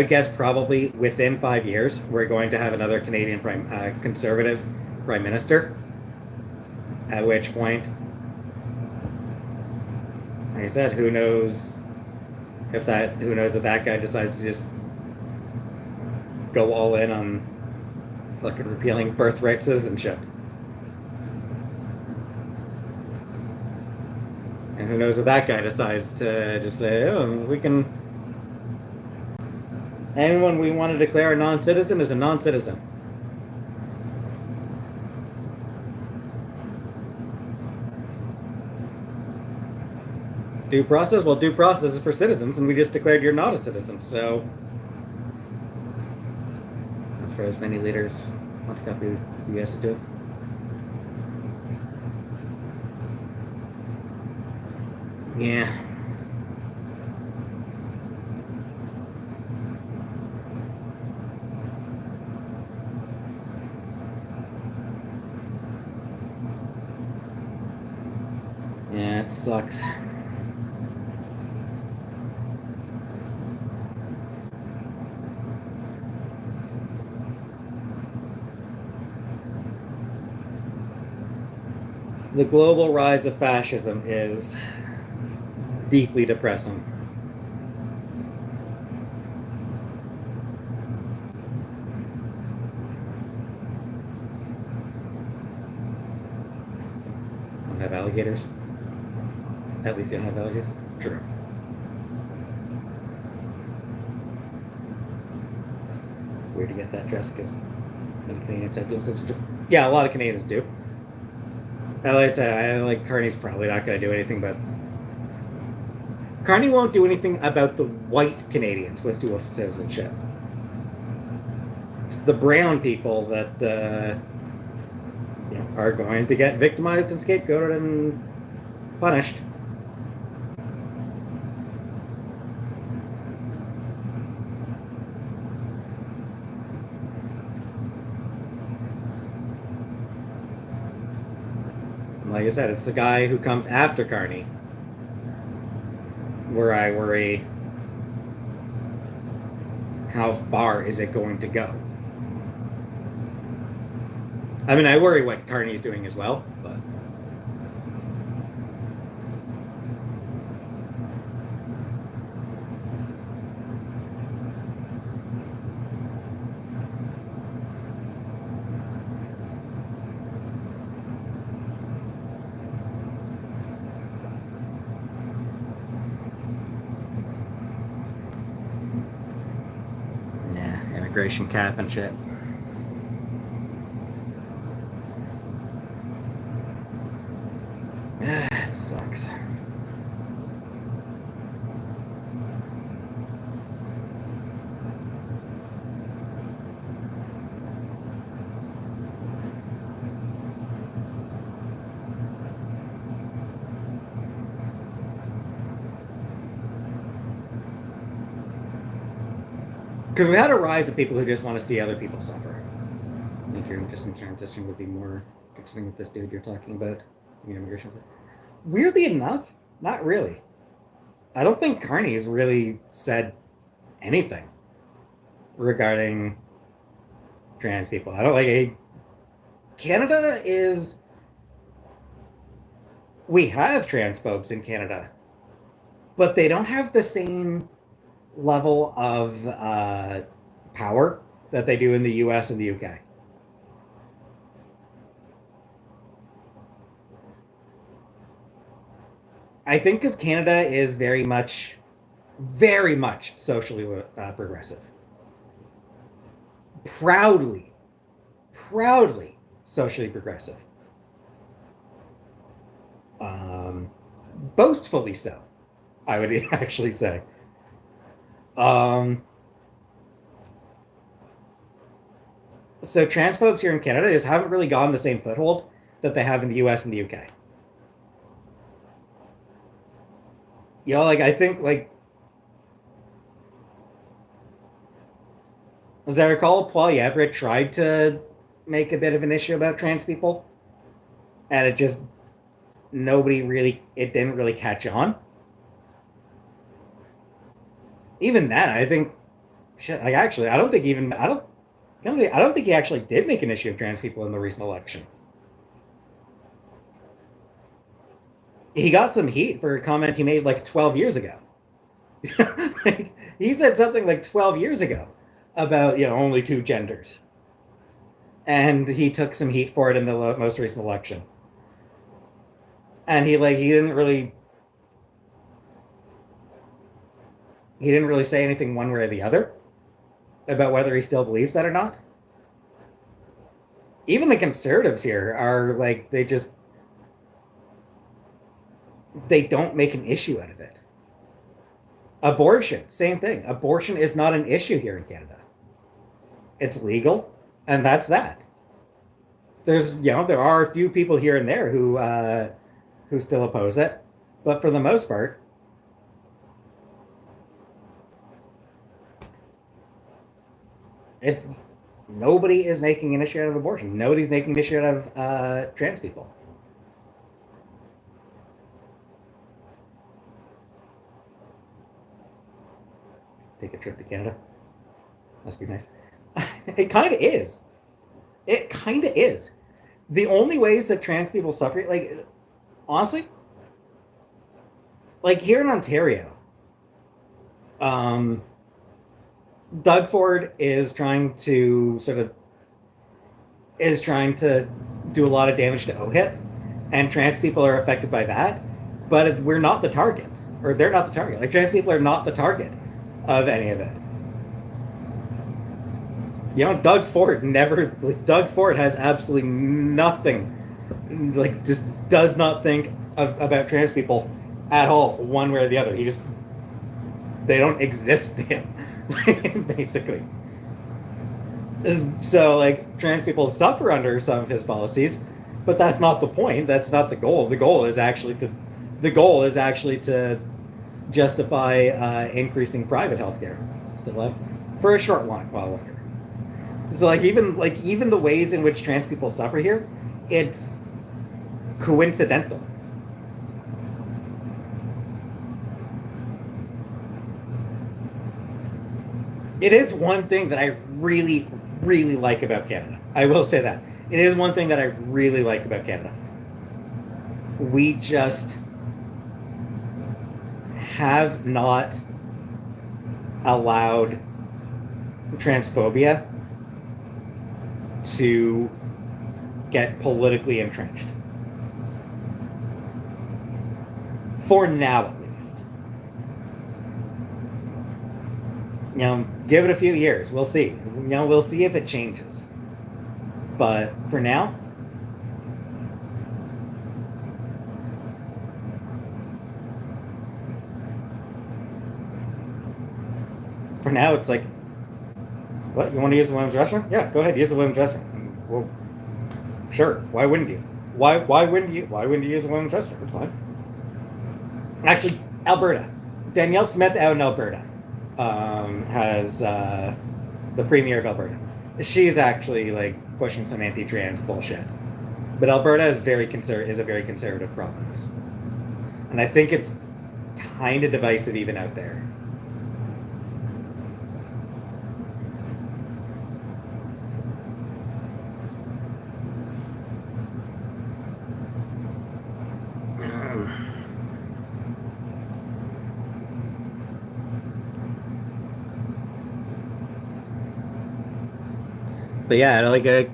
guess probably within 5 years, we're going to have another Canadian conservative prime minister. At which point, like I said, who knows if that guy decides to just go all in on fucking repealing birthright citizenship. And who knows if that guy decides to just say, oh, we can. Anyone we want to declare a non citizen is a non citizen. Due process? Well, due process is for citizens, and we just declared you're not a citizen, so. That's for as many leaders want to copy the US do. Yeah. Yeah, it sucks. The global rise of fascism is deeply depressing. Don't have alligators. At least they don't have alligators. True. Weird to get that dress because many Canadians have dual citizenship. Yeah, a lot of Canadians do. Like I said, Carney's probably not going to do anything, but Carney won't do anything about the white Canadians with dual citizenship. It's the brown people that are going to get victimized and scapegoated and punished. Like I said, it's the guy who comes after Carney where I worry how far is it going to go. I mean, I worry what Carney's doing as well, but yeah, immigration cap and shit. It sucks. Because we had a rise of people who just want to see other people suffer. I think your just in transition would be more continuing with this dude you're talking about the immigration. Weirdly enough, not really. I don't think Carney's really said anything regarding trans people. I don't like Canada is. We have transphobes in Canada, but they don't have the same level of power that they do in the US and the UK. I think because Canada is very much socially progressive. Proudly, proudly socially progressive. Um, Boastfully so, I would actually say. Um, so transphobes here in Canada just haven't really gotten the same foothold that they have in the US and the UK. You know, like I think like as I recall, Poilievre tried to make a bit of an issue about trans people, and it just it didn't really catch on. Even then, I think shit, like actually, I don't think he actually did make an issue of trans people in the recent election. He got some heat for a comment he made like 12 years ago. Like, he said something like 12 years ago about, only two genders. And he took some heat for it in the most recent election. And he didn't really say anything one way or the other about whether he still believes that or not. Even the conservatives here are like they don't make an issue out of it. Abortion, same thing. Abortion is not an issue here in Canada. It's legal, and that's that. There are a few people here and there who still oppose it, but for the most part, it's nobody is making an issue out of abortion. Nobody's making an issue out of trans people. Take a trip to Canada. Must be nice. It kind of is. It kind of is. The only ways that trans people suffer, like, honestly, like here in Ontario, um, Doug Ford is trying to do a lot of damage to OHIP, and trans people are affected by that. But we're not the target, or they're not the target. Like trans people are not the target of any of it. Doug Ford has absolutely nothing, like just does not think about trans people at all, one way or the other. They don't exist to him, basically. So like trans people suffer under some of his policies, but that's not the point. That's not the goal. The goal is actually to justify increasing private healthcare still have for a short while longer. So even the ways in which trans people suffer here, it's coincidental. It is one thing that I really, really like about Canada. I will say that. It is one thing that I really like about Canada. We just have not allowed transphobia to get politically entrenched. For now, at least. Give it a few years. We'll see. We'll see if it changes. But for now, it's like, what? You want to use the women's restroom? Yeah, go ahead. Use the women's restroom. Well, sure. Why wouldn't you? Why wouldn't you? Why wouldn't you use the women's restroom? It's fine. Actually, Alberta. Danielle Smith out in Alberta has the premier of Alberta. She's actually like pushing some anti-trans bullshit. But Alberta is a very conservative province, and I think it's kind of divisive even out there. But yeah, like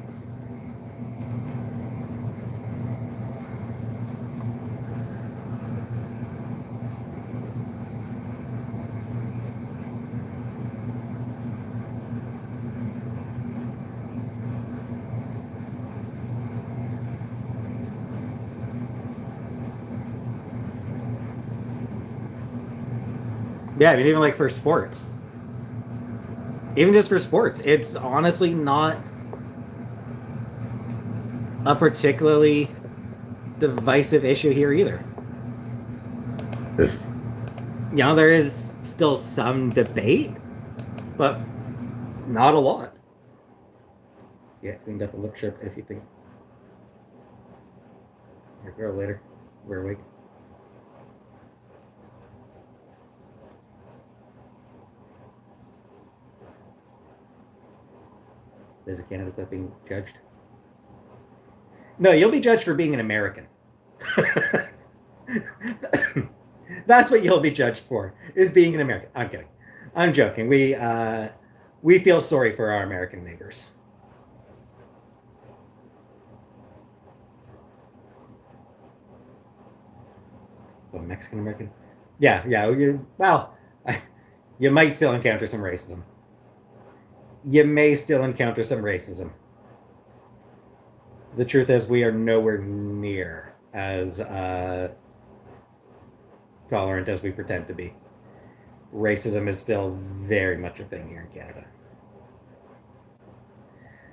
Yeah, I mean, even like for sports, even just for sports, it's honestly not a particularly divisive issue here either. There is still some debate, but not a lot. Yeah, cleaned up a look sharp if you think. Your girl later. We're awake. There's a Canada clip being judged. No, you'll be judged for being an American. That's what you'll be judged for, is being an American. I'm kidding. I'm joking. We feel sorry for our American neighbors. Oh, Mexican American? Yeah, yeah. Well, you might still encounter some racism. You may still encounter some racism. The truth is, we are nowhere near as tolerant as we pretend to be. Racism is still very much a thing here in Canada.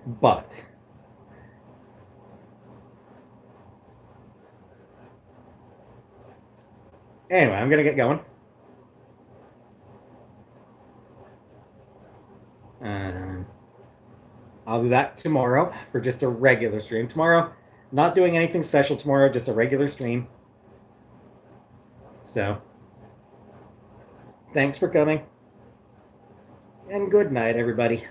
But anyway, I'm going to get going. I'll be back tomorrow for just a regular stream. Tomorrow, not doing anything special tomorrow, just a regular stream. So, thanks for coming. And good night, everybody.